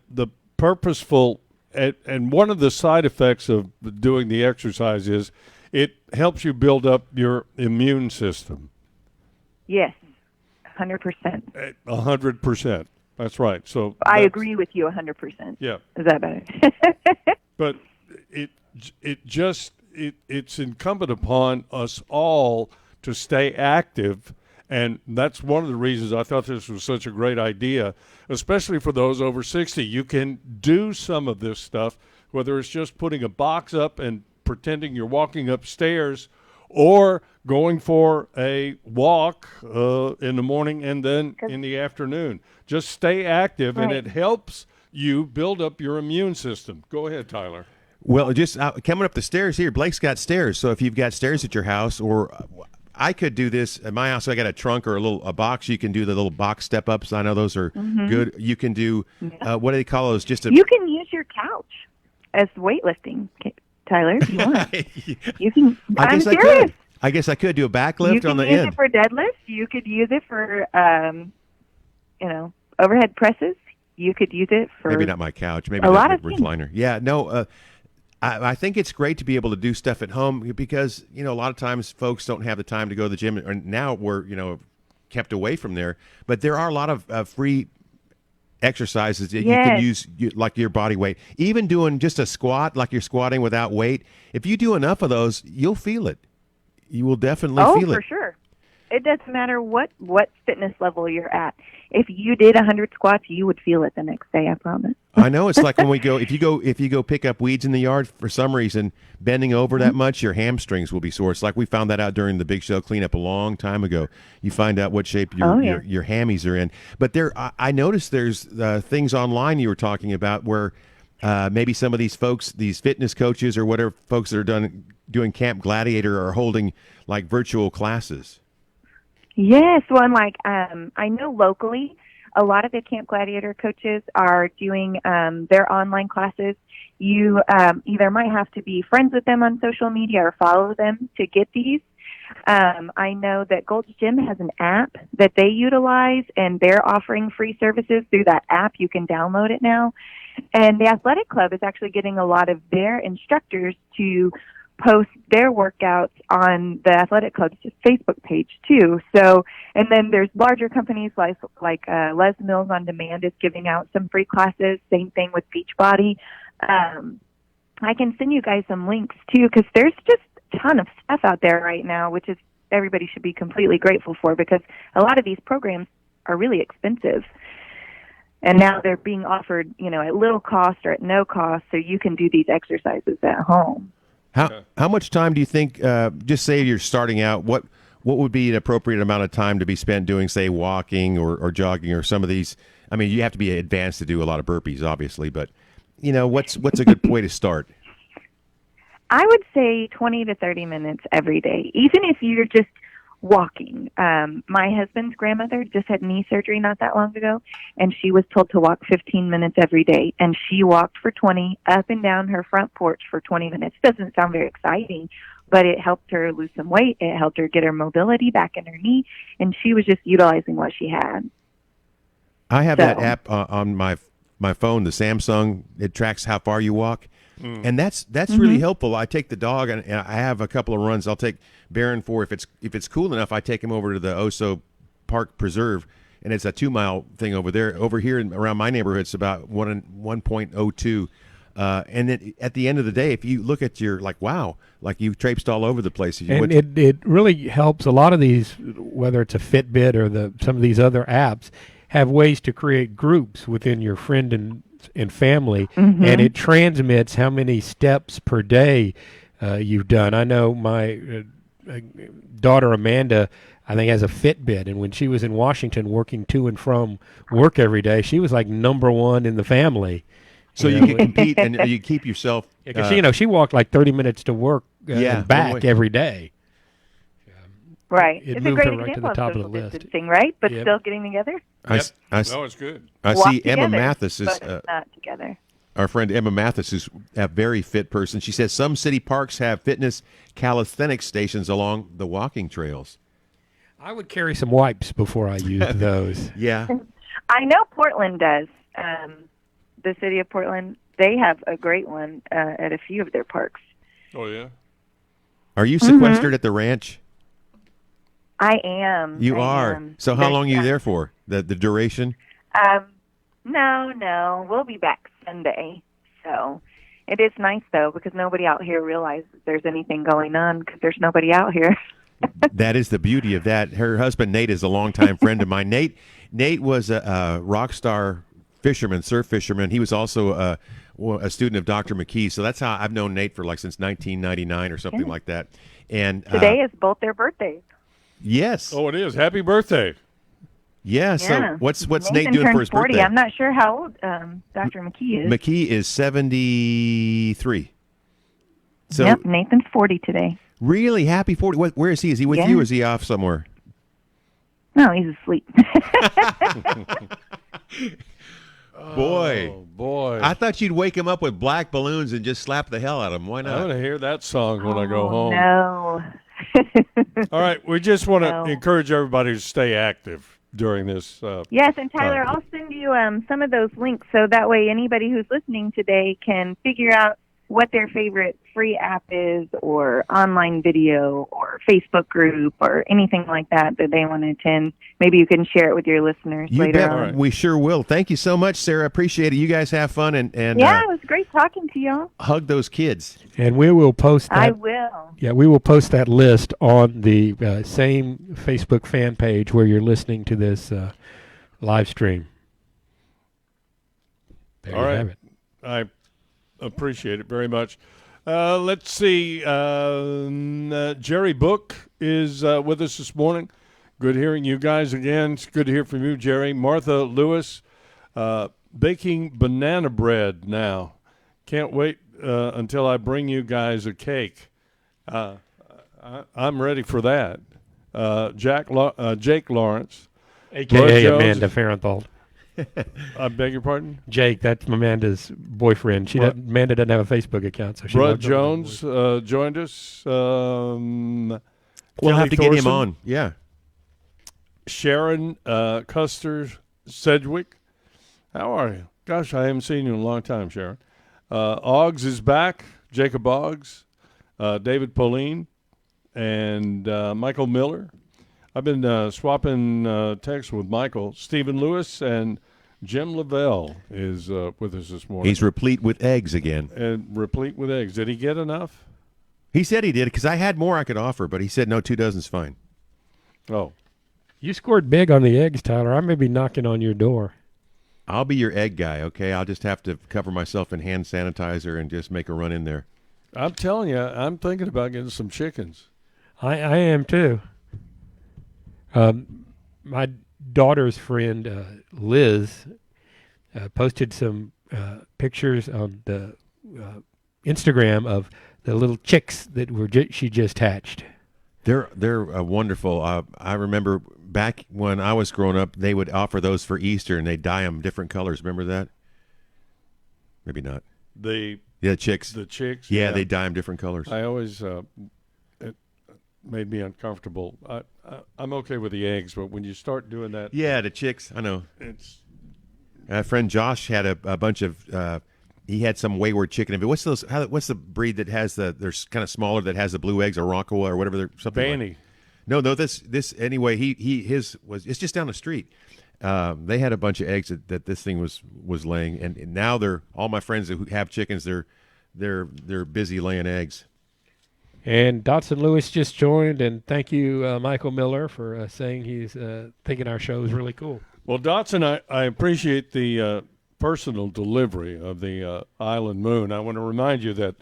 purposeful, and one of the side effects of doing the exercise is it helps you build up your immune system. Yes, 100%. 100%. That's right. So I agree with you 100%. Yeah. Is that better? But it's incumbent upon us all to stay active, and that's one of the reasons I thought this was such a great idea, especially for those over 60. You can do some of this stuff, whether it's just putting a box up and pretending you're walking upstairs, or going for a walk in the morning and then in the afternoon. Just stay active, and it helps you build up your immune system. Go ahead, Tyler. Well, just coming up the stairs here, Blake's got stairs. So if you've got stairs at your house, or I could do this at my house. I got a trunk or a box. You can do the little box step ups. I know those are good. You can do what do they call those? You can use your couch as weightlifting, Tyler. If you want, you can. I'm serious. I guess I could do a back lift on the end. You could use it for deadlifts. You could use it for overhead presses. You could use it for maybe not my couch. Maybe a lot of recliner. Yeah, no. I think it's great to be able to do stuff at home, because a lot of times folks don't have the time to go to the gym, and now we're kept away from there. But there are a lot of free exercises that you can use, like your body weight. Even doing just a squat, like you're squatting without weight. If you do enough of those, you'll feel it. You will definitely feel it. Oh, for sure. It doesn't matter what fitness level you're at. If you did 100 squats, you would feel it the next day, I promise. I know. It's like when we go, if you go pick up weeds in the yard, for some reason, bending over that much, your hamstrings will be sore. It's like we found that out during the Big Show cleanup a long time ago. You find out what shape your hammies are in. But I noticed there's things online you were talking about where maybe some of these folks, these fitness coaches or whatever folks that are doing Camp Gladiator are holding like virtual classes. Yes, well, I know locally, a lot of the Camp Gladiator coaches are doing their online classes. You either might have to be friends with them on social media or follow them to get these. I know that Gold's Gym has an app that they utilize, and they're offering free services through that app. You can download it now. And the Athletic Club is actually getting a lot of their instructors to post their workouts on the Athletic Club's Facebook page too. So, and then there's larger companies like Les Mills on Demand is giving out some free classes. Same thing with Beachbody. I can send you guys some links too, because there's just a ton of stuff out there right now, which is everybody should be completely grateful for, because a lot of these programs are really expensive. And now they're being offered, at little cost or at no cost, so you can do these exercises at home. How much time do you think, just say you're starting out, what would be an appropriate amount of time to be spent doing, say, walking or jogging or some of these? I mean, you have to be advanced to do a lot of burpees, obviously, but, what's a good way to start? I would say 20 to 30 minutes every day, even if you're just walking. My husband's grandmother just had knee surgery not that long ago, and she was told to walk 15 minutes every day, and she walked for 20 up and down her front porch for 20 minutes. Doesn't sound very exciting, but it helped her lose some weight. It helped her get her mobility back in her knee, and she was just utilizing what she had. I have that app on my phone, the Samsung. It tracks how far you walk. And that's really helpful. I take the dog, and I have a couple of runs. I'll take Barron for if it's cool enough. I take him over to the Oso Park Preserve, and it's a 2-mile thing over there. Over here around my neighborhood, it's about 1.02. And then at the end of the day, if you look at your you've traipsed all over the place. And it really helps. A lot of these, whether it's a Fitbit or some of these other apps, have ways to create groups within your friend and family, and it transmits how many steps per day you've done. I know my daughter Amanda, I think, has a Fitbit, and when she was in Washington working to and from work every day, she was like number one in the family. So you can compete and you keep yourself. Because she walked like 30 minutes to work and back every day. Right. It it's a moved great her right to example the top of of the list. distancing, right? But still getting together. No, it's good. I Walk see together, Emma Mathis is but not together. Our friend Emma Mathis is a very fit person. She says some city parks have fitness calisthenics stations along the walking trails. I would carry some wipes before I used those. Yeah. I know Portland does. The city of Portland, they have a great one at a few of their parks. Oh, yeah? Are you sequestered at the ranch? I am. You I are. am. So how long are you there for? The duration? No. We'll be back Sunday. So it is nice, though, because nobody out here realizes there's anything going on because there's nobody out here. That is the beauty of that. Her husband, Nate, is a longtime friend of mine. Nate was a rock star fisherman, surf fisherman. He was also a student of Dr. McKee. So that's how I've known Nate for since 1999 or something like that. And today is both their birthdays. Yes. Oh, it is. Happy birthday. Yeah. So what's Nathan Nate doing for his 40. birthday? I'm not sure how old Dr. McKee is. McKee is 73. So yep, Nathan's 40 today. Really? Happy 40. Where is he? Is he with you or is he off somewhere? No, he's asleep. Boy. I thought you'd wake him up with black balloons and just slap the hell out of him. Why not? I'm going to hear that song when I go home. No. All right. We just want to encourage everybody to stay active during this. Yes, and Tyler, I'll send you some of those links so that way anybody who's listening today can figure out what their favorite free app is, or online video, or Facebook group, or anything like that they want to attend, maybe you can share it with your listeners later on. Right. We sure will. Thank you so much, Sarah. Appreciate it. You guys have fun and yeah, it was great talking to y'all. Hug those kids. And we will post that. I will. Yeah, we will post that list on the same Facebook fan page where you're listening to this live stream. There you have it. I appreciate it very much. Let's see. Jerry Book is with us this morning. Good hearing you guys again. It's good to hear from you, Jerry. Martha Lewis, baking banana bread now. Can't wait until I bring you guys a cake. I'm ready for that. Jake Lawrence. A.K.A. Amanda Farenthold. I beg your pardon? Jake, that's Amanda's boyfriend. Amanda doesn't have a Facebook account. So Brud Jones joined us. We'll Kelly have to Thorson, get him on. Yeah. Sharon Custer Sedgwick. How are you? Gosh, I haven't seen you in a long time, Sharon. Oggs is back. Jacob Oggs. David Pauline. And Michael Miller. I've been swapping texts with Michael. Stephen Lewis and Jim Lavelle is with us this morning. He's replete with eggs again. And replete with eggs. Did he get enough? He said he did, because I had more I could offer, but he said no, 2 dozen's fine. Oh. You scored big on the eggs, Tyler. I may be knocking on your door. I'll be your egg guy, okay? I'll just have to cover myself in hand sanitizer and just make a run in there. I'm telling you, I'm thinking about getting some chickens. I am too. My daughter's friend, Liz, posted some pictures on the Instagram of the little chicks that she just hatched. They're wonderful. I remember back when I was growing up, they would offer those for Easter, and they dye them different colors. Remember that? Maybe not. The chicks. The chicks. Yeah, they dye them different colors. I always it made me uncomfortable. I'm okay with the eggs, but when you start doing that, yeah, the chicks. I know. It's. My friend Josh had a bunch of. He had some wayward chicken. What's those? What's the breed that has they're kind of smaller, that has the blue eggs, or Ronco or whatever? They're something. Banny. Like. No. This anyway. His was. It's just down the street. They had a bunch of eggs that this thing was laying, and now all my friends who have chickens. They're busy laying eggs. And Dotson Lewis just joined, and thank you, Michael Miller, for saying he's thinking our show is really cool. Well, Dotson, I appreciate the personal delivery of the Island Moon. I want to remind you that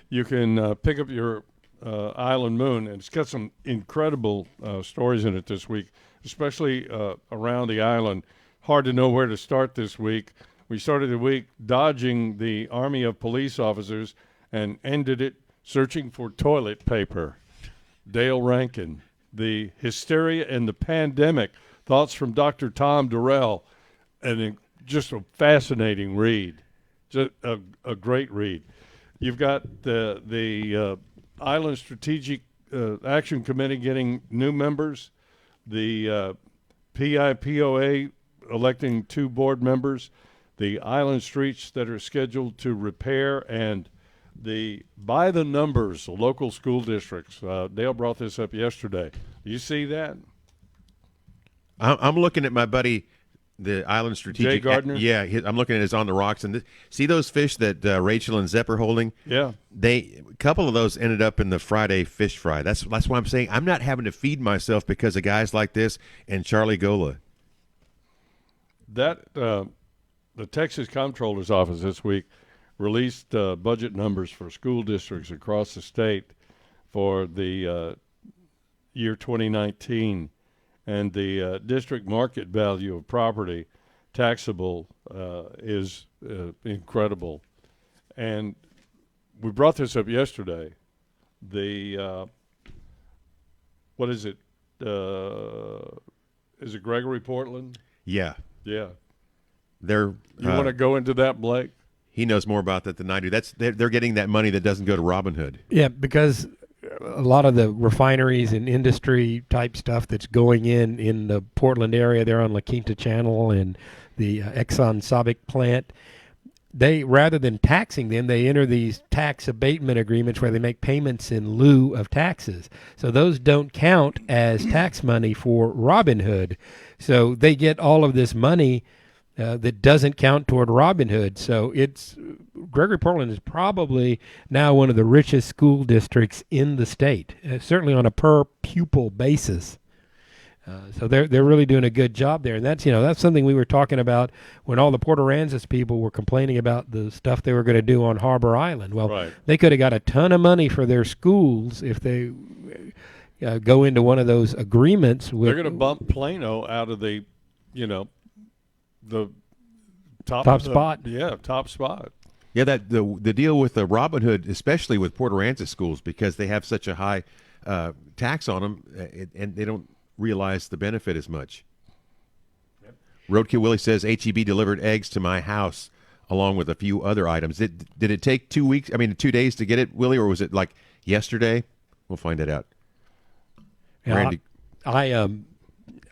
you can pick up your Island Moon, and it's got some incredible stories in it this week, especially around the island. Hard to know where to start this week. We started the week dodging the army of police officers and ended it searching for toilet paper. Dale Rankin, the hysteria and the pandemic, thoughts from Dr. Tom Durrell, and just a fascinating read, just a great read. You've got the Island Strategic Action Committee getting new members, the PIPOA electing 2 board members, the island streets that are scheduled to repair, and the by the numbers local school districts. Dale brought this up yesterday. You see that? I'm looking at my buddy, the Island Strategic. Jay Gardner? Yeah, I'm looking at his On the Rocks. And see those fish that Rachel and Zepp are holding? Yeah. A couple of those ended up in the Friday fish fry. That's why I'm saying I'm not having to feed myself because of guys like this and Charlie Gola. That the Texas Comptroller's Office this week released budget numbers for school districts across the state for the year 2019, and the district market value of property taxable is incredible. And we brought this up yesterday. The what is it? Is it Gregory Portland? Yeah. Yeah. You want to go into that, Blake? He knows more about that than I do. They're getting that money that doesn't go to Robin Hood. Yeah, because a lot of the refineries and industry type stuff that's going in the Portland area, there on La Quinta Channel and the Exxon Sabic plant, they, rather than taxing them, they enter these tax abatement agreements where they make payments in lieu of taxes. So those don't count as tax money for Robin Hood. So they get all of this money that doesn't count toward Robin Hood. So it's Gregory Portland is probably now one of the richest school districts in the state, certainly on a per pupil basis. So they're really doing a good job there, and that's something we were talking about when all the Port Aransas people were complaining about the stuff they were going to do on Harbor Island. Well, They could have got a ton of money for their schools if they go into one of those agreements. They're going to bump Plano out of the top spot. Yeah, top spot. Yeah, that the deal with the Robin Hood, especially with Port Aransas schools, because they have such a high tax on them, and they don't realize the benefit as much. Yep. Roadkill Willie says HEB delivered eggs to my house along with a few other items. Did it take 2 weeks? 2 days to get it, Willie, or was it like yesterday? We'll find it out. Yeah, Randy.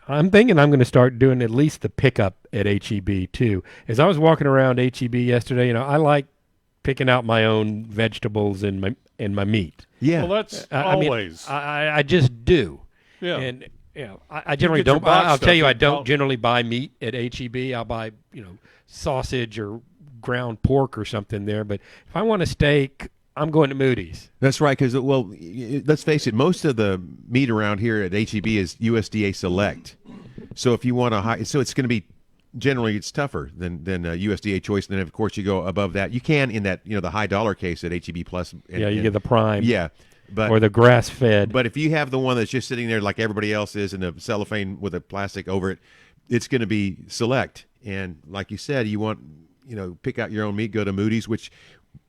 I'm thinking I'm going to start doing at least the pickup at HEB too. As I was walking around HEB yesterday, I like picking out my own vegetables and my meat. Yeah, well, that's always. I just do. Yeah, and I generally don't. I'll tell you, I don't generally buy meat at HEB. I'll buy sausage or ground pork or something there. But if I want a steak, I'm going to Moody's. That's right, because let's face it, most of the meat around here at HEB is USDA Select. So if you want it's going to be generally it's tougher than USDA Choice. And then of course you go above that. You can in that the high dollar case at HEB Plus. You get the prime. Yeah. Or the grass-fed. But if you have the one that's just sitting there like everybody else is in a cellophane with a plastic over it, it's going to be select. And like you said, you want, pick out your own meat, go to Moody's, which,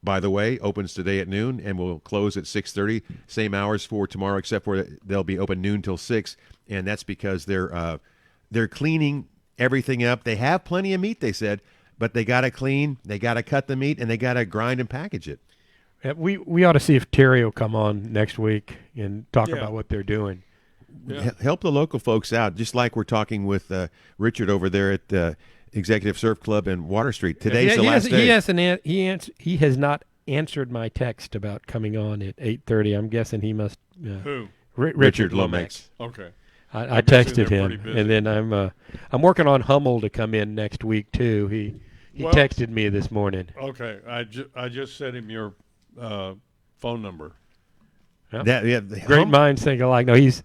by the way, opens today at noon and will close at 6:30. Same hours for tomorrow, except for they'll be open noon till 6. And that's because they're cleaning everything up. They have plenty of meat, they said, but they got to clean, they got to cut the meat, and they got to grind and package it. Yeah, we ought to see if Terry will come on next week and talk about what they're doing. Yeah. Help the local folks out, just like we're talking with Richard over there at the Executive Surf Club in Water Street. Today's the last day. He has not answered my text about coming on at 8:30. I'm guessing he must. Who? Richard Lomax. Okay. I texted him, and then I'm working on Hummel to come in next week too. He texted me this morning. Okay, I just sent him your phone number. Yep. Great minds think alike. No, he's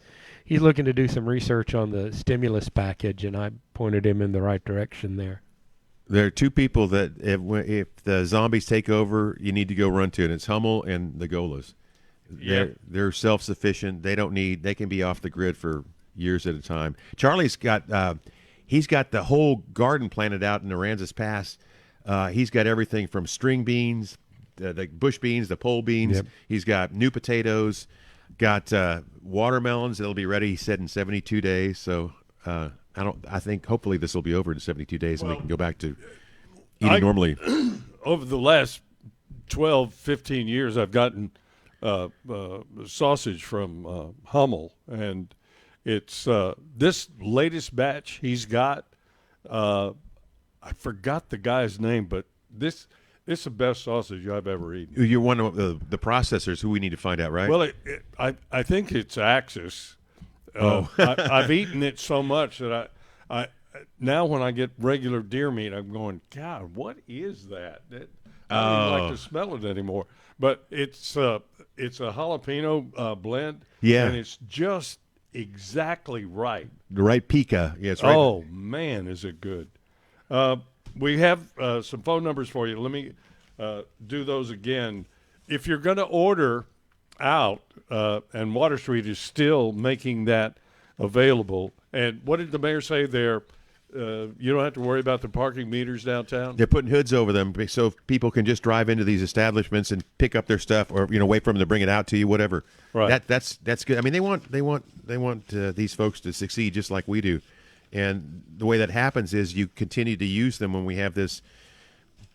looking to do some research on the stimulus package, and I pointed him in the right direction there. There are two people that if the zombies take over, you need to go run to, and it's Hummel and the Golas. They're self-sufficient. They can be off the grid for years at a time. Charlie's got he's got the whole garden planted out in Aransas Pass. He's got everything from string beans, the bush beans, the pole beans. Yep. He's got new potatoes, got watermelons that'll be ready, he said, in 72 days. So I think hopefully this will be over in 72 days and we can go back to eating normally. Over the last 12, 15 years, I've gotten sausage from Hummel, and it's this latest batch he's got. I forgot the guy's name, but this is the best sausage I've ever eaten. You're one of the processors who we need to find out, right? Well, I think it's Axis. I've eaten it so much that I now when I get regular deer meat, I'm going, God, what is that? I don't even like to smell it anymore. But it's a jalapeno blend, and it's just exactly right. The right pica, yes. Right. Oh man, is it good? We have some phone numbers for you. Let me do those again. If you're going to order out, and Water Street is still making that available. And what did the mayor say there? You don't have to worry about the parking meters downtown? They're putting hoods over them so people can just drive into these establishments and pick up their stuff, or wait for them to bring it out to you, whatever. Right. That's good. I mean, they want these folks to succeed just like we do. And the way that happens is you continue to use them when we have this,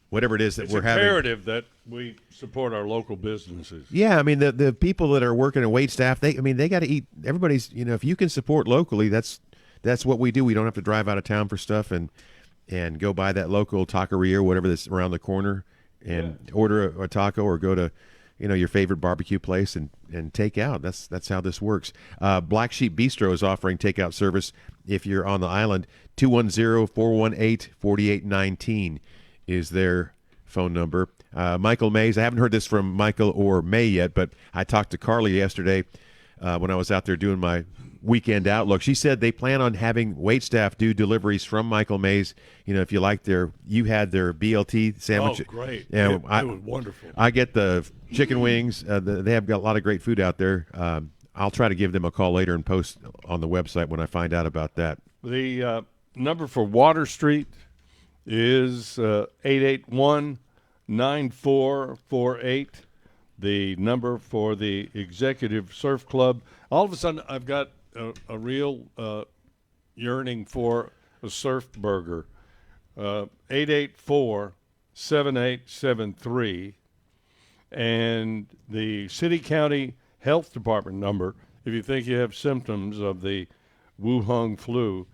whatever it is that we're having. It's imperative that we support our local businesses. Yeah, I mean, the people that are working in wait staff, they got to eat. Everybody's, if you can support locally, that's what we do. We don't have to drive out of town for stuff, and and go by that local taqueria or whatever that's around the corner and order a taco, or go to your favorite barbecue place and take out. That's how this works. Black Sheep Bistro is offering takeout service if you're on the island. 210-418-4819 is their phone number. Michael Mays, I haven't heard this from Michael or May yet, but I talked to Carly yesterday when I was out there doing my weekend outlook. She said they plan on having waitstaff do deliveries from Michael Mays. If you like you had their BLT sandwich. Oh, great. Yeah, it was wonderful. I get the chicken wings. They have got a lot of great food out there. I'll try to give them a call later and post on the website when I find out about that. The number for Water Street is 881-9448. The number for the Executive Surf Club. All of a sudden, I've got a real yearning for a surf burger. 884-7873. And the City-County Health Department number, if you think you have symptoms of the Wuhan flu,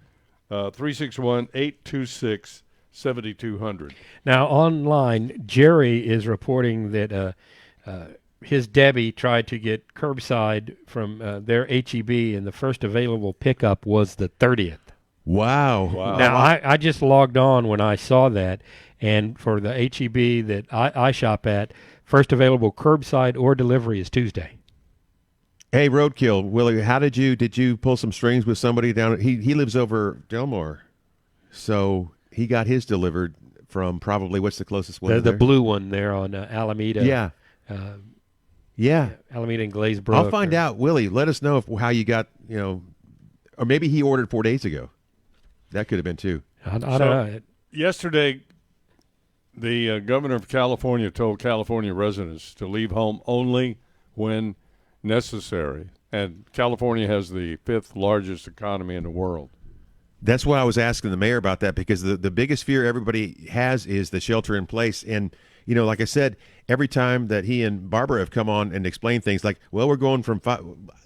361-826-7200. Now, online, Jerry is reporting that his Debbie tried to get curbside from their HEB, and the first available pickup was the 30th. Wow. Now, I just logged on when I saw that, and for the HEB that I shop at, first available curbside or delivery is Tuesday. Hey, Roadkill, Willie, how did you pull some strings with somebody down? He lives over Delmar, so he got his delivered from probably, what's the closest one? The blue one there on Alameda. Yeah. Yeah. Alameda and Glazebrook. I'll find out, Willie. Let us know how you got, or maybe he ordered 4 days ago. That could have been too. I don't know. Yesterday, the governor of California told California residents to leave home only when necessary. And California has the 5th largest economy in the world. That's why I was asking the mayor about that, because the biggest fear everybody has is the shelter in place. And, like I said, every time that he and Barbara have come on and explained things like, well, we're going from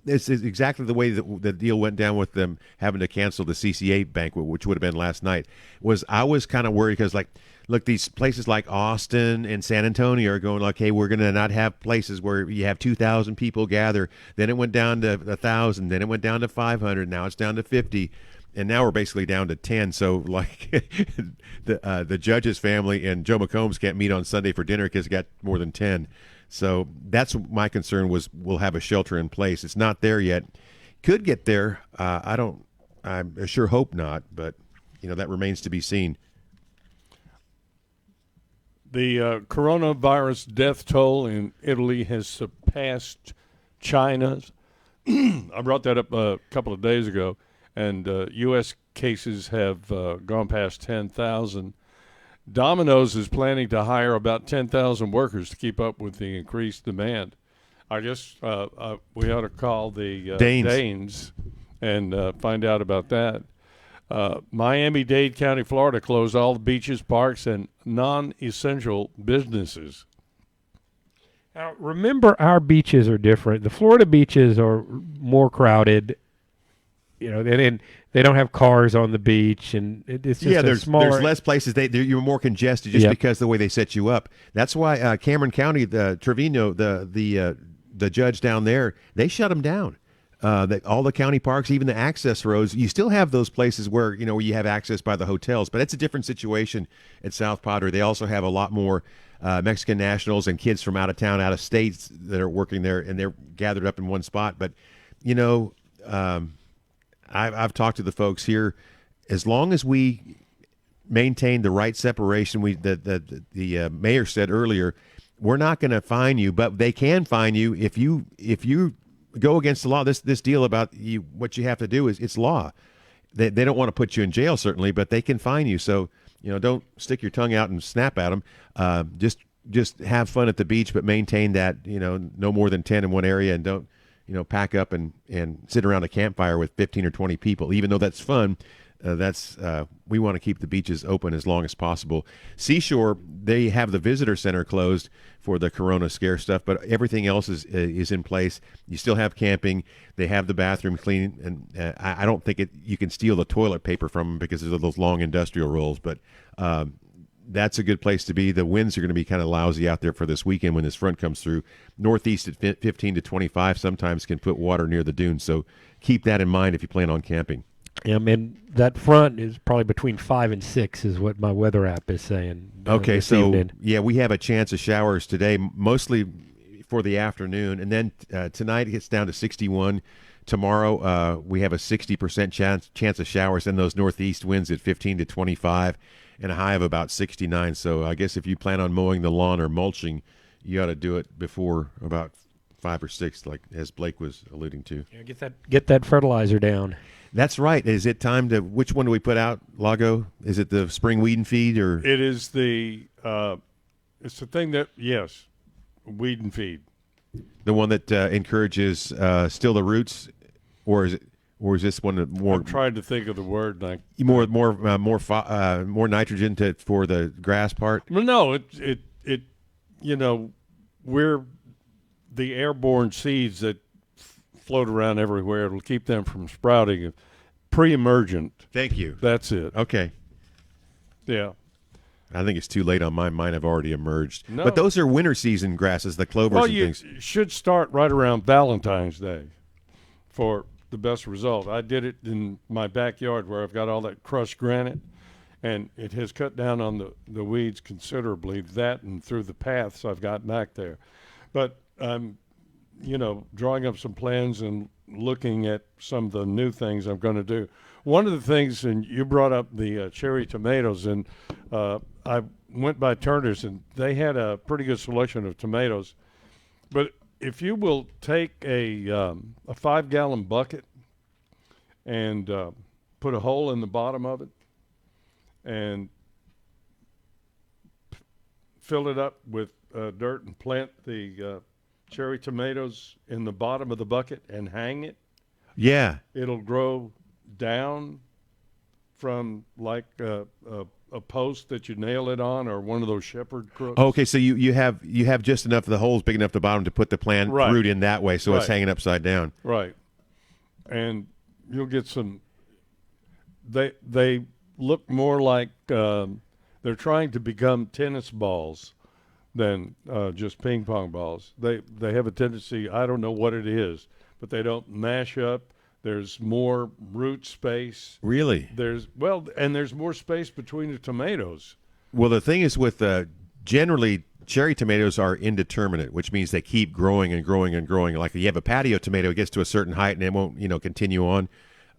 this is exactly the way that the deal went down with them having to cancel the CCA banquet, which would have been last night. I was kind of worried because, look, these places like Austin and San Antonio are going like, hey, we're going to not have places where you have 2,000 people gather. Then it went down to 1,000. Then it went down to 500. Now it's down to 50. And now we're basically down to 10. So, the judge's family and Joe McComb's can't meet on Sunday for dinner because it got more than 10. So that's my concern was we'll have a shelter in place. It's not there yet. Could get there. I sure hope not. But, that remains to be seen. The coronavirus death toll in Italy has surpassed China's. I brought that up a couple of days ago. And U.S. cases have gone past 10,000. Domino's is planning to hire about 10,000 workers to keep up with the increased demand. I guess we ought to call the Danes and find out about that. Miami-Dade County, Florida, closed all the beaches, parks, and non-essential businesses. Now, remember, our beaches are different. The Florida beaches are more crowded. And they don't have cars on the beach, and it's just there's less places. You're more congested just because of the way they set you up. That's why Cameron County, the Trevino, the judge down there, they shut them down. All the county parks, even the access roads, you still have those places where where you have access by the hotels, but it's a different situation at South Padre. They also have a lot more Mexican nationals and kids from out of town, out of states that are working there, and they're gathered up in one spot. But I've talked to the folks here. As long as we maintain the right separation, the mayor said earlier, we're not going to fine you, but they can fine you if you go against the law. This deal about what you have to do is it's law. They don't want to put you in jail certainly, but they can fine you. So don't stick your tongue out and snap at them. Just have fun at the beach, but maintain that no more than 10 in one area, and don't pack up and sit around a campfire with 15 or 20 people. Even though that's fun, we want to keep the beaches open as long as possible. Seashore, they have the visitor center closed for the corona scare stuff, but everything else is in place. You still have camping. They have the bathroom clean, and I don't think you can steal the toilet paper from them because of those long industrial rolls, but that's a good place to be. The winds are going to be kind of lousy out there for this weekend when this front comes through. Northeast at 15 to 25 sometimes can put water near the dunes, so keep that in mind if you plan on camping. And that front is probably between 5 and 6 is what my weather app is saying. Okay, so evening. Yeah, we have a chance of showers today, mostly for the afternoon, and then tonight it gets down to 61. Tomorrow we have a 60% chance of showers, and those northeast winds at 15 to 25, and a high of about 69. So I guess if you plan on mowing the lawn or mulching, you ought to do it before about 5 or 6, like as Blake was alluding to. Yeah, get that fertilizer down. That's right. Is it time to? Which one do we put out, Lago? Is it the spring weed and feed, or it is the? It's the thing that weed and feed. The one that encourages still the roots, or is this one more? I'm trying to think of the word. Like more nitrogen for the grass part. Well, no, it we're the airborne seeds that float around everywhere. It'll keep them from sprouting. Pre-emergent. Thank you. That's it. Okay. Yeah. I think it's too late on mine. Mine have already emerged. No. But those are winter season grasses, the clovers and things. You should start right around Valentine's Day for the best result. I did it in my backyard where I've got all that crushed granite, and it has cut down on the weeds considerably, that and through the paths I've got back there. But I'm drawing up some plans and looking at some of the new things I'm going to do. One of the things, and you brought up the cherry tomatoes, and I went by Turner's, and they had a pretty good selection of tomatoes. But if you will take a 5-gallon bucket and put a hole in the bottom of it and fill it up with dirt and plant the cherry tomatoes in the bottom of the bucket and hang it. Yeah. It'll grow down from like a post that you nail it on, or one of those shepherd crooks. Okay, so you have just enough of the holes big enough at the bottom to put the plant root in that way, so it's hanging upside down. Right. And you'll get some. They look more like they're trying to become tennis balls than just ping pong balls. They have a tendency, I don't know what it is, but they don't mash up. There's more root space. Really? There's more space between the tomatoes. Well, the thing is with generally cherry tomatoes are indeterminate, which means they keep growing and growing and growing. Like you have a patio tomato, it gets to a certain height and it won't continue on.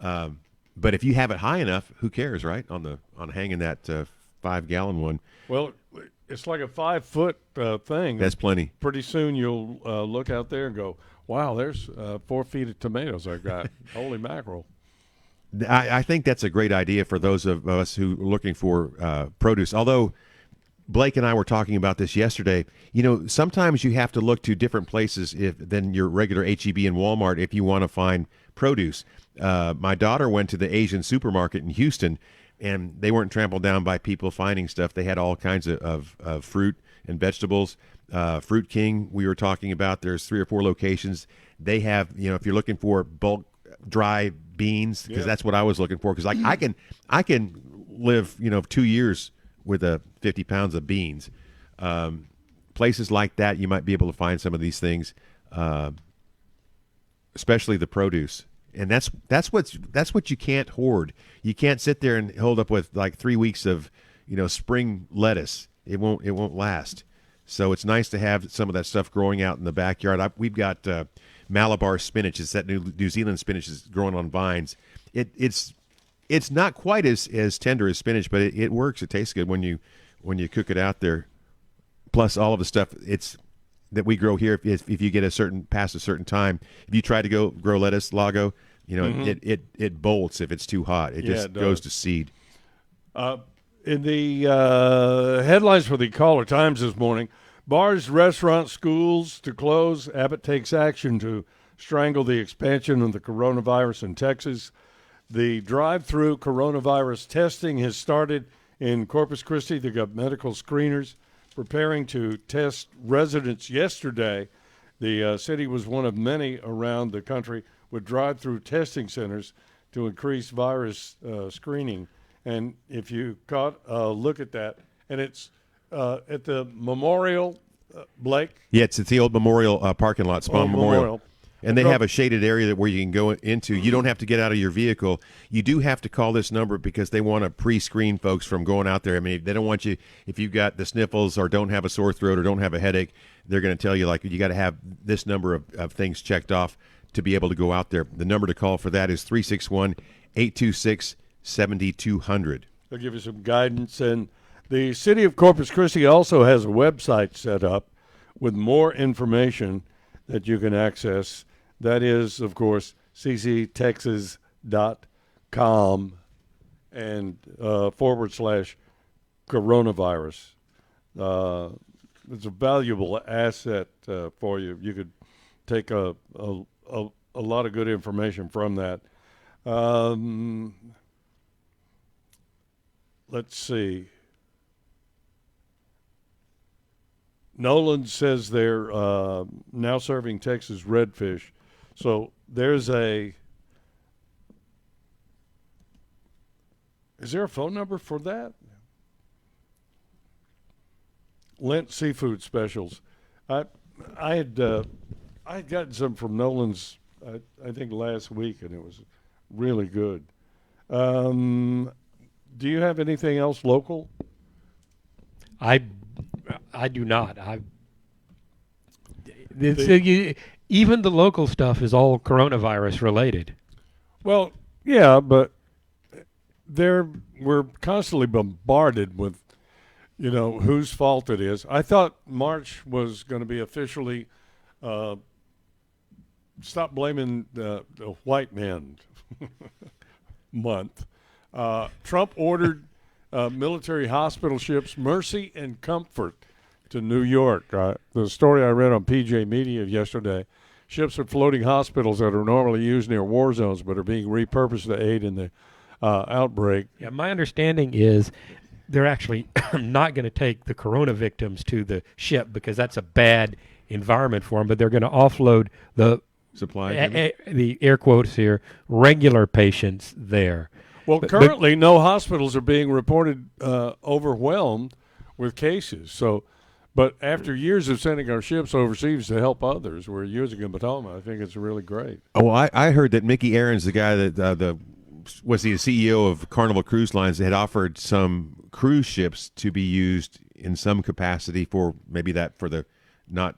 But if you have it high enough, who cares, right? On hanging that 5-gallon one. Well, it's like a 5-foot thing. That's plenty. Pretty soon you'll look out there and go, wow, there's 4 feet of tomatoes I've got. Holy mackerel. I think that's a great idea for those of us who are looking for produce. Although Blake and I were talking about this yesterday, sometimes you have to look to different places than your regular HEB and Walmart if you want to find produce. My daughter went to the Asian supermarket in Houston, and they weren't trampled down by people finding stuff. They had all kinds of fruit and vegetables. Fruit King, we were talking about, there's 3 or 4 locations. They have, if you're looking for bulk dry beans, because that's what I was looking for. Because I can live, 2 years with 50 pounds of beans. Places like that, you might be able to find some of these things, especially the produce. And that's what you can't hoard. You can't sit there and hold up with like 3 weeks of, spring lettuce. It won't last. So it's nice to have some of that stuff growing out in the backyard. We've got Malabar spinach. It's that New Zealand spinach is growing on vines. It's not quite as tender as spinach, but it works. It tastes good when you cook it out there. Plus all of the stuff that we grow here, if you get past a certain time, if you try to grow lettuce, Lago, it bolts if it's too hot. It just goes to seed. In the headlines for the Caller Times this morning, bars, restaurants, schools to close. Abbott takes action to strangle the expansion of the coronavirus in Texas. The drive-through coronavirus testing has started in Corpus Christi. They've got medical screeners preparing to test residents yesterday. The city was one of many around the country with drive-through testing centers to increase virus screening. And if you caught a look at that, and it's at the Memorial, Blake? Yeah, it's at the old Memorial parking lot, Spawn Memorial. And they have a shaded area where you can go into. You don't have to get out of your vehicle. You do have to call this number because they want to pre-screen folks from going out there. I mean, they don't want you, if you've got the sniffles or don't have a sore throat or don't have a headache, they're going to tell you, like, you got to have this number of things checked off to be able to go out there. The number to call for that is 361-826-7200. They'll give you some guidance. And the city of Corpus Christi also has a website set up with more information that you can access. That is, of course, cctexas.com and /coronavirus. It's a valuable asset for you. You could take a lot of good information from that. Let's see. Nolan says they're now serving Texas redfish. So there's is there a phone number for that? Lent seafood specials. I had gotten some from Nolan's, I think last week, and it was really good. Do you have anything else local? I do not. Even the local stuff is all coronavirus related. Well, yeah, but we're constantly bombarded with, whose fault it is. I thought March was going to be officially stop blaming the white man month. Trump ordered military hospital ships Mercy and Comfort to New York. The story I read on PJ Media yesterday, ships are floating hospitals that are normally used near war zones but are being repurposed to aid in the outbreak. Yeah, my understanding is they're actually not going to take the corona victims to the ship because that's a bad environment for them, but they're going to offload the supply, the air quotes here, regular patients there. Well, currently no hospitals are being reported overwhelmed with cases. So, but after years of sending our ships overseas to help others, we're using them at home. I think it's really great. Oh, I heard that Mickey Aaron's the guy that was the CEO of Carnival Cruise Lines that had offered some cruise ships to be used in some capacity for maybe that for the not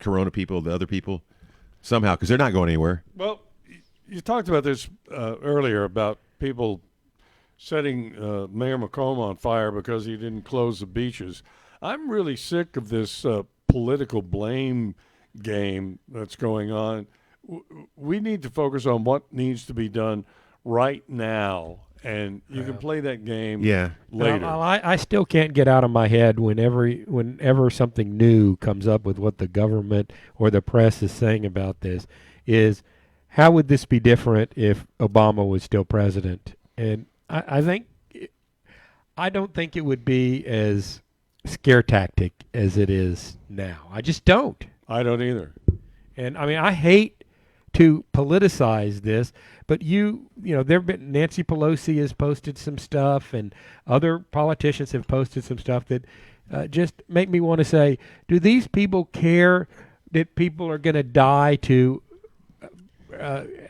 corona people, the other people somehow, because they're not going anywhere. Well, you talked about this earlier about people setting Mayor McComb on fire because he didn't close the beaches. I'm really sick of this political blame game that's going on. We need to focus on what needs to be done right now, and you can play that game later. Well, I still can't get out of my head whenever something new comes up with what the government or the press is saying about this is, how would this be different if Obama was still president? And I don't think it would be as scare tactic as it is now. I just don't. I don't either. And I mean, I hate to politicize this, but there've been Nancy Pelosi has posted some stuff, and other politicians have posted some stuff that just make me want to say, do these people care that people are going to die to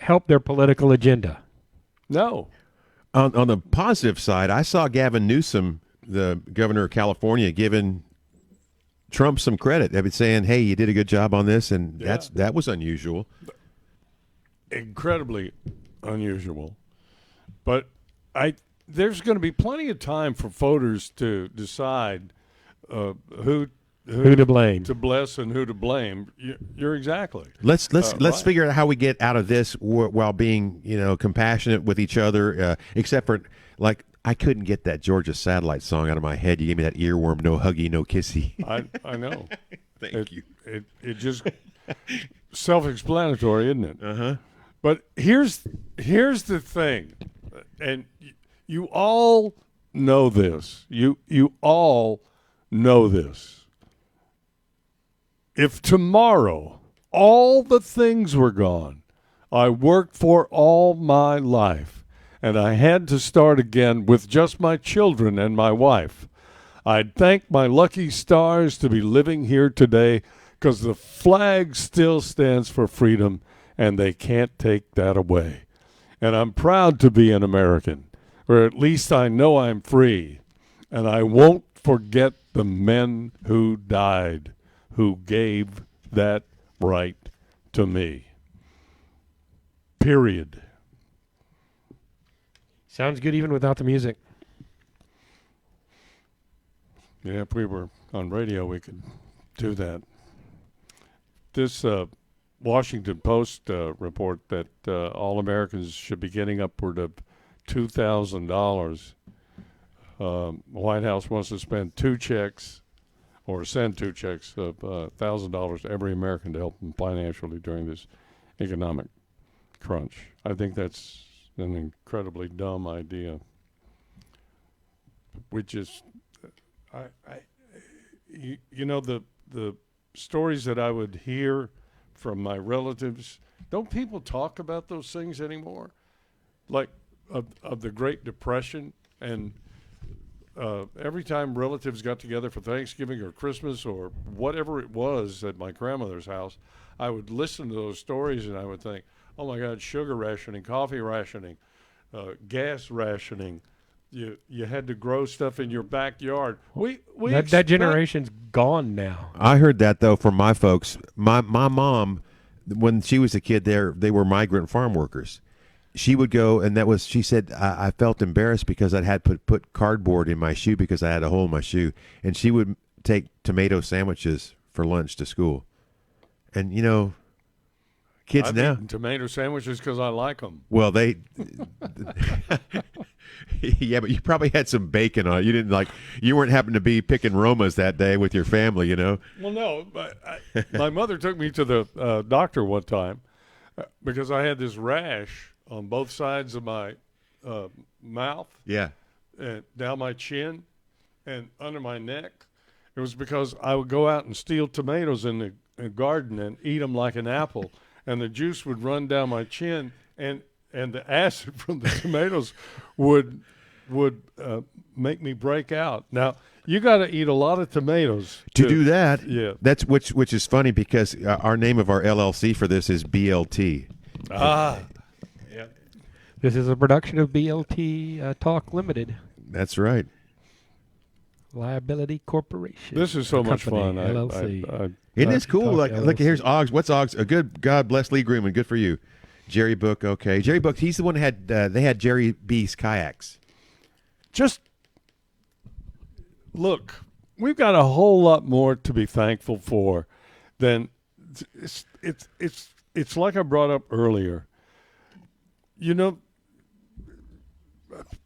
help their political agenda? No. On the positive side, I saw Gavin Newsom, the governor of California, giving Trump some credit. They've been saying, hey, you did a good job on this, and that was unusual. Incredibly unusual. But there's going to be plenty of time for voters to decide who to blame, to bless, and who to blame. You're exactly. Let's figure out how we get out of this while being compassionate with each other. Except for, like, I couldn't get that Georgia Satellite song out of my head. You gave me that earworm, no huggy, no kissy. I know. Thank you. It just self-explanatory, isn't it? Uh-huh. But here's the thing. and you all know this. You all know this. If tomorrow all the things were gone I worked for all my life, and I had to start again with just my children and my wife, I'd thank my lucky stars to be living here today, because the flag still stands for freedom, and they can't take that away. And I'm proud to be an American, or at least I know I'm free, and I won't forget the men who died, who gave that right to me. Period. Sounds good even without the music. Yeah, if we were on radio, we could do that. This Washington Post report that all Americans should be getting upward of $2,000. White House wants to spend 2 checks or send 2 checks of $1,000 to every American to help them financially during this economic crunch. I think that's an incredibly dumb idea. We just, you know, the stories that I would hear from my relatives, don't people talk about those things anymore? Like of the Great Depression, and every time relatives got together for Thanksgiving or Christmas or whatever it was at my grandmother's house, I would listen to those stories and I would think, oh my God, sugar rationing, coffee rationing, gas rationing. You had to grow stuff in your backyard. That generation's gone now. I heard that though from my folks. My mom, when she was a kid, they were migrant farm workers. She would go, and she said, I felt embarrassed because I had put cardboard in my shoe because I had a hole in my shoe, and she would take tomato sandwiches for lunch to school. And you know, kids I've now eaten tomato sandwiches because I like them. Well, they. Yeah, but you probably had some bacon on it. You didn't you weren't happened to be picking Romas that day with your family, you know? Well, no. My mother took me to the doctor one time because I had this rash on both sides of my mouth. Yeah. And down my chin and under my neck. It was because I would go out and steal tomatoes in the garden and eat them like an apple, and the juice would run down my chin, and the acid from the tomatoes would make me break out. Now, you got to eat a lot of tomatoes to do that. Yeah, that's which is funny because our name of our LLC for this is BLT. Yeah. This is a production of BLT Talk Limited. That's right. Liability Corporation. This is so much fun. LLC. Isn't this cool? LLC. Look, here's Oggs. What's Oggs? A good God bless Lee Greenman. Good for you. Jerry Book, okay. Jerry Book, he's the one who had, they had Jerry B's kayaks. Just, look, we've got a whole lot more to be thankful for than, it's like I brought up earlier. You know,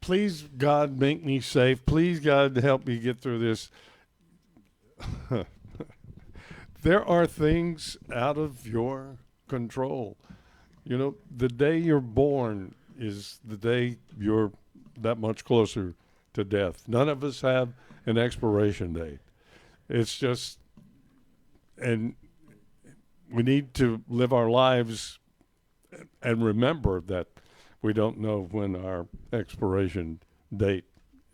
please, God, make me safe. Please, God, help me get through this. There are things out of your control. You know, the day you're born is the day you're that much closer to death. None of us have an expiration date. It's just, and we need to live our lives and remember that we don't know when our expiration date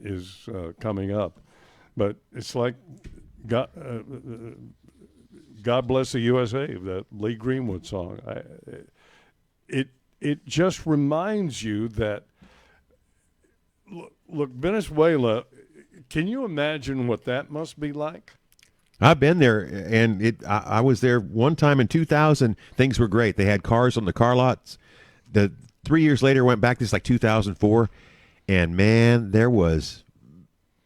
is coming up. But it's like God Bless the USA, that Lee Greenwood song. It just reminds you that, look, Venezuela, can you imagine what that must be like? I've been there, and I was there one time in 2000. Things were great. They had cars on the car lots. 3 years later, went back. This is like 2004, and man, there was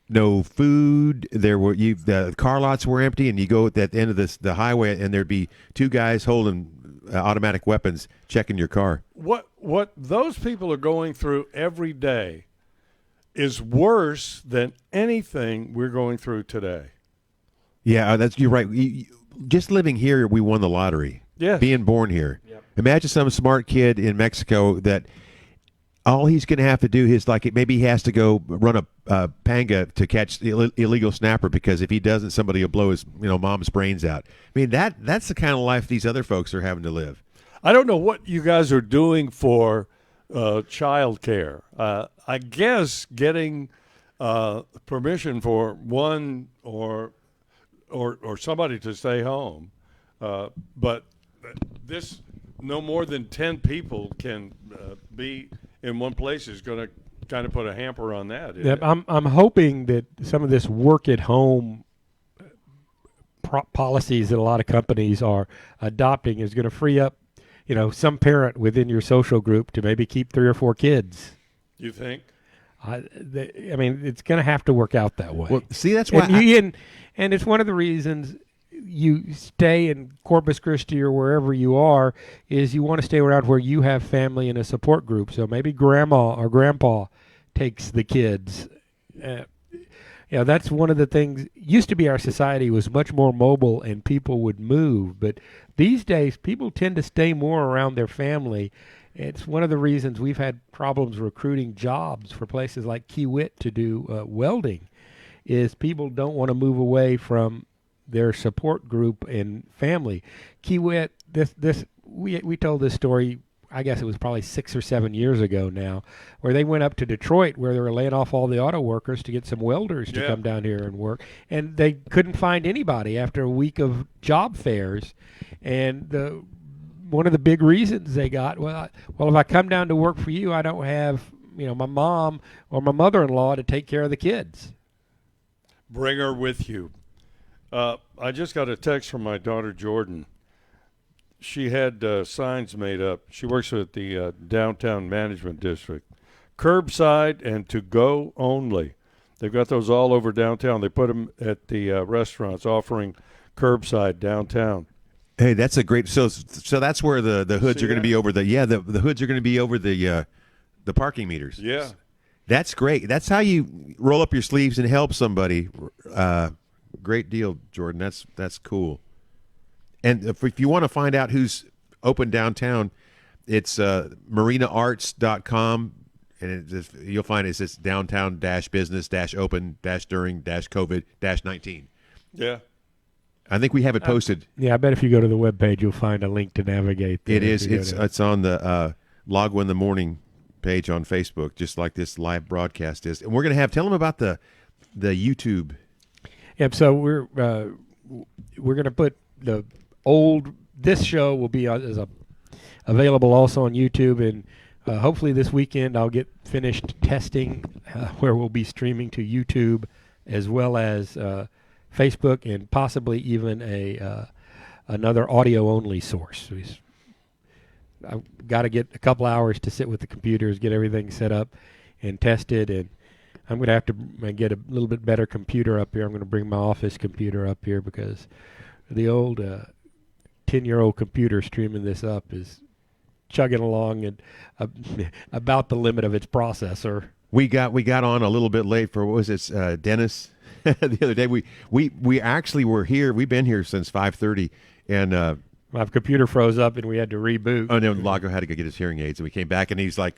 no food. The car lots were empty, and you go at the end of the highway, and there'd be 2 guys holding automatic weapons checking your car. What those people are going through every day is worse than anything we're going through today. Yeah, you're right. Just living here, we won the lottery. Yeah, being born here. Yep. Imagine some smart kid in Mexico that all he's going to have to do is maybe he has to go run a panga to catch the illegal snapper, because if he doesn't, somebody will blow his mom's brains out. I mean, that's the kind of life these other folks are having to live. I don't know what you guys are doing for child care. I guess getting permission for one or somebody to stay home, but this no more than 10 people can be in one place is going to kind of put a hamper on that. Yeah, I'm hoping that some of this work at home policies that a lot of companies are adopting is going to free up, some parent within your social group to maybe keep 3 or 4 kids. You think? I mean, it's going to have to work out that way. Well, see, that's why. And it's one of the reasons you stay in Corpus Christi or wherever you are, is you want to stay around where you have family and a support group. So maybe grandma or grandpa takes the kids. That's one of the things. Used to be our society was much more mobile and people would move, but these days people tend to stay more around their family. It's one of the reasons we've had problems recruiting jobs for places like Kiewit to do welding, is people don't want to move away from their support group and family. Kiewit, we told this story, I guess it was probably 6 or 7 years ago now, where they went up to Detroit where they were laying off all the auto workers to get some welders to come down here and work. And they couldn't find anybody after a week of job fairs. And one of the big reasons they got, well, if I come down to work for you, I don't have, my mom or my mother-in-law to take care of the kids. Bring her with you. I just got a text from my daughter, Jordan. She had signs made up. She works at the downtown management district. Curbside and to-go only. They've got those all over downtown. They put them at the restaurants offering curbside downtown. Hey, that's a great. So that's where the hoods are going to be over the hoods are going to be over the parking meters. Yeah, that's great. That's how you roll up your sleeves and help somebody. Great deal, Jordan. That's cool. And if you want to find out who's open downtown, it's marinaarts.com, and you'll find it's downtown-business-open-during-COVID-19. Yeah. I think we have it posted. Yeah, I bet if you go to the webpage, you'll find a link to navigate there. It is. It's on the Lago in the Morning page on Facebook, just like this live broadcast is. And we're going to tell them about the YouTube. Yep. So we're going to put this show will be available also on YouTube, and hopefully this weekend I'll get finished testing where we'll be streaming to YouTube as well as Facebook, and possibly even another audio-only source. I've got to get a couple hours to sit with the computers, get everything set up and tested, and I'm going to have to get a little bit better computer up here. I'm going to bring my office computer up here because the old 10-year-old computer streaming this up is chugging along and about the limit of its processor. We got on a little bit late for, what was it, Dennis? The other day we actually were here. We've been here since 5:30, and my computer froze up and we had to reboot. Oh no, Lago had to go get his hearing aids, and we came back and he's like,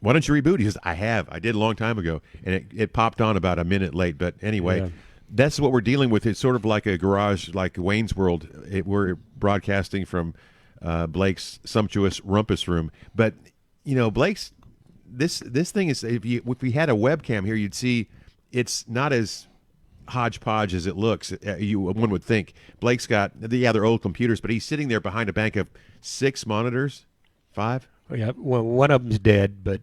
"Why don't you reboot?" He says, I did a long time ago, and it popped on about a minute late. But anyway, that's what we're dealing with. It's sort of like a garage, like Wayne's World. We're broadcasting from Blake's sumptuous rumpus room, but Blake's this thing is, if we had a webcam here, you'd see. It's not as hodgepodge as it looks. One would think. Blake's got they're old computers, but he's sitting there behind a bank of 6 monitors, 5. Oh, yeah, well, one of them's dead, but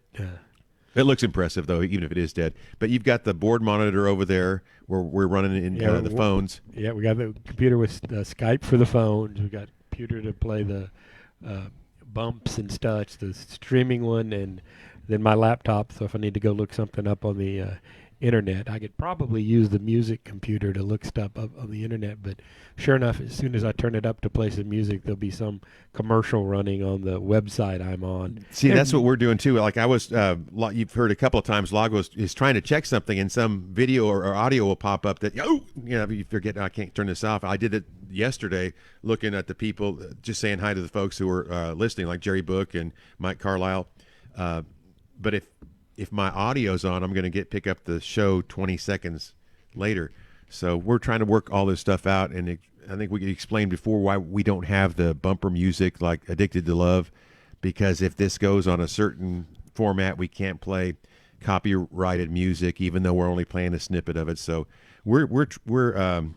it looks impressive though, even if it is dead. But you've got the board monitor over there where we're running in the phones. Yeah, we got the computer with Skype for the phones. We got computer to play the bumps and stuff, the streaming one, and then my laptop. So if I need to go look something up on the internet, I could probably use the music computer to look stuff up on the internet, but sure enough, as soon as I turn it up to play some music, there'll be some commercial running on the website I'm on. See, that's what we're doing too. Like I was, you've heard a couple of times, Lago is trying to check something, and some video or audio will pop up that you forget, I can't turn this off. I did it yesterday, looking at the people, just saying hi to the folks who were listening, like Jerry Book and Mike Carlisle. but if my audio's on, I'm going to pick up the show 20 seconds later. So we're trying to work all this stuff out, and I think we explained before why we don't have the bumper music like Addicted to Love, because if this goes on a certain format, we can't play copyrighted music, even though we're only playing a snippet of it. So we're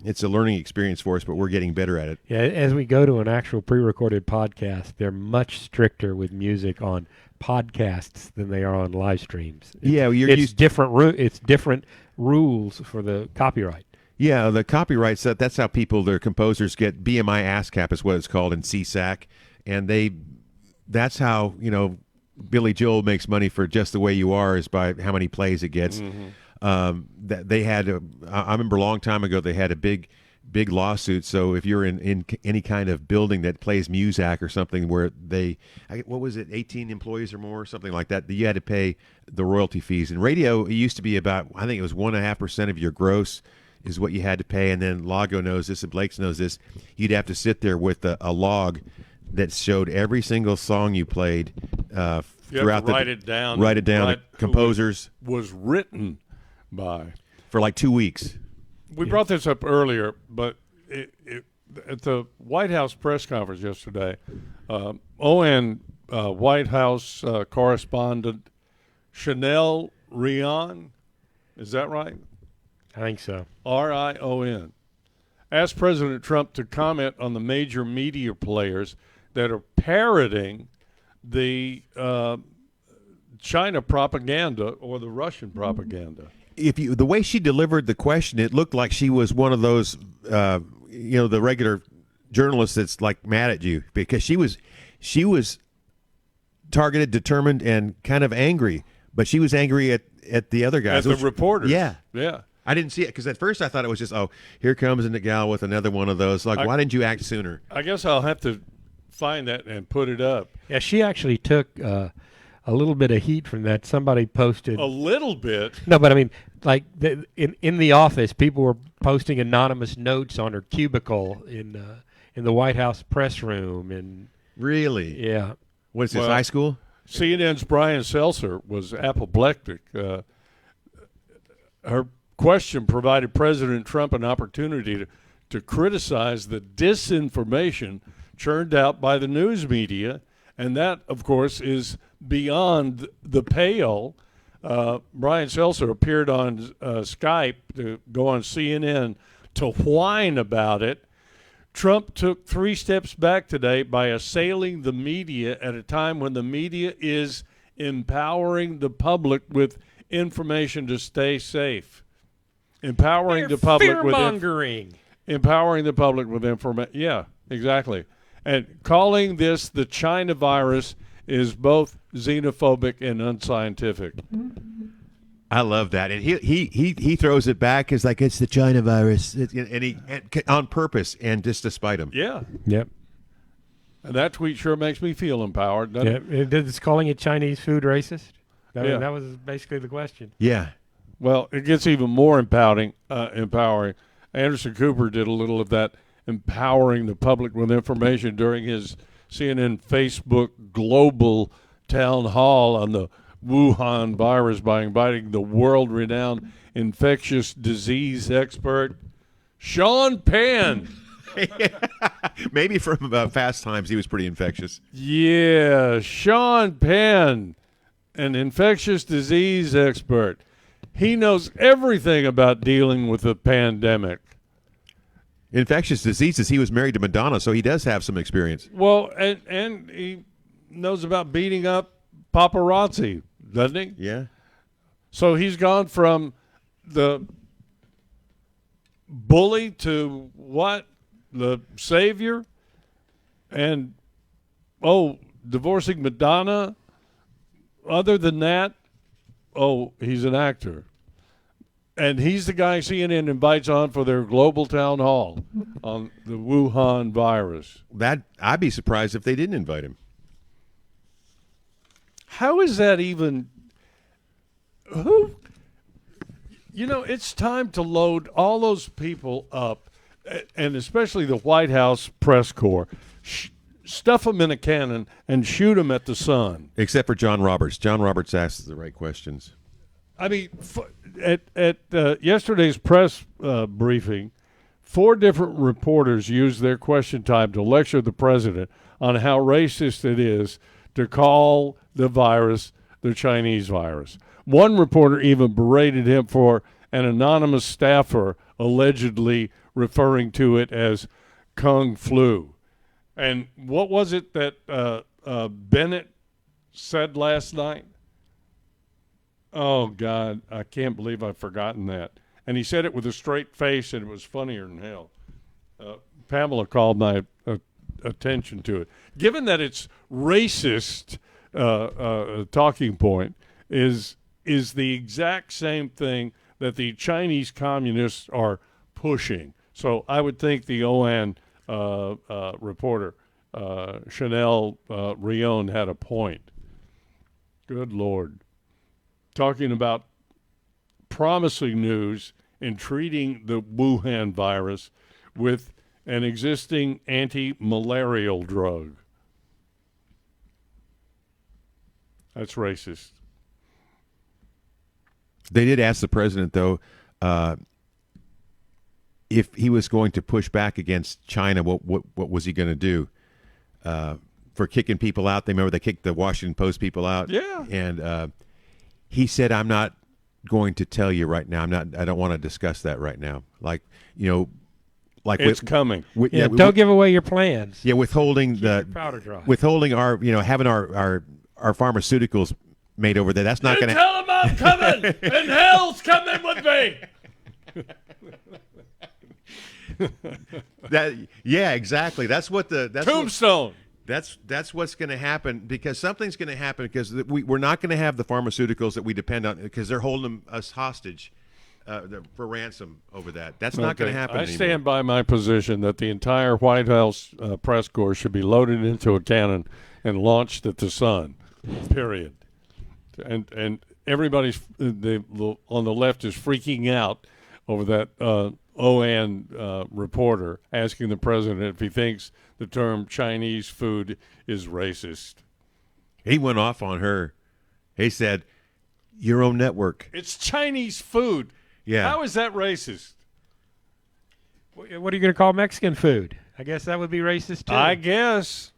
it's a learning experience for us, but we're getting better at it. Yeah, as we go to an actual pre-recorded podcast, they're much stricter with music on podcasts than they are on live streams. It's different rules for the copyright. Yeah, the copyright set. That's how their composers get BMI ASCAP is what it's called in CSAC, and that's how Billy Joel makes money for Just the Way You Are is by how many plays it gets. That they had, I remember a long time ago they had a big lawsuit. So if you're in any kind of building that plays Muzak or something where what was it, 18 employees or more, something like that, you had to pay the royalty fees. In radio, it used to be about, I think it was 1.5% of your gross is what you had to pay. And then Lago knows this and Blake's knows this. You'd have to sit there with a log that showed every single song you played throughout write it down. Write it down. The composers was written by for like 2 weeks. We brought this up earlier, but at the White House press conference yesterday, White House correspondent Chanel Rion, is that right? I think so. Rion asked President Trump to comment on the major media players that are parroting the China propaganda or the Russian propaganda. The way she delivered the question, it looked like she was one of those, the regular journalists that's like mad at you, because she was targeted, determined, and kind of angry. But she was angry at the other guys, at the reporters. Yeah. I didn't see it because at first I thought it was just, here comes the gal with another one of those. Like, why didn't you act sooner? I guess I'll have to find that and put it up. Yeah, she actually took a little bit of heat from that. Somebody posted a little bit. No, but I mean, like in the office, people were posting anonymous notes on her cubicle in the White House press room. And really, yeah. What's this, high school? CNN's Brian Seltzer was apoplectic. Her question provided President Trump an opportunity to criticize the disinformation churned out by the news media, and that, of course, is beyond the pale. Brian Seltzer appeared on Skype to go on CNN to whine about it. Trump took 3 steps back today by assailing the media at a time when the media is empowering the public with information to stay safe. Empowering the public with information. Yeah, exactly. And calling this the China virus is both xenophobic and unscientific. I love that, and he throws it back as like it's the China virus, and on purpose and just to spite him. Yeah. Yep. And that tweet sure makes me feel empowered, doesn't it? It's calling it Chinese food racist. That was basically the question. Yeah. Well, it gets even more empowering. Anderson Cooper did a little of that, empowering the public with information during his CNN Facebook global town hall on the Wuhan virus by inviting the world-renowned infectious disease expert Sean Penn. Maybe from Fast Times he was pretty infectious. Yeah, Sean Penn, an infectious disease expert. He knows everything about dealing with the pandemic. Infectious diseases, he was married to Madonna, so he does have some experience. Well, and he knows about beating up paparazzi, doesn't he? Yeah. So he's gone from the bully to what? The savior? And, divorcing Madonna? Other than that, he's an actor. And he's the guy CNN invites on for their global town hall on the Wuhan virus. I'd be surprised if they didn't invite him. How is that even? Who? It's time to load all those people up, and especially the White House press corps. stuff them in a cannon and shoot them at the sun. Except for John Roberts. John Roberts asks the right questions. I mean, at yesterday's press briefing, 4 different reporters used their question time to lecture the president on how racist it is to call the virus the Chinese virus. One reporter even berated him for an anonymous staffer allegedly referring to it as Kung Flu. And what was it that Bennett said last night? Oh, God, I can't believe I've forgotten that. And he said it with a straight face, and it was funnier than hell. Pamela called my attention to it. Given that it's racist talking point is the exact same thing that the Chinese communists are pushing. So I would think the OAN reporter, Chanel Rion, had a point. Good Lord. Talking about promising news in treating the Wuhan virus with an existing anti-malarial drug. That's racist. They did ask the president, though, if he was going to push back against China, what was he going to do for kicking people out? They remember they kicked the Washington Post people out. Yeah, and he said, "I'm not going to tell you right now. I don't want to discuss that right now. Like it's coming. Don't give away your plans. Yeah, withholding your powder dry. Withholding our having our pharmaceuticals made over there. That's not going to tell them I'm coming, and hell's coming with me." Exactly. That's what Tombstone. That's what's going to happen, because something's going to happen, because we're not going to have the pharmaceuticals that we depend on, because they're holding us hostage for ransom over that. That's not going to happen anymore. I stand by my position that the entire White House press corps should be loaded into a cannon and launched at the sun. Period. And everybody's on the left is freaking out over that OAN reporter asking the president if he thinks the term Chinese food is racist. He went off on her. He said, "Your own network. It's Chinese food." Yeah. How is that racist? What are you going to call Mexican food? I guess that would be racist too. I guess.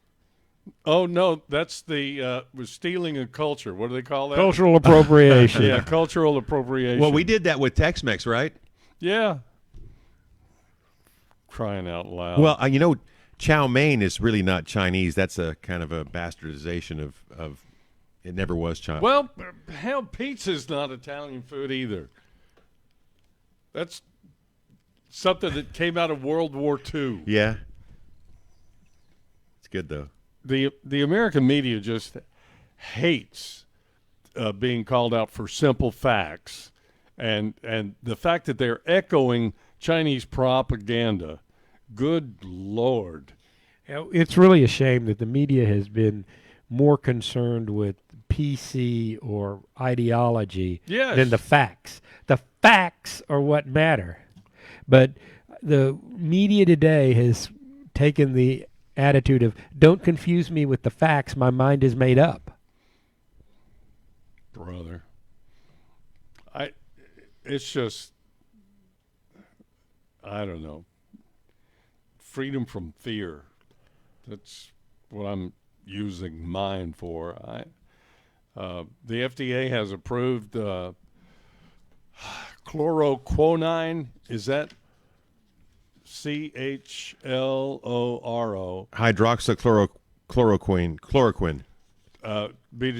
Oh no, that's was stealing a culture. What do they call that? Cultural appropriation. Yeah, cultural appropriation. Well, we did that with Tex-Mex, right? Yeah. Crying out loud. Well, chow mein is really not Chinese. That's a kind of a bastardization of it never was Chinese. Well, hell, pizza's not Italian food either. That's something that came out of World War II. Yeah. It's good, though. The American media just hates being called out for simple facts, and the fact that they're echoing Chinese propaganda. Good Lord. It's really a shame that the media has been more concerned with PC or ideology than the facts. The facts are what matter. But the media today has taken the attitude of, don't confuse me with the facts, my mind is made up. Brother. It's just, I don't know. Freedom from fear. That's what I'm using mine for. The FDA has approved chloroquine. Is that CHLORO? Hydroxychloroquine. Be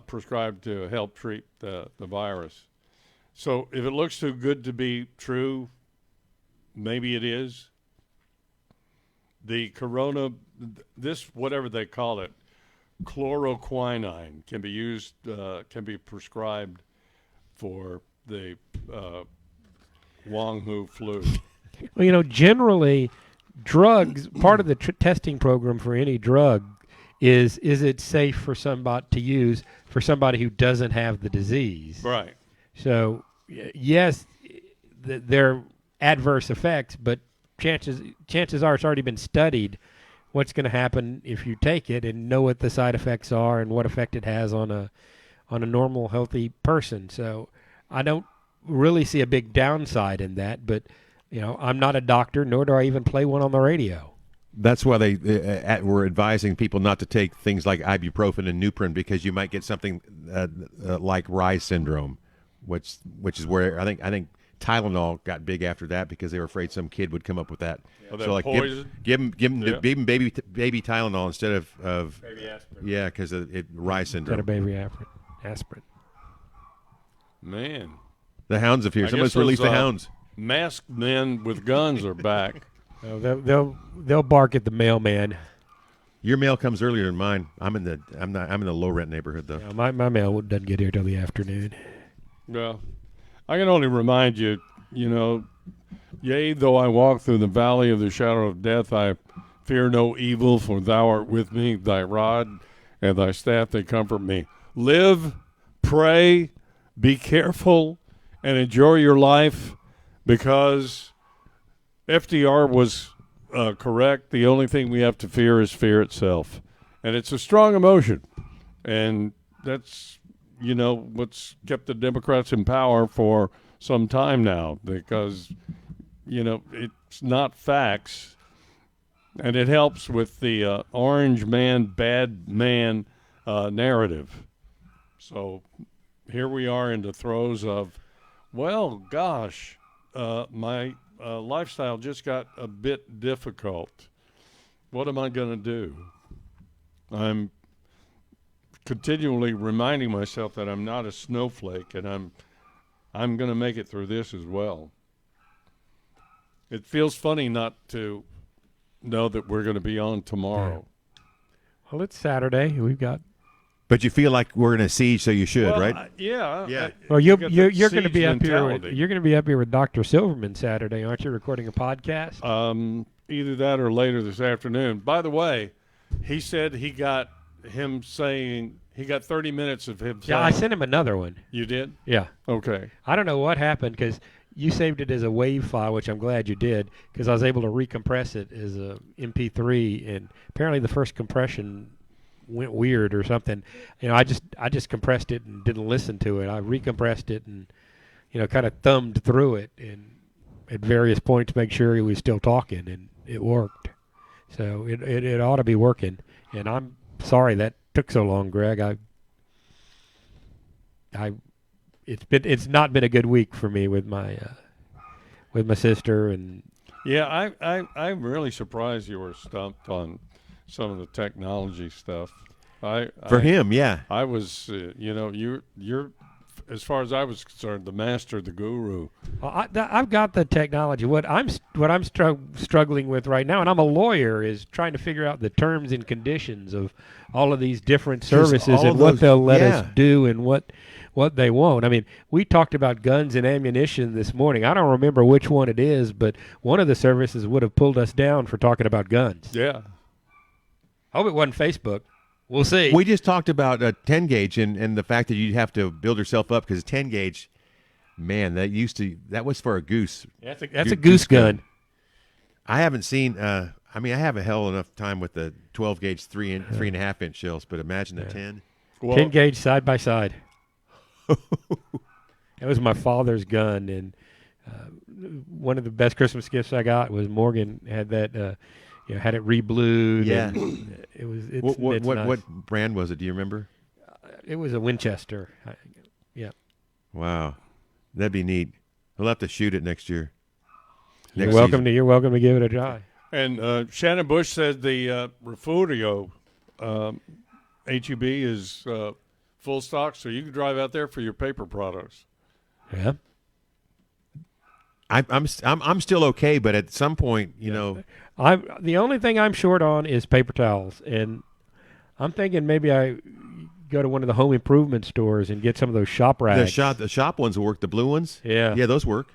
prescribed to help treat the virus. So if it looks too good to be true, maybe it is. The whatever they call it, chloroquine can be used, can be prescribed for the Wang Hu flu. Well, generally, drugs, part of the testing program for any drug is it safe for somebody to use for somebody who doesn't have the disease? Right. So, yes, there are adverse effects, but chances are it's already been studied what's going to happen if you take it and know what the side effects are and what effect it has on a normal, healthy person. So I don't really see a big downside in that, but, I'm not a doctor, nor do I even play one on the radio. That's why they were advising people not to take things like ibuprofen and Nuprin because you might get something like Reye's syndrome, which is where I think Tylenol got big after that because they were afraid some kid would come up with that. Oh, so like give them baby Tylenol instead of baby aspirin. Yeah, because of Reye's syndrome. Instead of baby aspirin. Man, the hounds of here. Somebody's released the hounds. Masked men with guns are back. Oh, they'll bark at the mailman. Your mail comes earlier than mine. I'm in the low rent neighborhood though. Yeah, my mail doesn't get here till the afternoon. Well, I can only remind you, yea, though I walk through the valley of the shadow of death, I fear no evil, for thou art with me, thy rod and thy staff, they comfort me. Live, pray, be careful, and enjoy your life, because FDR was correct. The only thing we have to fear is fear itself. And it's a strong emotion. And that's, what's kept the Democrats in power for some time now, because, it's not facts. And it helps with the orange man, bad man narrative. So here we are in the throes of, well, gosh, my lifestyle just got a bit difficult. What am I going to do? I'm continually reminding myself that I'm not a snowflake, and I'm going to make it through this as well. It feels funny not to know that we're going to be on tomorrow. Well, it's Saturday. We've got. But you feel like we're in a siege, so you should, right? Yeah. Well, you're going to be up here. Mentality. You're going to be up here with Dr. Silverman Saturday, aren't you? Recording a podcast. Either that or later this afternoon. By the way, he said he got 30 minutes of him. Yeah, I sent him another one. You did? Yeah. Okay. I don't know what happened because you saved it as a WAV file, which I'm glad you did, because I was able to recompress it as a MP3, and apparently the first compression went weird or something. I just compressed it and didn't listen to it. I recompressed it and kind of thumbed through it and at various points make sure he was still talking, and it worked. So it ought to be working. And I'm sorry that took so long, Greg. It's not been a good week for me with my sister and. Yeah, I'm really surprised you were stumped on some of the technology stuff. For him, yeah. I was, you're, as far as I was concerned, the master, the guru. I've got the technology. What I'm struggling with right now, and I'm a lawyer, is trying to figure out the terms and conditions of all of these different services and what they'll let us do and what they won't. I mean, we talked about guns and ammunition this morning. I don't remember which one it is, but one of the services would have pulled us down for talking about guns. Yeah. I hope it wasn't Facebook. We'll see. We just talked about a 10 gauge and the fact that you'd have to build yourself up because 10 gauge, man, that was for a goose. That's a goose gun. I haven't seen. I have a hell enough time with the 12 gauge 3.5 inch shells, but imagine the 10. Well, 10 gauge side by side. That was my father's gun, and one of the best Christmas gifts I got was Morgan had that. Had it reblued. Yeah. And it was. What brand was it? Do you remember? It was a Winchester. Yeah. Wow, that'd be neat. We'll have to shoot it next year. You're welcome to give it a try. And Shannon Bush said the Refugio HEB is full stock, so you can drive out there for your paper products. Yeah. I'm still okay, but at some point, the only thing I'm short on is paper towels, and I'm thinking maybe I go to one of the home improvement stores and get some of those shop rags. The shop ones will work. The blue ones, yeah, those work.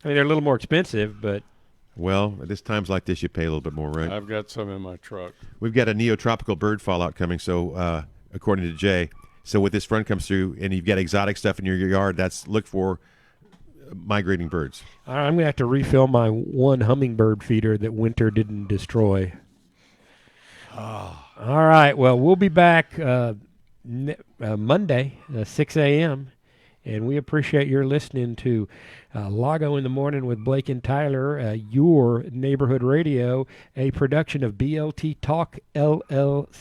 I mean, they're a little more expensive, but well, at this times like this, you pay a little bit more, right? I've got some in my truck. We've got a neotropical bird fallout coming, so according to Jay, so with this front comes through, and you've got exotic stuff in your yard. Look for migrating birds. I'm going to have to refill my one hummingbird feeder that winter didn't destroy. All right. Well, we'll be back Monday, 6 a.m., and we appreciate your listening to Lago in the Morning with Blake and Tyler, your neighborhood radio, a production of BLT Talk LLC.